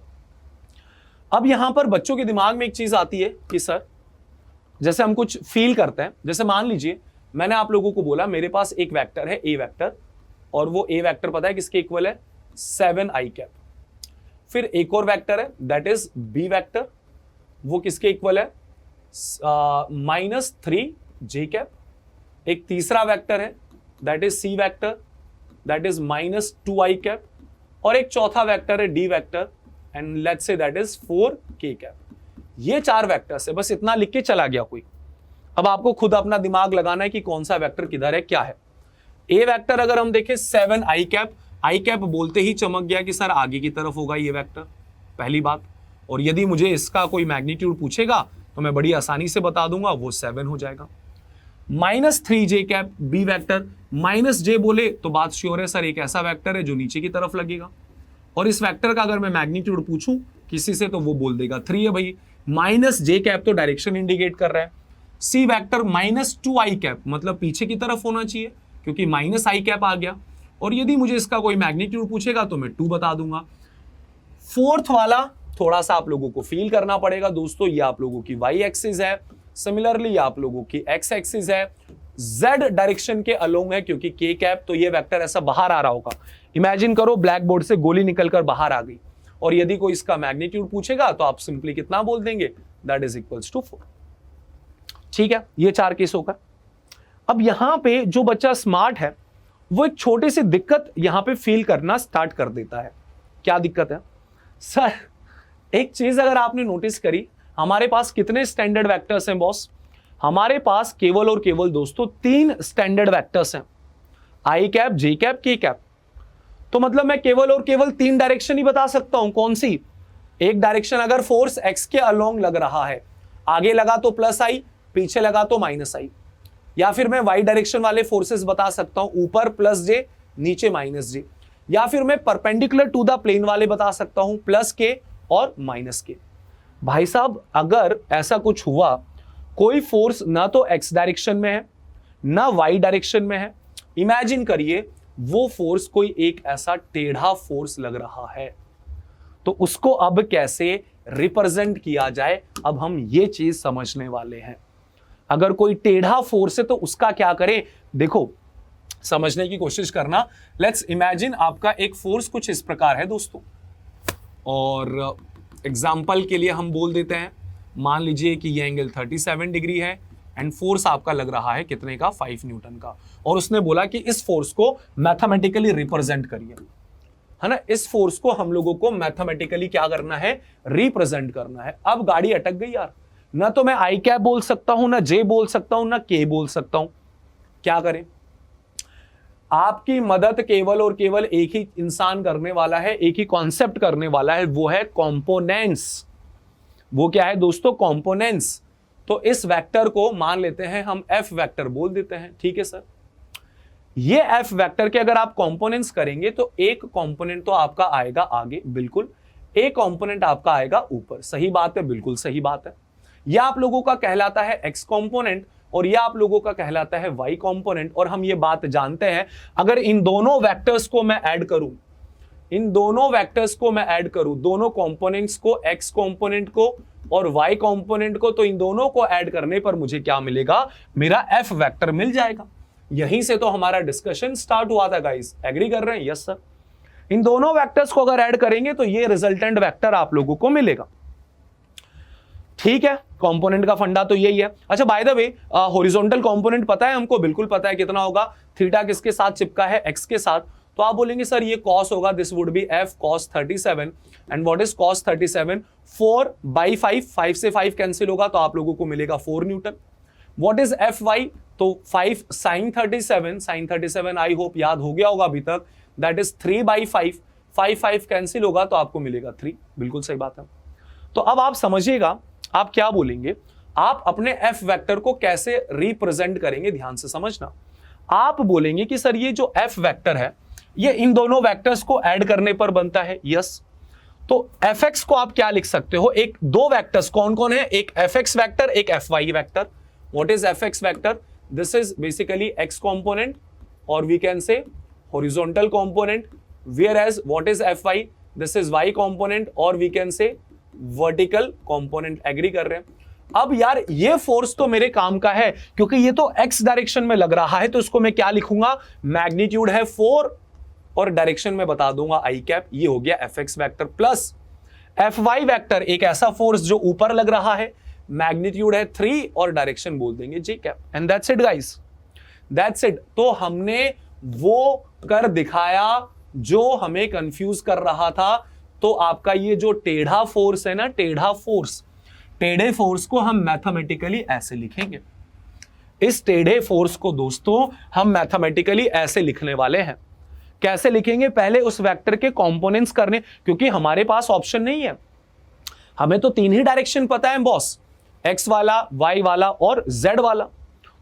अब यहां पर बच्चों के दिमाग में एक चीज आती है कि सर जैसे हम कुछ फील करते हैं, जैसे मान लीजिए मैंने आप लोगों को बोला मेरे पास एक वेक्टर है ए वेक्टर, और वो ए वेक्टर पता है किसके इक्वल है, 7i कैप। फिर एक और वेक्टर है दैट इज बी वेक्टर, वो किसके इक्वल है, -3j कैप। एक तीसरा वेक्टर है that is C vector, that is -2i cap. और एक चौथा वेक्टर है D vector, and let's say that is 4k cap. ये 4 वेक्टर्स है, बस इतना लिख के चला गया कोई। अब आपको खुद अपना दिमाग लगाना है कि कौन सा वेक्टर किधर है, क्या है। ए वेक्टर अगर हम देखें 7i कैप, आई कैप बोलते ही चमक गया कि सर आगे की तरफ होगा ये वेक्टर, पहली बात। और यदि मुझे इसका कोई मैग्नीट्यूड पूछेगा तो मैं बड़ी आसानी से बता दूंगा, वो 7 हो जाएगा। -3j cap B vector, -j बोले तो बात श्योर है सर एक ऐसा वेक्टर है जो नीचे की तरफ लगेगा। और इस वेक्टर का अगर मैं मैग्नीट्यूड पूछूं किसी से तो वो बोल देगा 3 है भाई। -j कैप तो डायरेक्शन इंडिकेट कर रहा है। सी वेक्टर -2i कैप मतलब पीछे की तरफ होना चाहिए क्योंकि -i कैप आ गया। और यदि मुझे इसका कोई मैग्नीट्यूड पूछेगा तो मैं 2 बता दूंगा। फोर्थ वाला थोड़ा सा आप लोगों को फील करना पड़ेगा दोस्तों, ये आप लोगों की y एक्सिस है, सिमिलरली आप लोगों की x एक्सिस है, z डायरेक्शन के अलोंग है क्योंकि k कैप, तो ये वेक्टर ऐसा बाहर आ रहा होगा। इमेजिन करो ब्लैक बोर्ड से गोली निकलकर बाहर आ गई, और यदि कोई इसका मैग्नीट्यूड पूछेगा तो आप सिंपली कितना बोल देंगे, दैट इज इक्वल्स टू 4। ठीक है, ये 4 केस होगा। अब यहां पे जो बच्चा स्मार्ट है वो एक छोटी सी दिक्कत यहां पे फील करना स्टार्ट कर देता है। क्या दिक्कत है सर? एक चीज अगर आपने नोटिस करी, हमारे पास कितने स्टैंडर्ड वेक्टर्स हैं बॉस? हमारे पास केवल और केवल दोस्तों 3 स्टैंडर्ड वेक्टर्स हैं, आई कैप, जे कैप, के कैप। तो मतलब मैं केवल और केवल 3 डायरेक्शन ही बता सकता हूं। कौन सी? एक डायरेक्शन अगर फोर्स एक्स के अलोंग लग रहा है, आगे लगा तो +i, पीछे लगा तो -i, या फिर मैं वाई डायरेक्शन वाले फोर्सेस बता सकता हूं, ऊपर +j नीचे -j, या फिर मैं परपेंडिकुलर टू द प्लेन वाले बता सकता हूं, +k और -k। भाई साहब अगर ऐसा कुछ हुआ, कोई फोर्स ना तो x डायरेक्शन में है ना y डायरेक्शन में है, इमेजिन करिए वो फोर्स कोई एक ऐसा टेढ़ा फोर्स लग रहा है, तो उसको अब कैसे रिप्रेजेंट किया जाए, अब हम ये चीज समझने वाले हैं। अगर कोई टेढ़ा फोर्स है तो उसका क्या करें, देखो समझने की कोशिश करना। लेट्स इमेजिन आपका एक फोर्स कुछ इस प्रकार है दोस्तों, और एग्जाम्पल के लिए हम बोल देते हैं, मान लीजिए कि ये एंगल 37 डिग्री है एंड फोर्स आपका लग रहा है कितने का, 5 न्यूटन का। और उसने बोला कि इस फोर्स को मैथमेटिकली रिप्रेजेंट करिए, है ना। इस फोर्स को हम लोगों को मैथमेटिकली क्या करना है, रिप्रेजेंट करना है। अब गाड़ी अटक गई यार, ना तो मैं आई कैप बोल सकता हूं, ना जे बोल सकता हूं, ना के बोल सकता हूं। क्या करें? आपकी मदद केवल और केवल एक ही इंसान करने वाला है, एक ही कॉन्सेप्ट करने वाला है, वो है कंपोनेंट्स। वो क्या है दोस्तों? कंपोनेंट्स। तो इस वेक्टर को मान लेते हैं हम एफ वेक्टर बोल देते हैं, ठीक है सर। ये एफ वेक्टर के अगर आप कंपोनेंट्स करेंगे तो एक कंपोनेंट तो आपका आएगा आगे, बिल्कुल, एक कंपोनेंट आपका आएगा ऊपर। सही बात है, बिल्कुल सही बात है। यह आप लोगों का कहलाता है एक्स कंपोनेंट और यह आप लोगों का कहलाता है वाई कंपोनेंट। और हम ये बात जानते हैं, अगर इन दोनों वेक्टर्स को मैं ऐड करूं, इन दोनों वेक्टर्स को मैं ऐड करूं, दोनों कंपोनेंट्स को, एक्स कंपोनेंट को और वाई कंपोनेंट को, तो इन दोनों को ऐड करने पर मुझे क्या मिलेगा, मेरा एफ वेक्टर मिल जाएगा। यहीं से तो हमारा डिस्कशन स्टार्ट हुआ था गाइस, एग्री कर रहे हैं? Yes sir. इन दोनों वेक्टर्स को अगर ऐड करेंगे तो ये रिजल्टेंट वेक्टर आप लोगों को मिलेगा। ठीक है, कंपोनेंट का फंडा तो यही है। अच्छा, by the way, horizontal component पता है हमको? बिल्कुल पता है। कितना होगा? थीटा किसके साथ चिपका है? एक्स के साथ। तो आप बोलेंगे सर ये कॉस होगा, this would B F cos 37। And what is cos 37? 4/5, 5 से 5 कैंसिल होगा तो आप लोगों को मिलेगा 4 न्यूटन। What is F Y? तो 5 साइन 37, साइन 37 आई होप याद हो गया होगा अभी तक, दैट इज 3/5, 5 कैंसिल होगा तो आपको मिलेगा 3। बिल्कुल सही बात है। तो अब आप समझिएगा, आप क्या बोलेंगे, आप अपने एफ वेक्टर को कैसे रिप्रेजेंट करेंगे, ध्यान से समझना। आप बोलेंगे कि सर ये जो एफ वेक्टर है ये इन दोनों वेक्टर्स को ऐड करने पर बनता है। यस, तो एफ एक्स को आप क्या लिख सकते हो, एक दो वेक्टर्स कौन कौन है, एक एफ एक्स वेक्टर, एक f y vector. What is F x vector? This is basically x component और we can say horizontal component, whereas what is F y? This is y component और we can say vertical component. Agree कर रहे हैं? अब यार ये force तो मेरे काम का है क्योंकि ये तो एक्स डायरेक्शन में लग रहा है, तो इसको मैं क्या लिखूंगा, मैग्नीट्यूड है 4 और डायरेक्शन में बता दूंगा आई कैप। ये हो गया F X vector plus F Y vector, एक ऐसा फोर्स जो ऊपर लग रहा है, मैग्नीट्यूड है 3 और डायरेक्शन बोल देंगे j cap. And that's it guys, that's it. तो हमने वो कर दिखाया जो हमें कंफ्यूज कर रहा था। तो आपका ये जो टेढ़ा फोर्स है ना, टेढ़ा फोर्स, टेढ़े फोर्स को हम मैथमेटिकली ऐसे लिखेंगे। इस टेढ़े फोर्स को दोस्तों हम मैथमेटिकली ऐसे लिखने वाले हैं। कैसे लिखेंगे? पहले उस वेक्टर के कंपोनेंट्स करने, क्योंकि हमारे पास ऑप्शन नहीं है, हमें तो 3 ही डायरेक्शन पता है बॉस, एक्स वाला, वाई वाला और जेड वाला।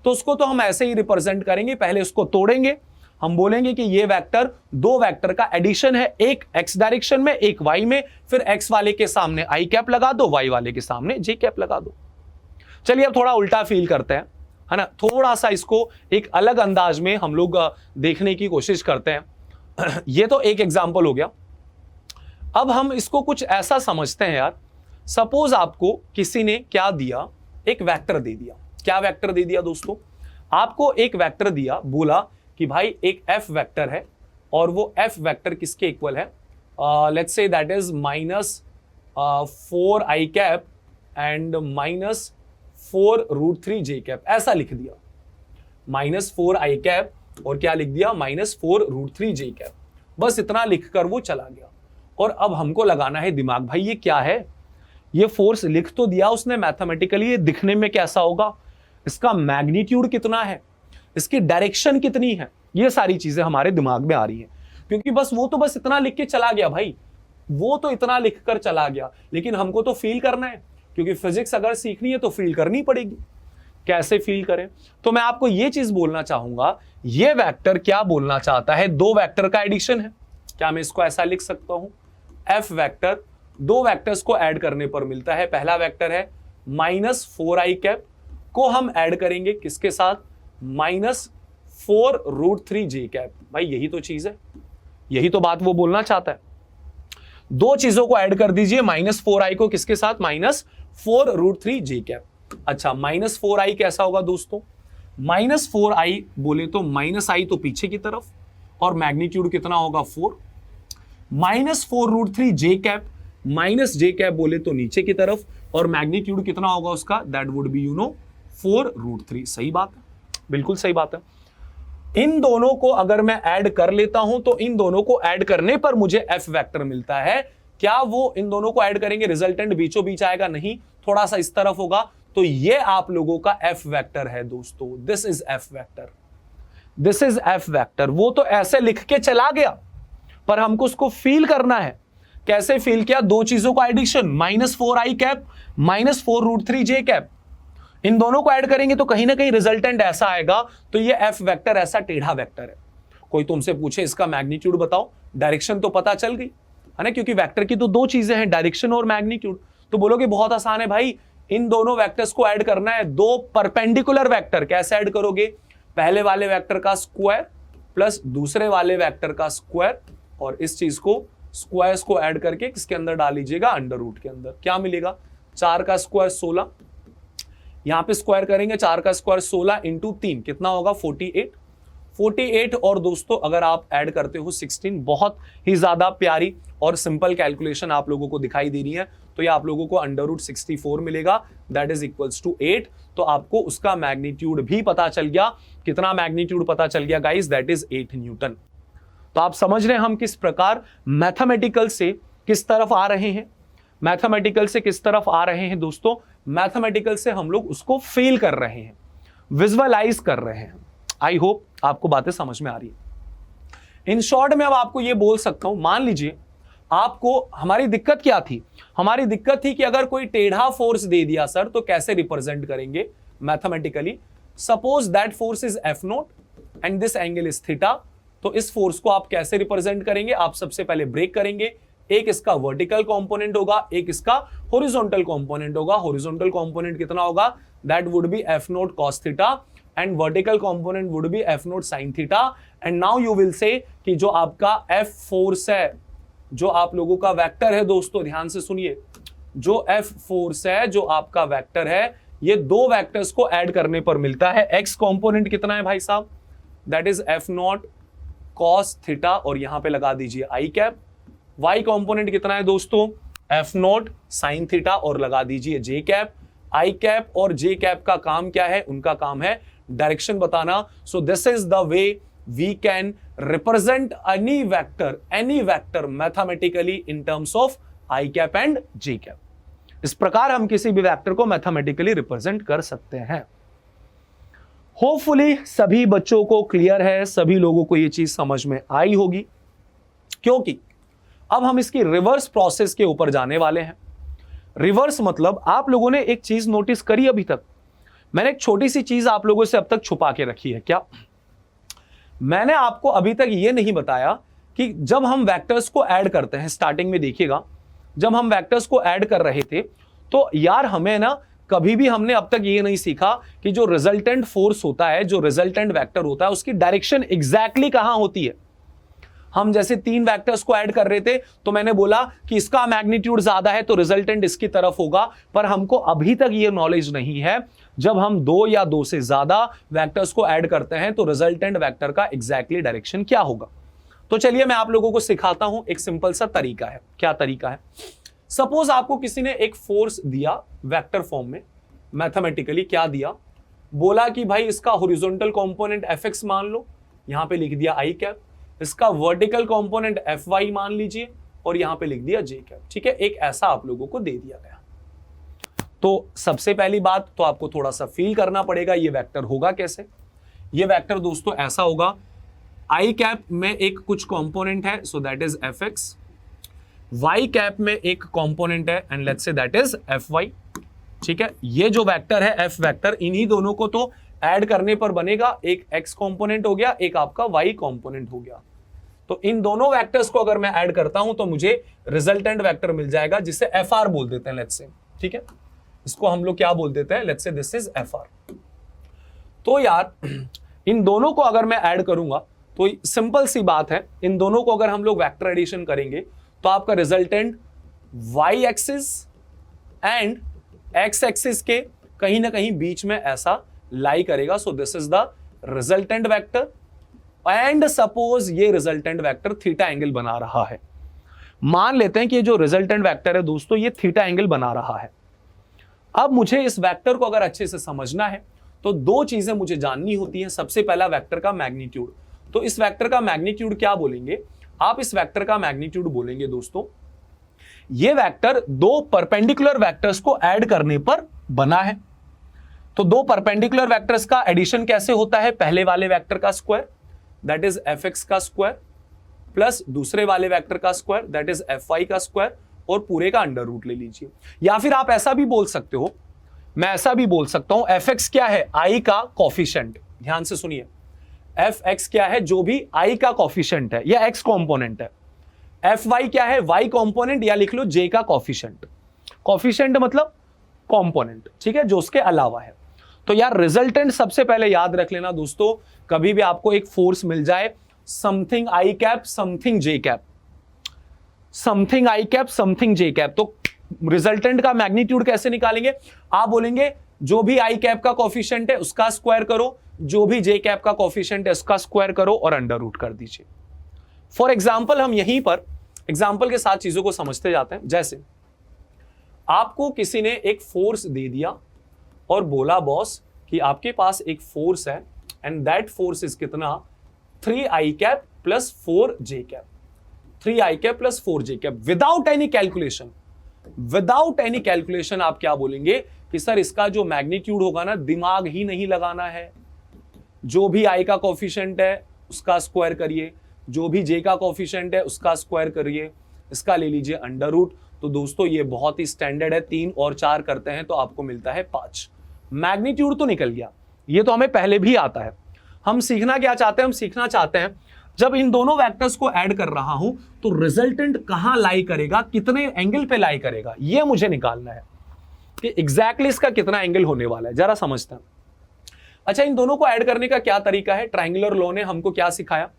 तो उसको तो हम ऐसे ही रिप्रेजेंट करेंगे। पहले उसको तोड़ेंगे, हम बोलेंगे कि ये वेक्टर दो वेक्टर का एडिशन है, एक एक्स डायरेक्शन में एक वाई में, फिर एक्स वाले के सामने आई कैप लगा दो, वाई वाले के सामने जे कैप लगा दो। चलिए अब थोड़ा उल्टा फील करते हैं, है ना, थोड़ा सा इसको एक अलग अंदाज में हम लोग देखने की कोशिश करते हैं। ये तो एक एग्जाम्पल हो गया। अब हम इसको कुछ ऐसा समझते हैं यार, सपोज आपको किसी ने क्या दिया, एक वेक्टर दे दिया। क्या वेक्टर दे दिया दोस्तों? आपको एक वेक्टर दिया, बोला कि भाई एक एफ वेक्टर है और वो एफ वेक्टर किसके इक्वल है, let's say that is -4 I cap and -4√3 J cap, ऐसा लिख दिया। -4 आई कैप और क्या लिख दिया, -4√3 जे कैप। बस इतना लिखकर वो चला गया। और अब हमको लगाना है दिमाग, भाई ये क्या है, ये फोर्स लिख तो दिया उसने मैथमेटिकली, ये दिखने में कैसा होगा, इसका मैग्नीट्यूड कितना है, इसकी डायरेक्शन कितनी है, ये सारी चीजें हमारे दिमाग में आ रही हैं। क्योंकि बस बस इतना लिख के चला गया भाई, वो तो इतना लिखकर चला गया, लेकिन हमको तो फील करना है, क्योंकि फिजिक्स अगर सीखनी है तो फील करनी पड़ेगी। कैसे फील करें? तो मैं आपको ये चीज बोलना चाहूंगा, ये वेक्टर क्या बोलना चाहता है, दो वेक्टर का एडिशन है। क्या मैं इसको ऐसा लिख सकता हूं, एफ वेक्टर दो वेक्टर्स को ऐड करने पर मिलता है। पहला वेक्टर है -4 आई कैप, को हम ऐड करेंगे किसके साथ, -4√3 जे कैप। भाई यही तो चीज है, यही तो बात वो बोलना चाहता है। दो चीजों को ऐड कर दीजिए, -4 आई को किसके साथ, -4√3 जे कैप। अच्छा, -4 आई कैसा होगा दोस्तों, -4 आई बोले तो -आई तो पीछे की तरफ और मैग्नीट्यूड कितना होगा 4, -4√3 जे कैप, माइनस जे कैप बोले तो नीचे की तरफ और मैग्नीट्यूड कितना होगा उसका, दैट वुड बी 4√3। सही बात है, बिल्कुल सही बात है। इन दोनों को अगर मैं ऐड कर लेता हूं तो इन दोनों को ऐड करने पर मुझे एफ वेक्टर मिलता है। क्या वो इन दोनों को ऐड करेंगे रिजल्टेंट बीचों बीच आएगा? नहीं, थोड़ा सा इस तरफ होगा। तो ये आप लोगों का एफ वेक्टर है दोस्तों, this is F vector, this is F vector. वो तो ऐसे लिख के चला गया, पर हमको उसको फील करना है। कैसे फील किया? दो चीजों का एडिशन, -4 आई कैप, -4√3 जे कैप। इन दोनों को ऐड करेंगे तो कहीं ना कहीं रिजल्टेंट ऐसा आएगा। तो ये एफ वेक्टर ऐसा टेढ़ा वेक्टर है। कोई तुमसे पूछे इसका मैग्नीट्यूड बताओ, डायरेक्शन तो पता चल गई है ना, क्योंकि वेक्टर की तो दो चीजें हैं, डायरेक्शन और मैग्नीट्यूड। तो बोलोगे बहुत आसान है भाई, इन दोनों वेक्टर्स को ऐड करना है, दो परपेंडिकुलर वेक्टर। कैसे ऐड करोगे? पहले वाले वेक्टर का स्क्वायर प्लस दूसरे वाले वेक्टर का स्क्वायर, और इस चीज को स्क्वायर्स को ऐड करके किसके अंदर डाल लीजिएगा? अंडर रूट के अंदर। क्या मिलेगा? 4 का स्क्वायर 16, यहां पे स्क्वायर करेंगे 4 का स्क्वायर 16 इंटू 3 कितना होगा? 48। और दोस्तों अगर आप ऐड करते हो 16, बहुत ही ज्यादा प्यारी और सिंपल कैलकुलेशन आप लोगों को दिखाई दे रही है, तो ये आप लोगों को अंडर रूट 64 मिलेगा, दैट इज इक्वल्स टू 8। तो आपको उसका मैग्नीट्यूड भी पता चल गया। कितना मैग्नीट्यूड पता चल गया गाइस? That is 8 Newton. तो आप समझ रहे हैं हम किस प्रकार मैथमेटिकल से किस तरफ आ रहे हैं, मैथमेटिकल से किस तरफ आ रहे हैं दोस्तों? मैथमेटिकल से हम लोग उसको फील कर रहे हैं, विजुअलाइज कर रहे हैं। आई होप आपको बातें समझ में आ रही है। इन शॉर्ट में अब आपको यह बोल सकता हूं, मान लीजिए आपको, हमारी दिक्कत क्या थी? हमारी दिक्कत थी कि अगर कोई टेढ़ा फोर्स दे दिया सर, तो कैसे रिप्रेजेंट करेंगे mathematically? Suppose that force is F note and this angle is theta. तो इस फोर्स को आप कैसे रिप्रेजेंट करेंगे? आप सबसे पहले ब्रेक करेंगे, एक इसका वर्टिकल कंपोनेंट होगा, एक इसका हॉरिजॉन्टल कंपोनेंट होगा। हॉरिजॉन्टल कंपोनेंट कितना होगा? That would be F note cos theta and vertical component would B F note sine theta. And now you will say कि जो आपका एफ फोर्स है, जो आप लोगों का वेक्टर है दोस्तों, ध्यान से सुनिए, जो एफ फोर्स है, जो आपका वेक्टर है, ये दो वेक्टर्स को ऐड करने पर मिलता है। एक्स कंपोनेंट कितना है भाई साहब? That is F not cos theta, और यहां पे लगा दीजिए आई कैप। वाई कंपोनेंट कितना है दोस्तों? एफ नॉट साइन थीटा, और लगा दीजिए जे कैप। आई कैप और जे कैप का काम क्या है? उनका काम है डायरेक्शन बताना। So this is the way we can represent any vector mathematically in terms of i cap and j cap. इस प्रकार हम किसी भी वेक्टर को मैथमेटिकली रिप्रेजेंट कर सकते हैं। होपफुली सभी बच्चों को क्लियर है, सभी लोगों को यह चीज समझ में आई होगी, क्योंकि अब हम इसकी रिवर्स प्रोसेस के ऊपर जाने वाले हैं। रिवर्स मतलब आप लोगों ने एक चीज नोटिस करी, अभी तक मैंने एक छोटी सी चीज आप लोगों से अब तक छुपा के रखी है। क्या? मैंने आपको अभी तक यह नहीं बताया कि जब हम वेक्टर्स को ऐड करते हैं, स्टार्टिंग में देखिएगा, जब हम वेक्टर्स को ऐड कर रहे थे, तो यार हमें ना कभी भी हमने अब तक ये नहीं सीखा कि जो रिजल्टेंट फोर्स होता है, जो रिजल्टेंट वेक्टर होता है, उसकी डायरेक्शन एग्जैक्टली कहां होती है। हम जैसे 3 वेक्टर्स को ऐड कर रहे थे, तो मैंने बोला कि इसका मैग्नीट्यूड ज्यादा है तो रिजल्टेंट इसकी तरफ होगा, पर हमको अभी तक ये नॉलेज नहीं है जब हम 2 या 2 से ज्यादा वेक्टर्स को ऐड करते हैं तो रिजल्टेंट वेक्टर का एग्जैक्टली डायरेक्शन क्या होगा। तो चलिए मैं आप लोगों को सिखाता हूं, एक सिंपल सा तरीका है। क्या तरीका है? सपोज आपको किसी ने एक फोर्स दिया वेक्टर फॉर्म में, मैथमेटिकली क्या दिया, बोला कि भाई इसका हॉरिजॉन्टल कंपोनेंट एफ मान लो, यहां पे लिख दिया आई कैप, इसका वर्टिकल कंपोनेंट एफ वाई मान लीजिए, और यहां पे लिख दिया जे कैप। ठीक है, एक ऐसा आप लोगों को दे दिया गया। तो सबसे पहली बात तो आपको थोड़ा सा फील करना पड़ेगा, ये वेक्टर होगा कैसे। ये वेक्टर दोस्तों ऐसा होगा, आई कैप में एक कुछ कंपोनेंट है, so that is F X, y cap में एक कंपोनेंट है and let's say that is F Y. ठीक है, ये जो वेक्टर है एफ वेक्टर, इन्हीं दोनों को तो ऐड करने पर बनेगा, एक एक्स कंपोनेंट हो गया, एक आपका वाई कंपोनेंट हो गया। तो इन दोनों वेक्टर्स को अगर मैं ऐड करता हूं तो मुझे रिजल्टेंट वेक्टर मिल जाएगा, जिसे एफ आर बोल देते हैं लेट्स से। ठीक है, इसको हम लोग क्या बोल देते हैं? Let's say this is F R. तो यार इन दोनों को अगर मैं ऐड करूंगा तो सिंपल सी बात है, इन दोनों को अगर हम लोग वेक्टर एडिशन करेंगे तो आपका resultant Y axis and X axis के कहीं ना कहीं बीच में ऐसा लाई करेगा। So this is the resultant vector and suppose ये रिजल्टेंट वेक्टर थीटा एंगल बना रहा है। मान लेते हैं कि ये जो रिजल्टेंट वेक्टर है दोस्तों, ये थीटा एंगल बना रहा है। अब मुझे इस वेक्टर को अगर अच्छे से समझना है तो 2 चीजें मुझे जाननी होती हैं। सबसे पहला वेक्टर का मैग्नीट्यूड। तो इस वेक्टर का मैग्नीट्यूड क्या बोलेंगे आप? इस वेक्टर का मैग्नीट्यूड बोलेंगे दोस्तों, ये वेक्टर 2 परपेंडिकुलर वेक्टर्स को ऐड करने पर बना है। तो 2 परपेंडिकुलर वेक्टर्स का एडिशन कैसे होता है? पहले वाले वेक्टर का square that is F X का स्क्वायर प्लस दूसरे वाले वेक्टर का square that is F Y का स्क्वायर, और पूरे का अंडर रूट ले लीजिए। या फिर आप ऐसा भी बोल सकते हो, मैं ऐसा भी बोल सकता हूं, एफ एक्स क्या है? आई का कोफिशिएंट। ध्यान से सुनिए, एफ एक्स क्या है, जो भी आई का कॉफिशिएंट है या एक्स कॉम्पोनेंट है। एफ वाई क्या है, वाई कॉम्पोनेंट, या लिख लो जे का कॉफिशिएंट। कॉफिशिएंट मतलब कॉम्पोनेंट, ठीक है, जो उसके अलावा है। तो यार रिजल्टेंट सबसे पहले याद रख लेना दोस्तों, कभी भी आपको एक फोर्स मिल जाए, something I cap something J cap, something I cap something J cap, तो रिजल्टेंट का मैग्नीट्यूड कैसे निकालेंगे? आप बोलेंगे जो भी आई कैप का कॉफिशिएंट है उसका स्क्वायर करो, जो भी जे कैप का कॉफिशिएंट है उसका स्क्वायर करो और अंडर रूट कर दीजिए। फॉर एग्जाम्पल हम यहीं पर एग्जाम्पल के साथ चीजों को समझते जाते हैं। जैसे आपको किसी ने एक फोर्स दे दिया और बोला बॉस कि आपके पास एक फोर्स है एंड दैट फोर्स इज कितना, 3i cap plus 4j cap, 3i cap plus 4j cap, without any calculation. Without any calculation आप क्या बोलेंगे कि सर इसका जो मैग्नीट्यूड होगा ना, दिमाग ही नहीं लगाना है, जो भी i का कोफिशिएंट है उसका स्क्वायर करिए, जो भी j का कोफिशिएंट है उसका स्क्वायर करिए, इसका ले लीजिए अंडर रूट। तो दोस्तों ये बहुत ही स्टैंडर्ड है, 3 और 4 करते हैं तो आपको मिलता है 5। मैग्नीट्यूड तो निकल गया, ये तो हमें पहले भी आता है। हम सीखना क्या चाहते हैं? हम सीखना चाहते हैं जब इन दोनों वेक्टर्स को ऐड कर रहा हूं तो रिजल्टेंट कहां लाई करेगा, कितने एंगल पे लाई करेगा, ये मुझे निकालना है कि एग्जैक्टली इसका कितना एंगल होने वाला है। जरा समझते हैं। अच्छा, इन दोनों को ऐड करने का क्या तरीका है? ट्रायंगुलर लॉ ने हमको क्या सिखाया?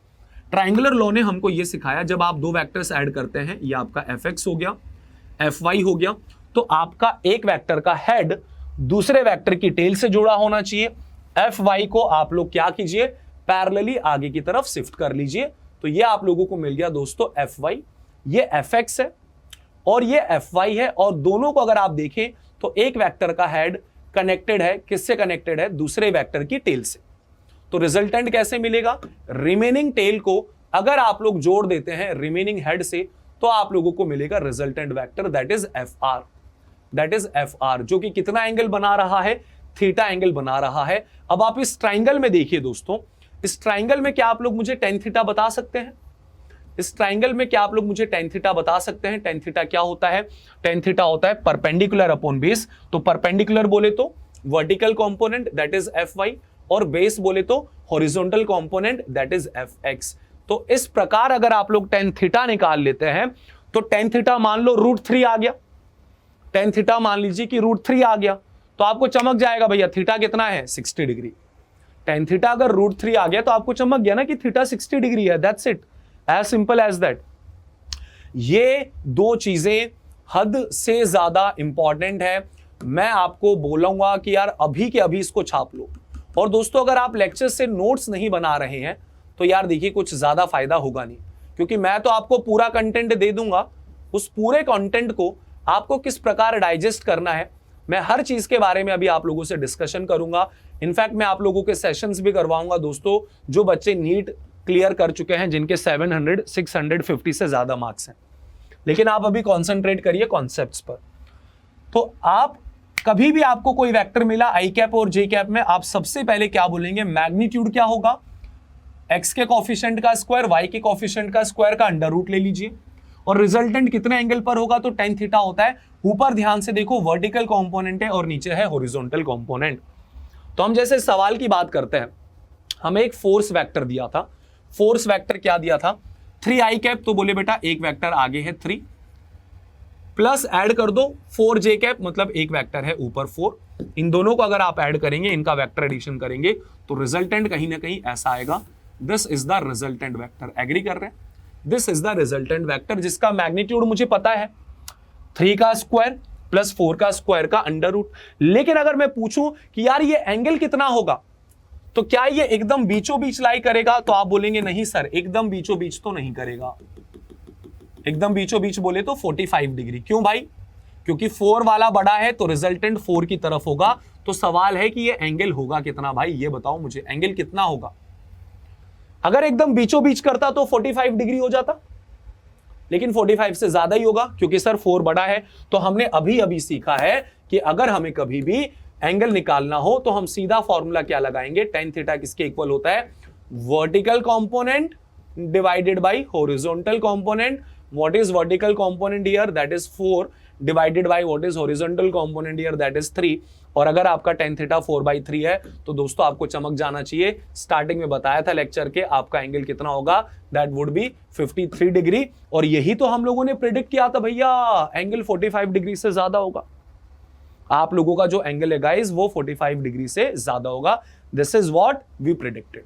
ट्रायंगुलर लॉ ने हमको ये सिखाया, जब आप दो वेक्टर्स ऐड करते हैं, ये आपका एफ एक्स हो गया, एफ वाई हो गया, तो आपका एक वेक्टर का हेड दूसरे वेक्टर की टेल से जुड़ा होना चाहिए। एफ वाई को आप लोग क्या कीजिए, पैरेलली आगे की तरफ शिफ्ट कर लीजिए। तो ये आप लोगों को मिल गया दोस्तों एफ वाई, ये एफ एक्स है और ये एफ वाई है, और दोनों को अगर आप देखें तो एक वेक्टर का हेड कनेक्टेड है, किससे कनेक्टेड है? दूसरे वेक्टर की टेल से। तो रिजल्टेंट कैसे मिलेगा? रिमेनिंग टेल को अगर आप लोग जोड़ देते हैं रिमेनिंग हेड से तो आप लोगों को मिलेगा resultant vector, that is F R, that is F R, जो कि कितना एंगल बना रहा है? थीटा एंगल बना रहा है। अब आप इस ट्राइंगल में देखिए दोस्तों, इस ट्राइंगल में क्या आप लोग मुझे टेन थीटा बता सकते हैं? इस ट्राइंगल में क्या आप लोग मुझे टेन थीटा बता सकते हैं? टेन थीटा क्या होता है? टेन थीटा होता है परपेंडिकुलर अपॉन बेस। तो परपेंडिकुलर बोले तो vertical component, that is F Y, और बेस बोले तो horizontal component, that is F X. तो इस प्रकार अगर आप लोग टेन थीटा निकाल लेते हैं तो टेन थीटा मान लो √3 आ गया, टेन थीटा मान लीजिए कि √3 आ गया, तो आपको चमक जाएगा भैया थीटा कितना है? 60 डिग्री। टेन थीटा अगर √3 आ गया तो आपको चमक गया ना कि थीटा 60 डिग्री है, that's it, as simple as that. ये दो चीजें हद से ज्यादा इंपॉर्टेंट है। मैं आपको बोलूंगा कि यार अभी के अभी इसको छाप लो। और दोस्तों अगर आप लेक्चर से नोट्स नहीं बना रहे हैं तो यार देखिए कुछ ज्यादा फायदा होगा नहीं, क्योंकि मैं तो आपको पूरा कंटेंट दे दूंगा, उस पूरे कंटेंट को आपको किस प्रकार डाइजेस्ट करना है, मैं हर चीज के बारे में अभी आप लोगों से डिस्कशन करूंगा। इनफैक्ट मैं आप लोगों के सेशंस भी करवाऊंगा दोस्तों, जो बच्चे नीट क्लियर कर चुके हैं, जिनके 700 650 से ज्यादा मार्क्स हैं। लेकिन आप अभी कॉन्सेंट्रेट करिए कॉन्सेप्ट्स पर। तो आप कभी भी आपको कोई वेक्टर मिला आई कैप और जे कैप में, आप सबसे पहले क्या बोलेंगे? मैग्नीट्यूड क्या होगा? एक्स के कॉफिशिएंट का स्क्वायर, वाई के कॉफिशिएंट का स्क्वायर का अंडर रूट ले लीजिए। और रिजल्टेंट कितने एंगल पर होगा? तो टेन थीटा होता है। ऊपर ध्यान से देखो, वर्टिकल कंपोनेंट है और नीचे है हॉरिजॉन्टल कंपोनेंट। तो हम जैसे सवाल की बात करते हैं, हमें एक फोर्स वेक्टर दिया था। फोर्स वेक्टर क्या दिया था? 3i कैप, तो बोले बेटा एक वेक्टर आगे है 3, प्लस ऐड कर दो 4j कैप, मतलब एक वेक्टर है ऊपर 4। इन दोनों को अगर आप ऐड करेंगे, इनका वेक्टर एडिशन करेंगे तो रिजल्टेंट कहीं ना कहीं ऐसा आएगा, this is the resultant vector. Agree कर रहे हैं? This is the resultant vector, जिसका मैग्नीट्यूड मुझे पता है 3 का स्क्वायर प्लस 4 का स्क्वायर का अंडर रूट। लेकिन अगर मैं पूछूं कि यार ये एंगल कितना होगा, तो क्या ये एकदम बीचों बीच लाई करेगा? तो आप बोलेंगे नहीं सर, एकदम बीचों बीच तो नहीं करेगा। एकदम बीचों बीच बोले तो 45 डिग्री। क्यों भाई? क्योंकि 4 वाला बड़ा है तो रिजल्टेंट 4 की तरफ होगा। तो सवाल है कि ये एंगल होगा कितना? भाई ये बताओ मुझे, एंगल कितना होगा? अगर एकदम बीचों बीच करता तो 45 डिग्री हो जाता, लेकिन 45 से ज्यादा ही होगा क्योंकि सर 4 बड़ा है। तो हमने अभी अभी सीखा है कि अगर हमें कभी भी एंगल निकालना हो तो हम सीधा फॉर्मूला क्या लगाएंगे? टेन थीटा किसके इक्वल होता है? Vertical component divided by horizontal component. What is vertical component here? That is 4 divided by what is horizontal component here? That is 3। और अगर आपका tan थीटा 4/3 है तो दोस्तों आपको चमक जाना चाहिए। स्टार्टिंग में बताया था लेक्चर के आपका एंगल कितना होगा, दैट वुड बी 53 डिग्री। और यही तो हम लोगों ने प्रिडिक्ट किया था भैया, एंगल 45 डिग्री से ज्यादा होगा। आप लोगों का जो एंगल है गाइस वो 45 डिग्री से ज्यादा होगा। This is what we predicted.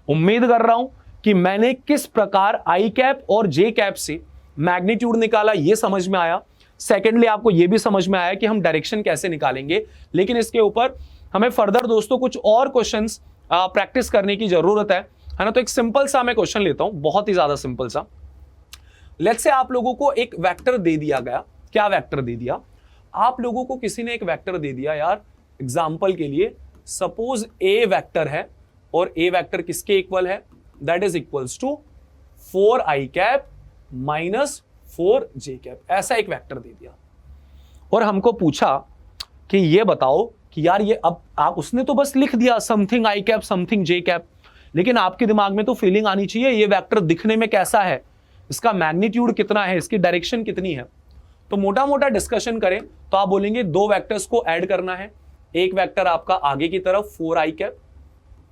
उम्मीद कर रहा हूं कि मैंने किस प्रकार आई कैप और जे कैप से मैग्नीट्यूड निकाला ये समझ में आया। सेकेंडली आपको ये भी समझ में आया कि हम डायरेक्शन कैसे निकालेंगे। लेकिन इसके ऊपर हमें फर्दर दोस्तों कुछ और क्वेश्चंस प्रैक्टिस करने की जरूरत है ना। तो एक सिंपल सा मैं क्वेश्चन लेता हूं, बहुत ही ज्यादा सिंपल सा। लेट्स से आप लोगों को एक वेक्टर दे दिया गया। क्या वेक्टर दे दिया? आप लोगों को किसी ने एक वेक्टर दे दिया यार, एग्जाम्पल के लिए सपोज ए वेक्टर है और ए वेक्टर किसके इक्वल है, that is equals to 4i cap minus 4j cap, ऐसा एक वेक्टर दे दिया। और हमको पूछा कि ये बताओ कि यार ये अब आप, उसने तो बस लिख दिया something i cap something j cap, लेकिन आपके दिमाग में तो फीलिंग आनी चाहिए ये वेक्टर दिखने में कैसा है, इसका मैग्नीट्यूड कितना है, इसकी डायरेक्शन कितनी है। तो मोटा मोटा डिस्कशन करें तो आप बोलेंगे दो वेक्टर्स को ऐड करना है। एक वेक्टर आपका आगे की तरफ 4i कैप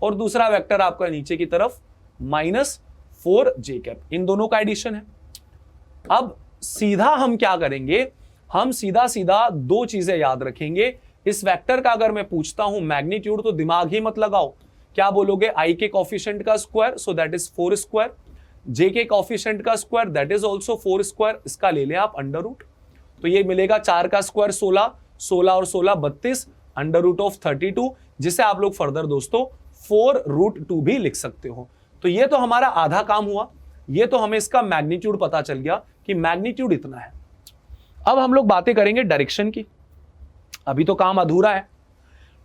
और दूसरा वेक्टर आपका नीचे की तरफ माइनस 4j कैप, इन दोनों का एडिशन है। अब सीधा हम क्या करेंगे, हम सीधा सीधा दो चीजें याद रखेंगे। इस वेक्टर का अगर मैं पूछता हूं मैग्नीट्यूड तो दिमाग ही मत लगाओ, क्या बोलोगे, i के कोफिशिएंट का square so that is 4 square, j के कोफिशिएंट का square that is also 4 square, इसका ले लें आप अंडर रूट, तो ये मिलेगा 4 का स्क्वायर 16, 16 और 16 32, अंडर रूट ऑफ 32, जिसे आप लोग फर्दर दोस्तों 4√2 भी लिख सकते हो। तो ये तो हमारा आधा काम हुआ, ये तो हमें इसका मैग्नीट्यूड पता चल गया कि मैग्नीट्यूड इतना है। अब हम लोग बातें करेंगे डायरेक्शन की, अभी तो काम अधूरा है।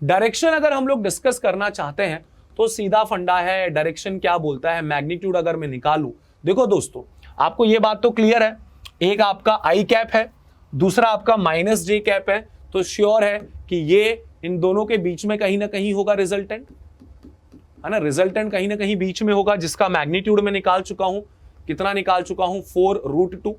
डायरेक्शन अगर हम लोग डिस्कस करना चाहते हैं तो सीधा फंडा है, डायरेक्शन क्या बोलता है, मैग्नीट्यूड अगर मैं निकालूं, देखो दोस्तों आपको ये बात तो क्लियर है, एक आपका आई कैप है, दूसरा आपका माइनस जे कैप है, तो श्योर है कि ये इन दोनों के बीच में कहीं ना कहीं होगा रिजल्टेंट, है ना, रिजल्टेंट कहीं ना कहीं बीच में होगा, जिसका मैग्नीट्यूड मैं निकाल चुका हूं, कितना निकाल चुका हूं, 4√2।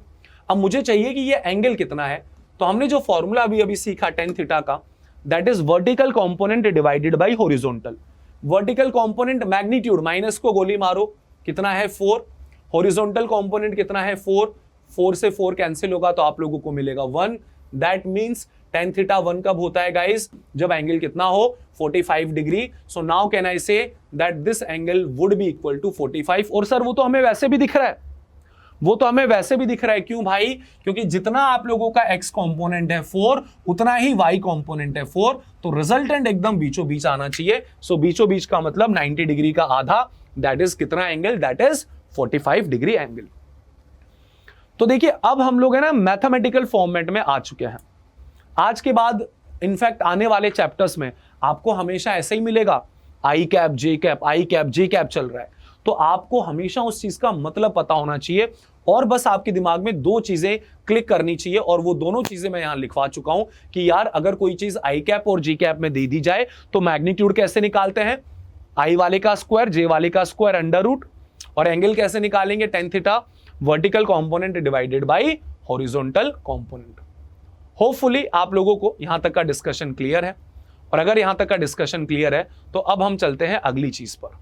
अब मुझे चाहिए कि ये एंगल कितना है, तो हमने जो फॉर्मूला अभी अभी सीखा tan थीटा का, that is vertical component divided by horizontal. Vertical component magnitude, minus को गोली मारो, कितना है 4, हॉरिजॉन्टल कंपोनेंट कितना है 4, 4 से 4 कैंसिल होगा तो आप लोगों को मिलेगा 1। दैट मींस tan थीटा 1 कब होता है गाइस, जब एंगल कितना हो 45 degree. So now can I say that this angle would be equal to 45। और सर वो तो हमें वैसे भी दिख रहा है, वो तो हमें वैसे भी दिख रहा है, क्यों भाई, क्योंकि जितना आप लोगों का x कंपोनेंट है 4 उतना ही y कंपोनेंट है 4, तो रिजल्टेंट एकदम बीचों बीच आना चाहिए। सो बीचों बीच का मतलब 90 डिग्री का आधा, दैट इज कितना angle, that is 45 degree angle. तो देखिए अब हम लोग है ना मैथमेटिकल फॉर्मेट में आ चुके हैं। आज के बाद इनफैक्ट आने वाले चैप्टर्स में आपको हमेशा ऐसे ही मिलेगा, आई कैप जे कैप, आई कैप जे कैप चल रहा है, तो आपको हमेशा उस चीज का मतलब पता होना चाहिए और बस आपके दिमाग में दो चीजें क्लिक करनी चाहिए, और वो दोनों चीजें मैं यहां लिखवा चुका हूं कि यार अगर कोई चीज आई कैप और जी कैप में दे दी जाए तो मैग्नीट्यूड कैसे निकालते हैं, आई वाले का स्क्वायर जे वाले का स्क्वायर अंडर रूट, और एंगल कैसे निकालेंगे, tan theta vertical component divided by horizontal component. Hopefully आप लोगों को यहां तक का डिस्कशन क्लियर है, और अगर यहां तक का डिस्कशन क्लियर है तो अब हम चलते हैं अगली चीज पर।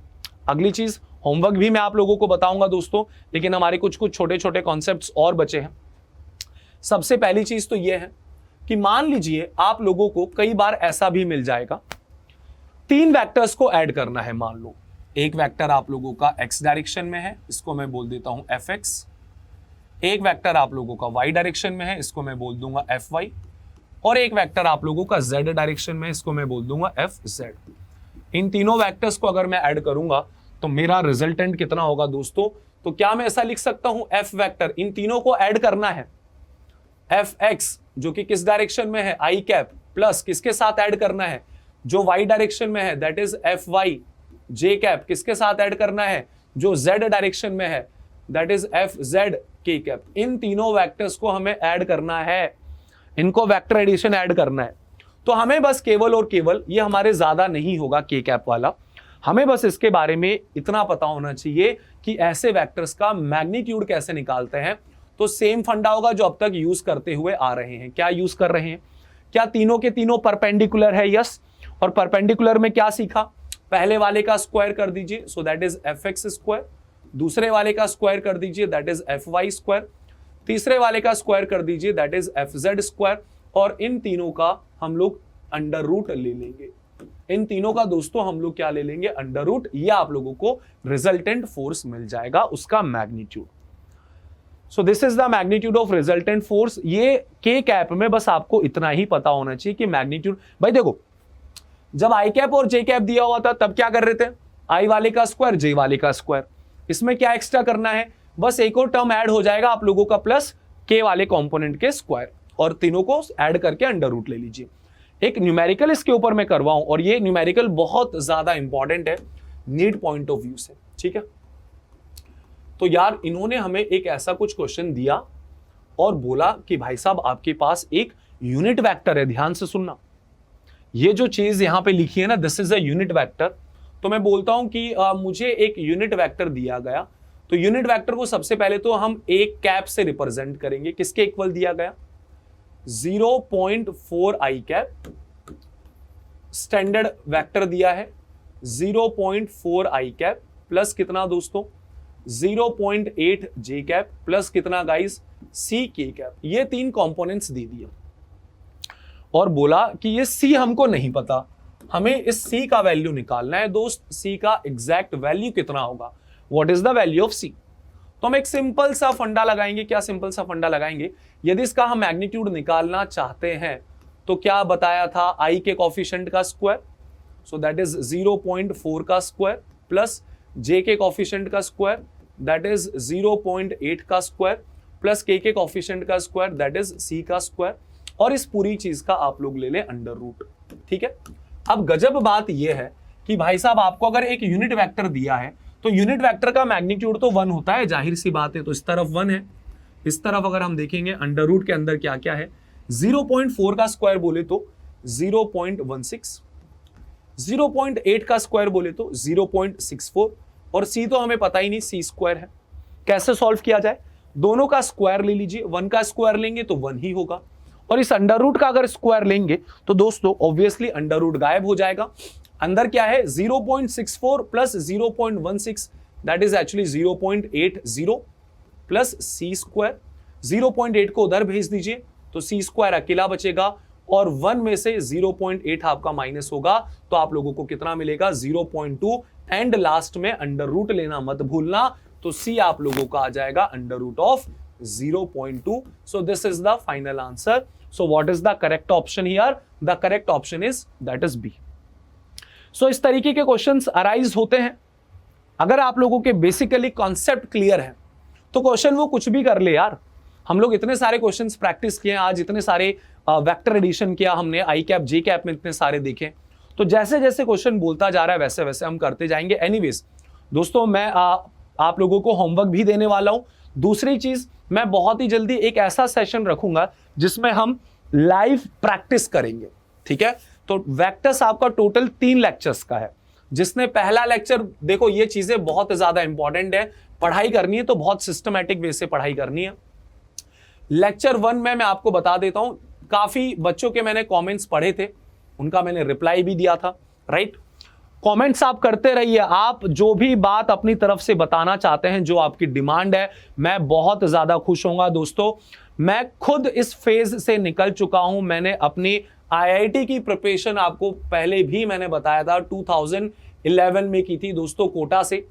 अगली चीज होमवर्क भी मैं आप लोगों को बताऊंगा दोस्तों, लेकिन हमारे कुछ कुछ छोटे छोटे कॉन्सेप्ट्स और बचे हैं। सबसे पहली चीज तो यह है कि मान लीजिए आप लोगों को कई बार ऐसा भी मिल जाएगा, 3 वेक्टर्स को ऐड करना है। मान लो एक वेक्टर आप लोगों का x डायरेक्शन में है, इसको मैं बोल देता हूं fx, एक वेक्टर आप लोगों का y डायरेक्शन में है, इसको मैं बोल दूंगा fy, और एक वेक्टर आप लोगों का z डायरेक्शन में, इसको मैं बोल दूंगा fz। इन तीनों वेक्टर्स को अगर मैं ऐड करूंगा तो मेरा रिजल्टेंट कितना होगा दोस्तों, तो क्या मैं ऐसा लिख सकता हूं, f वेक्टर इन तीनों को ऐड करना है, fx जो कि किस डायरेक्शन में है i कैप, प्लस किसके साथ ऐड करना है, जो y डायरेक्शन में है that is fy, j cap किसके साथ ऐड करना है, जो z डायरेक्शन में है that is fz k cap. इन तीनों वेक्टर्स को हमें ऐड करना है, इनको वेक्टर एडिशन ऐड करना है। तो हमें बस केवल और केवल, ये हमारे ज्यादा नहीं होगा k कैप वाला, हमें बस इसके बारे में इतना पता होना चाहिए कि ऐसे वेक्टर्स का मैग्नीट्यूड कैसे निकालते हैं। तो सेम फंडा होगा जो अब तक यूज करते हुए आ रहे हैं। क्या यूज कर रहे हैं, क्या तीनों के तीनों परपेंडिकुलर है? यस। और परपेंडिकुलर में क्या सीखा? पहले वाले का स्क्वायर कर दीजिए, सो दैट इज fx स्क्वायर। दूसरे वाले का स्क्वायर कर दीजिए, दैट इज fy स्क्वायर। तीसरे वाले का स्क्वायर कर दीजिए, दैट इज fz स्क्वायर। और इन तीनों का हम लोग अंडर रूट ले लेंगे। इन तीनों का दोस्तों हम लोग क्या ले लेंगे? Under root. ये आप लोगों को रिजल्टेंट फोर्स मिल जाएगा, उसका magnitude. So this is the magnitude of resultant force. ये के कैप में बस आपको इतना ही पता होना चाहिए कि मैग्नीट्यूड। भाई देखो, जब आई कैप और जे कैप दिया हुआ था तब क्या कर रहे थे? आई वाले का स्क्वायर, जे वाले का स्क्वायर। इसमें क्या एक्स्ट्रा करना है? बस एक और टर्म ऐड हो जाएगा आप लोगों का, प्लस के वाले कंपोनेंट के स्क्वायर, और तीनों को ऐड करके अंडर रूट ले लीजिए। एक न्यूमेरिकल इसके ऊपर मैं करवाऊं, और ये न्यूमेरिकल बहुत ज्यादा इंपॉर्टेंट है नीट पॉइंट ऑफ व्यू से, ठीक है? तो यार इन्होंने हमें एक ऐसा कुछ क्वेश्चन दिया और बोला कि भाई साहब आपके पास एक यूनिट वेक्टर है। ध्यान से सुनना, ये जो चीज यहां पे लिखी है ना, this is a unit vector. तो मैं बोलता हूं कि मुझे एक यूनिट वेक्टर दिया गया, तो यूनिट वेक्टर को सबसे पहले तो हम एक कैप से रिप्रेजेंट करेंगे। किसके इक्वल दिया गया? 0.4 आई कैप। स्टैंडर्ड वेक्टर दिया है 0.4 आई कैप प्लस कितना दोस्तों? 0.8 जे कैप प्लस कितना गाइस? सी के कैप। ये तीन कंपोनेंट्स दे दिए और बोला कि ये सी हमको नहीं पता, हमें इस सी का वैल्यू निकालना है। दोस्त सी का एग्जैक्ट वैल्यू कितना होगा? What is the value of c? तो हम एक सिंपल सा फंडा लगाएंगे। क्या सिंपल सा फंडा लगाएंगे? यदि इसका हम मैग्नीट्यूड निकालना चाहते हैं तो क्या बताया था? आई के कोफिशिएंट का स्क्वायर, सो दैट इज 0.4 का स्क्वायर, प्लस जे के कोफिशिएंट का स्क्वायर, दैट इज 0.8 का स्क्वायर, प्लस के कोफिशिएंट का स्क्वायर, दैट इज सी का स्क्वायर। और इस पूरी चीज का आप लोग ले लें अंडर रूट, ठीक है? अब गजब बात यह है कि भाई साहब आपको अगर एक यूनिट वेक्टर दिया है तो यूनिट वेक्टर का मैग्नीट्यूड तो 1 होता है, जाहिर सी बात है। तो इस तरफ 1 है, इस तरफ अगर हम देखेंगे अंडर रूट के अंदर क्या क्या है, 0.4 का स्क्वायर बोले तो 0.16, 0.8 का स्क्वायर बोले तो 0.64, और सी तो हमें पता ही नहीं, सी स्क्वायर है। कैसे सॉल्व किया जाए? दोनों का स्क्वायर ले लीजिए, 1 का स्क्वायर लेंगे तो 1 ही होगा, और इस अंडर रूट का अगर स्क्वायर लेंगे तो दोस्तों ऑब्वियसली अंडर रूट गायब हो जाएगा। अंदर क्या है? 0.64 plus 0.16, that is actually 0.80 plus C square. 0.8 को उधर भेज दीजिए तो सी स्क्वायर अकेला बचेगा, और 1 में से 0.8 आपका माइनस होगा, तो आप लोगों को कितना मिलेगा? 0.2, एंड लास्ट में अंडर रूट लेना मत भूलना, तो सी आप लोगों का आ जाएगा under root of 0.2. So this is the final answer. So what is the correct option here? The correct option is that is B. So इस तरीके के क्वेश्चंस अराइज होते हैं। अगर आप लोगों के बेसिकली कॉन्सेप्ट क्लियर है तो क्वेश्चन वो कुछ भी कर ले यार। हम लोग इतने सारे क्वेश्चंस प्रैक्टिस किए, आज इतने सारे वेक्टर एडिशन किया हमने, आई कैप जे कैप में इतने सारे देखे, तो जैसे जैसे क्वेश्चन बोलता जा रहा है वैसे वैसे हम करते जाएंगे। एनीवेज दोस्तों, मैं आप लोगों को होमवर्क भी देने वाला हूं। दूसरी चीज, मैं बहुत ही जल्दी एक ऐसा सेशन रखूंगा जिसमें हम लाइव प्रैक्टिस करेंगे, ठीक है? तो वेक्टर्स आपका टोटल 3 लेक्चर्स का है, जिसने पहला लेक्चर, देखो ये चीजें बहुत ज्यादा इंपॉर्टेंट है, पढ़ाई करनी है तो बहुत सिस्टमैटिक वे से पढ़ाई करनी है। लेक्चर 1 में मैं आपको बता देता हूं, काफी बच्चों के मैंने कमेंट्स पढ़े थे, उनका मैंने रिप्लाई भी दिया था, राइट? कमेंट्स आप करते रहिए, आप जो भी बात अपनी तरफ से बताना चाहते हैं, जो आपकी डिमांड है, मैं बहुत ज्यादा खुश होऊंगा। दोस्तों, मैं खुद इस फेज से निकल चुका हूं। मैंने अपनी आईआईटी की प्रिपरेशन आपको पहले भी मैंने बताया था 2011 में की थी दोस्तों, कोटा से,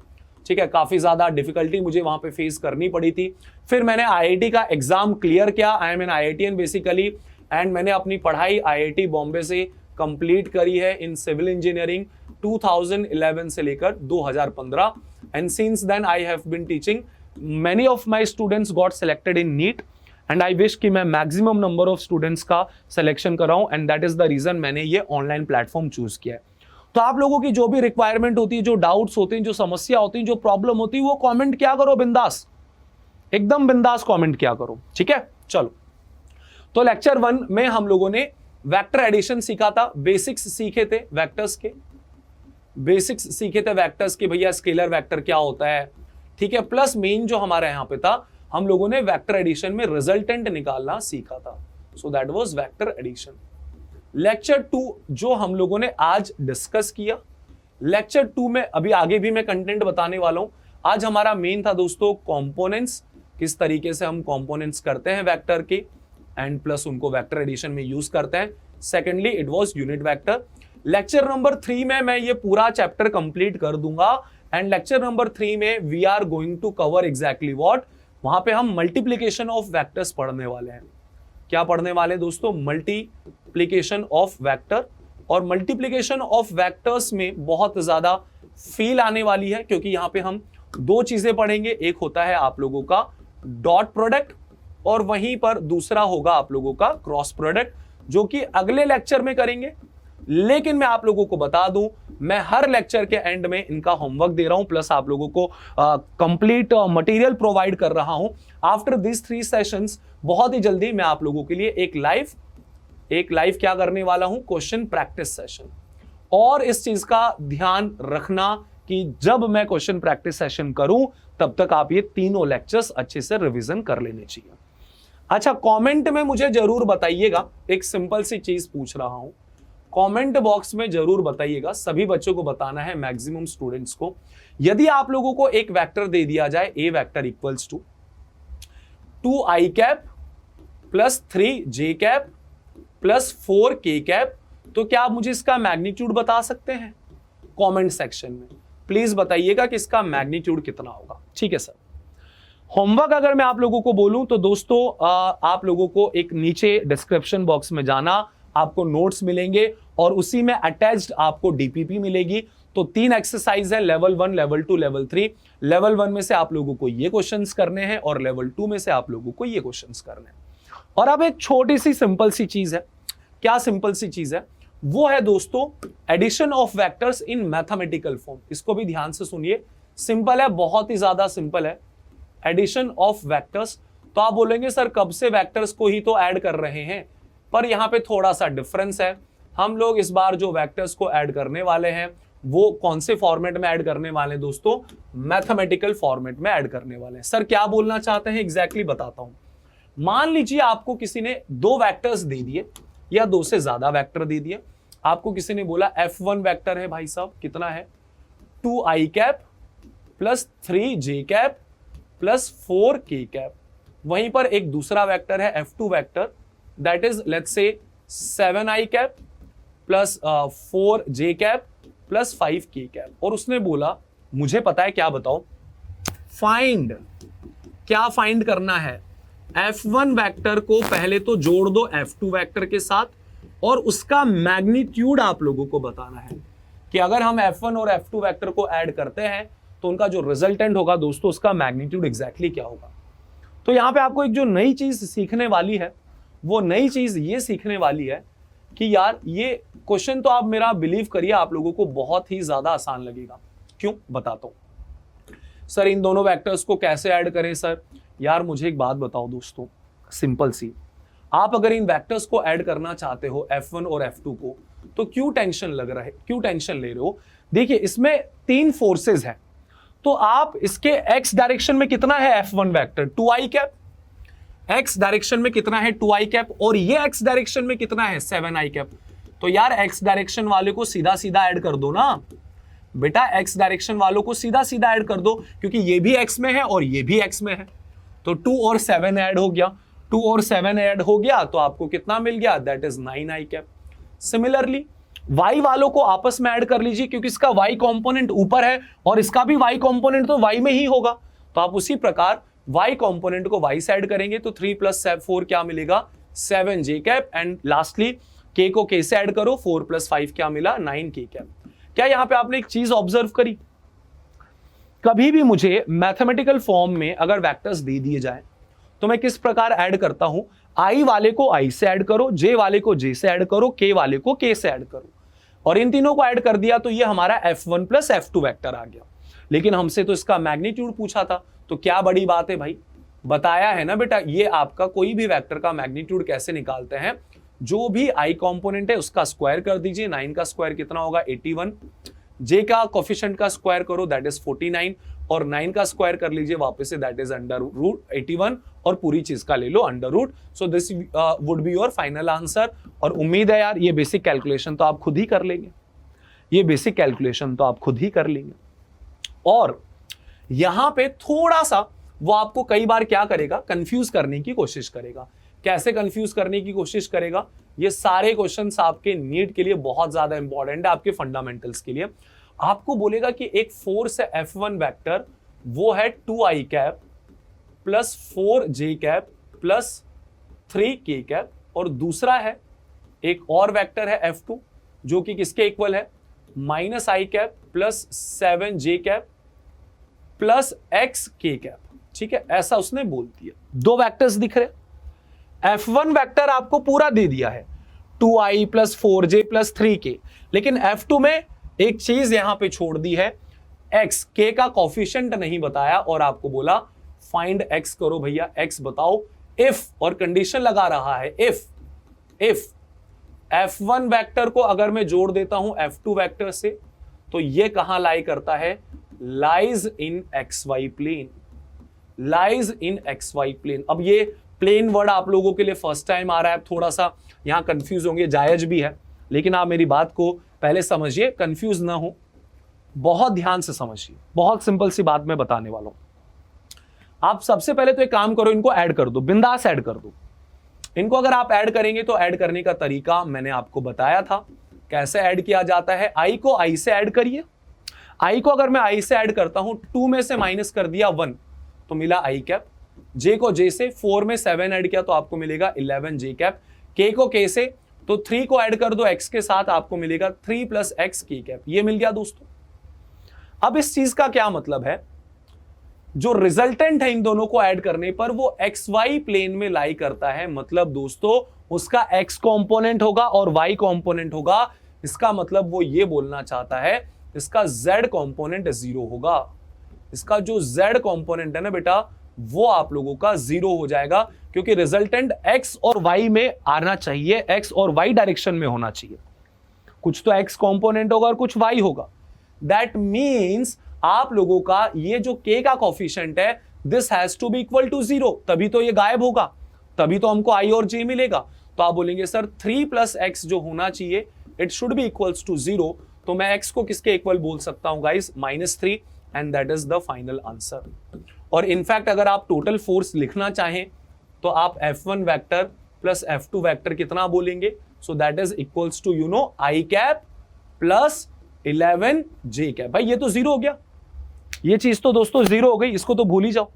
ठीक है? काफी ज्यादा डिफिकल्टी मुझे वहां पे फेस करनी पड़ी थी। फिर मैंने आईआईटी का एग्जाम क्लियर किया, I am an IITian basically, and मैंने अपनी पढ़ाई आईआईटी बॉम्बे से कंप्लीट करी है इन सिविल इंजीनियरिंग 2011 से लेकर 2015, and since then I have been teaching. Many of my students got selected in NEET, and I wish कि मैं मैक्सिमम नंबर ऑफ स्टूडेंट्स का सिलेक्शन कराऊं, and that is the reason मैंने ये online platform choose किया है। तो आप लोगों की जो भी रिक्वायरमेंट होती है, जो डाउट्स होते हैं, जो समस्या होती है, जो प्रॉब्लम होती है, वो कमेंट क्या करो बिंदास, एकदम बिंदास कमेंट क्या करो, ठीक है? चलो, तो लेक्चर 1 में हम लोगों ने वेक्टर एडिशन सीखा था, बेसिक्स सीखे थे वेक्टर्स के, बेसिक्स सीखे थे वेक्टर्स के, भैया स्केलर वेक्टर क्या होता है, ठीक है? प्लस मेन जो हमारे यहां पे था, हम लोगों ने वेक्टर एडिशन में रिजल्टेंट निकालना सीखा था, so that was vector addition. Lecture 2 जो हम लोगों ने आज डिस्कस किया, लेक्चर 2 में अभी आगे भी मैं कंटेंट बताने वाला हूं। आज हमारा मेन था दोस्तों कंपोनेंट्स, किस तरीके से हम कंपोनेंट्स करते हैं वेक्टर के एंड प्लस उनको वेक्टर एडिशन में यूज करते हैं। Secondly it was unit vector. Lecture number 3 में मैं ये पूरा चैप्टर कंप्लीट कर दूंगा एंड लेक्चर नंबर 3 में we are going to cover exactly what, वहां पे हम मल्टीप्लीकेशन ऑफ वेक्टर्स पढ़ने वाले हैं। क्या पढ़ने वाले दोस्तों? Multiplication of vector. और मल्टीप्लीकेशन ऑफ वेक्टर्स में बहुत ज्यादा फील आने वाली है, क्योंकि यहां पे हम दो चीजें पढ़ेंगे। एक होता है आप लोगों का डॉट प्रोडक्ट और वहीं पर दूसरा होगा आप लोगों का क्रॉस प्रोडक्ट, जो कि अगले लेक्चर में करेंगे। लेकिन मैं आप लोगों को बता दूं, मैं हर लेक्चर के एंड में इनका होमवर्क दे रहा हूं, प्लस आप लोगों को कंप्लीट मटेरियल प्रोवाइड कर रहा हूं। आफ्टर दिस 3 सेशंस बहुत ही जल्दी मैं आप लोगों के लिए एक लाइव क्या करने वाला हूं, क्वेश्चन प्रैक्टिस सेशन। और इस चीज का ध्यान रखना कि जब मैं क्वेश्चन प्रैक्टिस सेशन करूं तब तक आप ये तीनों लेक्चर्स अच्छे से रिवीजन कर लेने चाहिए। अच्छा, कमेंट में मुझे जरूर बताइएगा, एक सिंपल सी चीज पूछ रहा हूं, कमेंट बॉक्स में जरूर बताइएगा, सभी बच्चों को बताना है, मैक्सिमम स्टूडेंट्स को। यदि आप लोगों को एक वेक्टर दे दिया जाए, a vector equals to 2i cap plus 3j cap plus 4k cap, तो क्या आप मुझे इसका मैग्नीट्यूड बता सकते हैं? कमेंट सेक्शन में प्लीज बताइएगा कि इसका मैग्नीट्यूड कितना होगा। ठीक है सर। होमवर्क अगर मैं आप लोगों को बोलूं तो दोस्तों आप लोगों को एक नीचे डिस्क्रिप्शन बॉक्स में जाना, आपको नोट्स मिलेंगे और उसी में अटैच्ड आपको डीपीपी मिलेगी। तो 3 एक्सरसाइज है, लेवल 1, लेवल 2, लेवल 3। लेवल 1 में से आप लोगों को ये क्वेश्चंस करने हैं और लेवल 2 में से आप लोगों को ये क्वेश्चंस करने हैं। और अब एक छोटी सी सिंपल सी चीज है। क्या सिंपल सी चीज है? वो है दोस्तों addition of vectors in mathematical form. इसको भी ध्यान से सुनिए, सिंपल है, बहुत ही ज्यादा सिंपल है। एडिशन ऑफ वेक्टर्स, तो आप बोलेंगे सर कब से वेक्टर्स को ही तो ऐड कर रहे हैं, पर यहां पे थोड़ा सा डिफरेंस है। हम लोग इस बार जो वेक्टर्स को ऐड करने वाले हैं वो कौन से फॉर्मेट में ऐड करने वाले हैं दोस्तों? मैथमेटिकल फॉर्मेट में ऐड करने वाले हैं। सर क्या बोलना चाहते हैं एग्जैक्टली बताता हूं। मान लीजिए आपको किसी ने 2 वेक्टर्स दे दिए या 2 से ज्यादा वेक्टर दे दिए। आपको किसी ने बोला F1 वेक्टर है भाई साहब, कितना है? 2i cap plus 3j cap plus 4k cap. वहीं पर एक दूसरा वेक्टर है F2 vector, that is let's say 7i cap plus 4j cap plus 5k cap. और उसने बोला मुझे पता है, क्या बताओ? फाइंड, क्या फाइंड करना है? F1 वेक्टर को पहले तो जोड़ दो F2 वेक्टर के साथ और उसका मैग्नीट्यूड आप लोगों को बताना है कि अगर हम F1 और F2 वेक्टर को ऐड करते हैं तो उनका जो रिजल्टेंट होगा दोस्तों उसका मैग्नीट्यूड एग्जैक्टली क्या होगा। तो यहां पे आपको एक जो नई चीज सीखने वाली है, वो नई चीज ये सीखने वाली है कि यार ये क्वेश्चन तो आप मेरा बिलीव करिए आप लोगों को बहुत ही ज्यादा आसान लगेगा। क्यों? बताता हूं। सर इन दोनों वेक्टर्स को कैसे ऐड करें सर? यार मुझे एक बात बताओ दोस्तों, सिंपल सी, आप अगर इन वेक्टर्स को ऐड करना चाहते हो F1 और F2 को, तो क्यों टेंशन लग रहा है, क्यों टेंशन ले रहे हो? देखिए इसमें 3 फोर्सेस हैं, तो आप इसके x डायरेक्शन में कितना है F1 vector? 2i cap. x direction में कितना है? 2i cap. और ये x डायरेक्शन में कितना है? 7i cap. तो यार x डायरेक्शन वाले को सीधा सीधा ऐड कर दो ना बेटा, x डायरेक्शन वालों को सीधा सीधा ऐड कर दो, क्योंकि ये भी x में है और ये भी x में है। तो 2 और 7 ऐड हो गया, 2 और 7 ऐड हो गया तो आपको कितना मिल गया? That is 9i cap. Similarly y वालों को आपस में ऐड कर लीजिए, क्योंकि इसका y कंपोनेंट ऊपर है और इसका भी y कंपोनेंट तो y में ही होगा। तो आप उसी प्रकार y कंपोनेंट को y से ऐड करेंगे तो 3 + 4 क्या मिलेगा? 7j cap. And lastly k को k से ऐड करो, 4 + 5 क्या मिला? 9k cap. क्या यहां पे आपने एक चीज ऑब्जर्व करी? कभी भी मुझे मैथमेटिकल फॉर्म में अगर वेक्टर्स दे दिए जाए तो मैं किस प्रकार ऐड करता हूं? i वाले को i से ऐड करो, j वाले को j से ऐड करो, k वाले को k से ऐड करो। और इन तीनों को ऐड कर दिया तो ये हमारा F1 + F2 वेक्टर आ गया। लेकिन हमसे तो इसका मैग्नीट्यूड पूछा था, तो क्या बड़ी बात है भाई, बताया है ना बेटा, ये आपका कोई भी वेक्टर का मैग्नीट्यूड कैसे निकालते हैं? जो भी i कंपोनेंट है उसका स्क्वायर कर दीजिए। 9 का स्क्वायर कितना होगा? 81। j का कोफिशिएंट का स्क्वायर करो, दैट इज 49। और 9 का स्क्वायर कर लीजिए वापस से, दैट इज अंडर रूट 81 और पूरी चीज का ले लो under root. So this would be your final answer. और उम्मीद है यार ये बेसिक कैलकुलेशन तो आप खुद ही कर लेंगे, ये बेसिक कैलकुलेशन तो आप खुद ही कर लेंगे। और यहां पे थोड़ा सा वो आपको कई बार क्या करेगा, कंफ्यूज करने की कोशिश करेगा। कैसे कंफ्यूज करने की कोशिश करेगा? ये सारे क्वेश्चंस आपके नीट के लिए बहुत ज्यादा इंपॉर्टेंट है, आपके फंडामेंटल्स के लिए। आपको बोलेगा कि एक फोर्स है F1 वेक्टर, वो है 2i cap plus 4j cap plus 3k cap, और दूसरा है एक और वेक्टर है F2 जो कि किसके इक्वल है, minus i cap plus 7j cap plus xk cap. ठीक है, ऐसा उसने बोल दिया। दो वेक्टर्स दिख रहे, F1 वेक्टर आपको पूरा दे दिया है 2i plus 4j plus 3k, लेकिन F2 में एक चीज यहां पे छोड़ दी है, x, k का कोफिशिएंट नहीं बताया और आपको बोला फाइंड x करो भैया, x बताओ इफ, और कंडीशन लगा रहा है इफ F1 वेक्टर को अगर मैं जोड़ देता हूं F2 वेक्टर से तो ये कहां लाई करता है, lies in xy plane, lies in xy plane. अब ये प्लेन वर्ड आप लोगों के लिए फर्स्ट टाइम आ रहा है, थोड़ा सा यहां कंफ्यूज होंगे, जायज भी है, लेकिन आप मेरी बात को पहले समझिए, कंफ्यूज ना हो, बहुत ध्यान से समझिए। बहुत सिंपल सी बात मैं बताने वाला हूं। आप सबसे पहले तो एक काम करो, इनको ऐड कर दो, बिंदास ऐड कर दो इनको। अगर आप ऐड करेंगे तो ऐड करने का तरीका मैंने आपको बताया था, कैसे ऐड किया जाता है। आई को आई से ऐड करिए, आई को अगर मैं आई से ऐड करता हूं, 2 में से माइनस कर दिया 1 तो मिला आई कैप, जे को जे से 4 में 7 ऐड किया तो आपको मिलेगा 11 जे कैप, के को के से तो 3 को ऐड कर दो x के साथ, आपको मिलेगा 3 प्लस एक्स की कैप। ये मिल गया दोस्तों। अब इस चीज का क्या मतलब है, जो रिजल्टेंट है इन दोनों को ऐड करने पर वो xy प्लेन में लाई करता है, मतलब दोस्तों उसका x कंपोनेंट होगा और y कंपोनेंट होगा। इसका मतलब वो ये बोलना चाहता है इसका z कंपोनेंट 0 होगा, इसका जो z कंपोनेंट है ना बेटा वो आप लोगों का 0 हो जाएगा, क्योंकि रिजल्टेंट x और y में आना चाहिए, x और y डायरेक्शन में होना चाहिए। कुछ तो x कंपोनेंट होगा और कुछ y होगा। दैट मीन्स आप लोगों का ये जो k का कोफिशिएंट है, this has to be equal to 0, तभी तो ये गायब होगा, तभी तो हमको i और j मिलेगा। तो आप बोलेंगे सर 3 प्लस एक्स जो होना चाहिए it should be equals to 0, तो मैं x को किसके इक्वल बोल सकता हूं guys, -3, and that is the final answer. और इनफैक्ट अगर आप टोटल फोर्स लिखना चाहें तो आप F1 vector plus F2 vector कितना बोलेंगे, so that is equals to you know i cap plus 11 j cap. भाई ये तो 0 हो गया, ये चीज तो दोस्तों 0 हो गई, इसको तो भूल ही जाओ,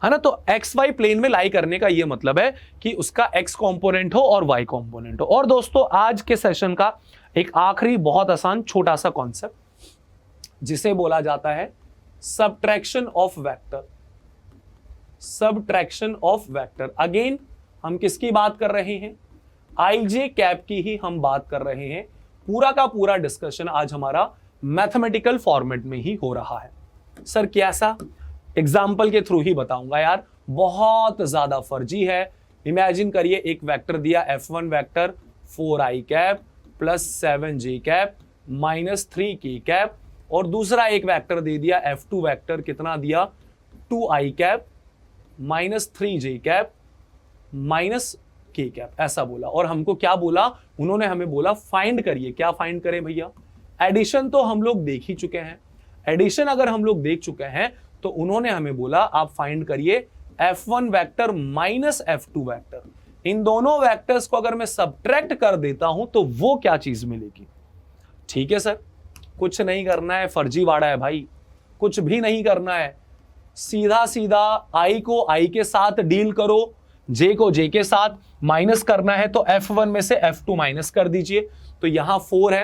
है ना। तो XY प्लेन में लाई करने का ये मतलब है कि उसका X कंपोनेंट हो और Y कंपोनेंट हो। और दोस्तों आज के सेशन का एक आखिरी बहुत आसान छोटा सा कॉन्सेप्ट जिसे बोला जाता है subtraction of vector. Subtraction of vector, again हम किसकी बात कर रहे हैं, IJ कैप की ही हम बात कर रहे हैं। पूरा का पूरा डिस्कशन आज हमारा मैथमेटिकल फॉर्मेट में ही हो रहा है। सर कैसा, एग्जाम्पल के थ्रू ही बताऊंगा यार, बहुत ज्यादा फर्जी है। इमेजिन करिए एक वेक्टर दिया F1 vector 4i cap plus 7j cap minus 3k cap, और दूसरा एक वेक्टर दे दिया F2 वेक्टर, कितना दिया 2i cap minus 3j cap minus k cap, ऐसा बोला। और हमको क्या बोला, उन्होंने हमें बोला फाइंड करिए। क्या फाइंड करें भैया, एडिशन तो हम लोग देख ही चुके हैं, एडिशन अगर हम लोग देख चुके हैं तो उन्होंने हमें बोला आप फाइंड करिए F1 vector minus F2 vector. इन दोनों वेक्टर्स को अगर मैं सब्ट्रैक्ट कर देता हूं तो वो क्या चीज मिलेगी। ठीक है सर, कुछ नहीं करना है, फर्जीवाड़ा है भाई, कुछ भी नहीं करना है, सीधा सीधा i को i के साथ डील करो, j को j के साथ माइनस करना है तो F1 में से F2 माइनस कर दीजिए। तो यहां 4 है,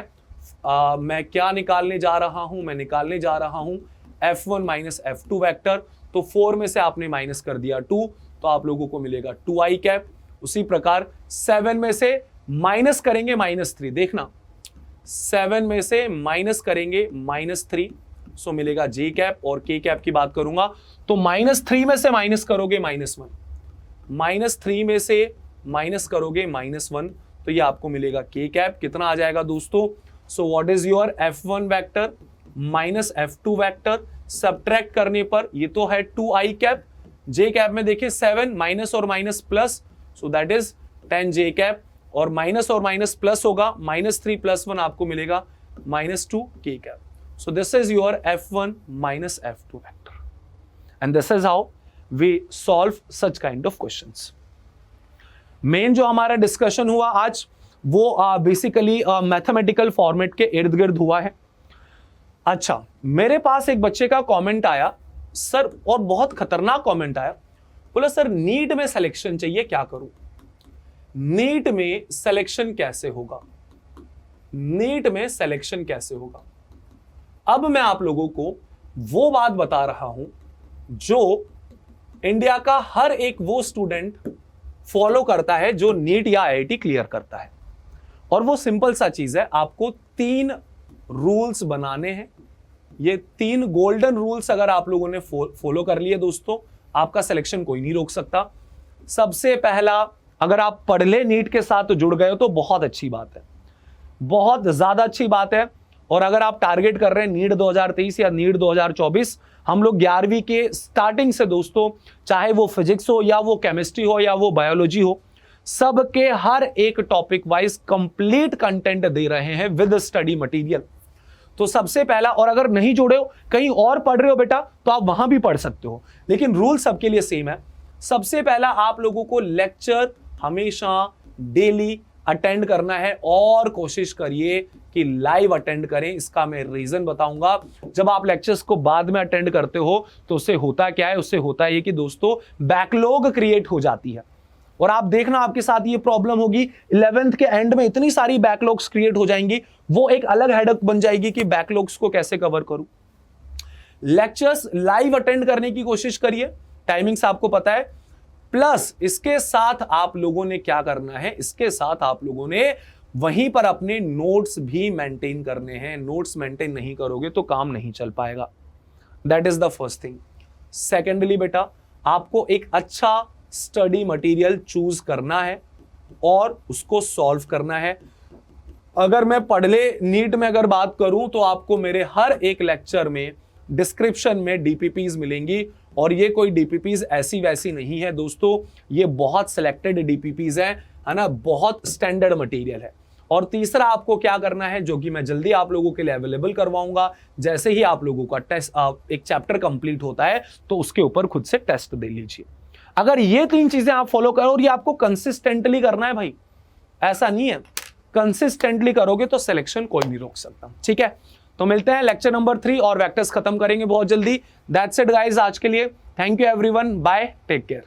मैं क्या निकालने जा रहा हूं, मैं निकालने जा रहा हूं F1 माइनस F2 वेक्टर। तो 4 में से आपने माइनस कर दिया 2, तो आप लोगों को मिलेगा 2i कैप। उसी प्रकार 7 में से माइनस करेंगे -3, देखना 7 में से माइनस करेंगे -3, सो मिलेगा j कैप। और k कैप की बात करूंगा तो -3 में से माइनस करोगे -1, -3 में से माइनस करोगे -1, तो ये आपको मिलेगा k कैप। कितना आ जाएगा दोस्तों, सो what is your F1 vector minus F2 vector, subtract करने पर ये तो है 2i कैप, j कैप में देखिए 7 माइनस और minus plus, so that is 10j cap, और माइनस और माइनस प्लस होगा, -3 + 1 आपको मिलेगा -2k cap. So this is your F1 minus F2 vector, and this is how we solve such kind of questions. Main जो हमारा discussion हुआ आज वो बेसिकली मैथमेटिकल फॉर्मेट के इर्द गिर्द हुआ है. अच्छा, मेरे पास एक बच्चे का कमेंट आया सर, और बहुत खतरनाक कमेंट आया, बोला सर नीट में सिलेक्शन चाहिए, क्या करूं? नीट में सिलेक्शन कैसे होगा? नीट में सिलेक्शन कैसे होगा? अब मैं आप लोगों को वो बात बता रहा हूं जो इंडिया का हर एक वो स्टूडेंट फॉलो करता है जो नीट या आईआईटी क्लियर करता है, और वो सिंपल सा चीज है, आपको 3 रूल्स बनाने हैं. ये 3 गोल्डन रूल्स अगर आप लोगों ने फॉलो कर लिए दोस्तों, आपका सिलेक्शन कोई नहीं रोक सकता. सबसे पहला, अगर आप पढ़ ले नीट के साथ तो जुड़ गए हो तो बहुत अच्छी बात है, बहुत ज्यादा अच्छी बात है. और अगर आप टारगेट कर रहे हैं नीट 2023 या नीट 2024, हम लोग 11वीं के स्टार्टिंग से दोस्तों, चाहे वो फिजिक्स हो या वो केमिस्ट्री हो या वो बायोलॉजी हो, सबके हर एक टॉपिक वाइज कंप्लीट कंटेंट दे रहे हैं विद स्टडी मटेरियल. तो सबसे पहला, और अगर नहीं जोड़े हो, कहीं और पढ़ रहे हो बेटा, तो आप वहां भी पढ़ सकते हो, लेकिन रूल सबके लिए सेम है. सबसे पहला, आप लोगों को लेक्चर हमेशा डेली अटेंड करना है, और कोशिश करिए कि लाइव अटेंड करें. इसका मैं रीजन बताऊंगा. जब आप लेक्चर्स को बाद में अटेंड करते हो तो उससे होता क्या है? उससे होता है कि दोस्तों बैकलॉग क्रिएट हो जाती है, और आप देखना आपके साथ ये प्रॉब्लम होगी. 11th के एंड में इतनी सारी बैकलॉग्स क्रिएट हो जाएंगी, वो एक अलग हेडेक बन जाएगी कि बैकलॉग्स को कैसे कवर करूं. लेक्चर्स लाइव अटेंड करने की कोशिश करिए, टाइमिंग्स आपको पता है. प्लस इसके साथ आप लोगों ने क्या करना है? इसके साथ आप लोगों ने वहीं पर अपने नोट्स भी मेंटेन करने हैं. नोट्स मेंटेन नहीं करोगे तो काम नहीं चल पाएगा. That is the first thing. Secondly बेटा, आपको एक अच्छा स्टडी मटेरियल चूज करना है और उसको सॉल्व करना है. अगर मैं पढ़ ले नीट में अगर बात करूं तो आपको मेरे हर एक लेक्चर में डिस्क्रिप्शन में डीपीपीज मिलेंगी, और ये कोई डीपीपीज ऐसी वैसी नहीं है दोस्तों, ये बहुत सिलेक्टेड डीपीपीज है ना, बहुत स्टैंडर्ड मटेरियल है. और तीसरा, आपको क्या करना है, जो कि मैं जल्दी आप लोगों के लिए अवेलेबल करवाऊंगा, जैसे ही आप लोगों का टेस्ट एक चैप्टर कंप्लीट होता है तो उसके ऊपर खुद से टेस्ट दे लीजिए. अगर ये 3 चीजें आप फॉलो करो, और ये आपको कंसिस्टेंटली करना है भाई, ऐसा नहीं है, कंसिस्टेंटली करोगे तो सिलेक्शन कोई नहीं रोक सकता. ठीक है, तो मिलते हैं लेक्चर नंबर 3 और वेक्टर्स खत्म करेंगे बहुत जल्दी. दैट्स इट गाइस आज के लिए. Thank you everyone, bye, take care.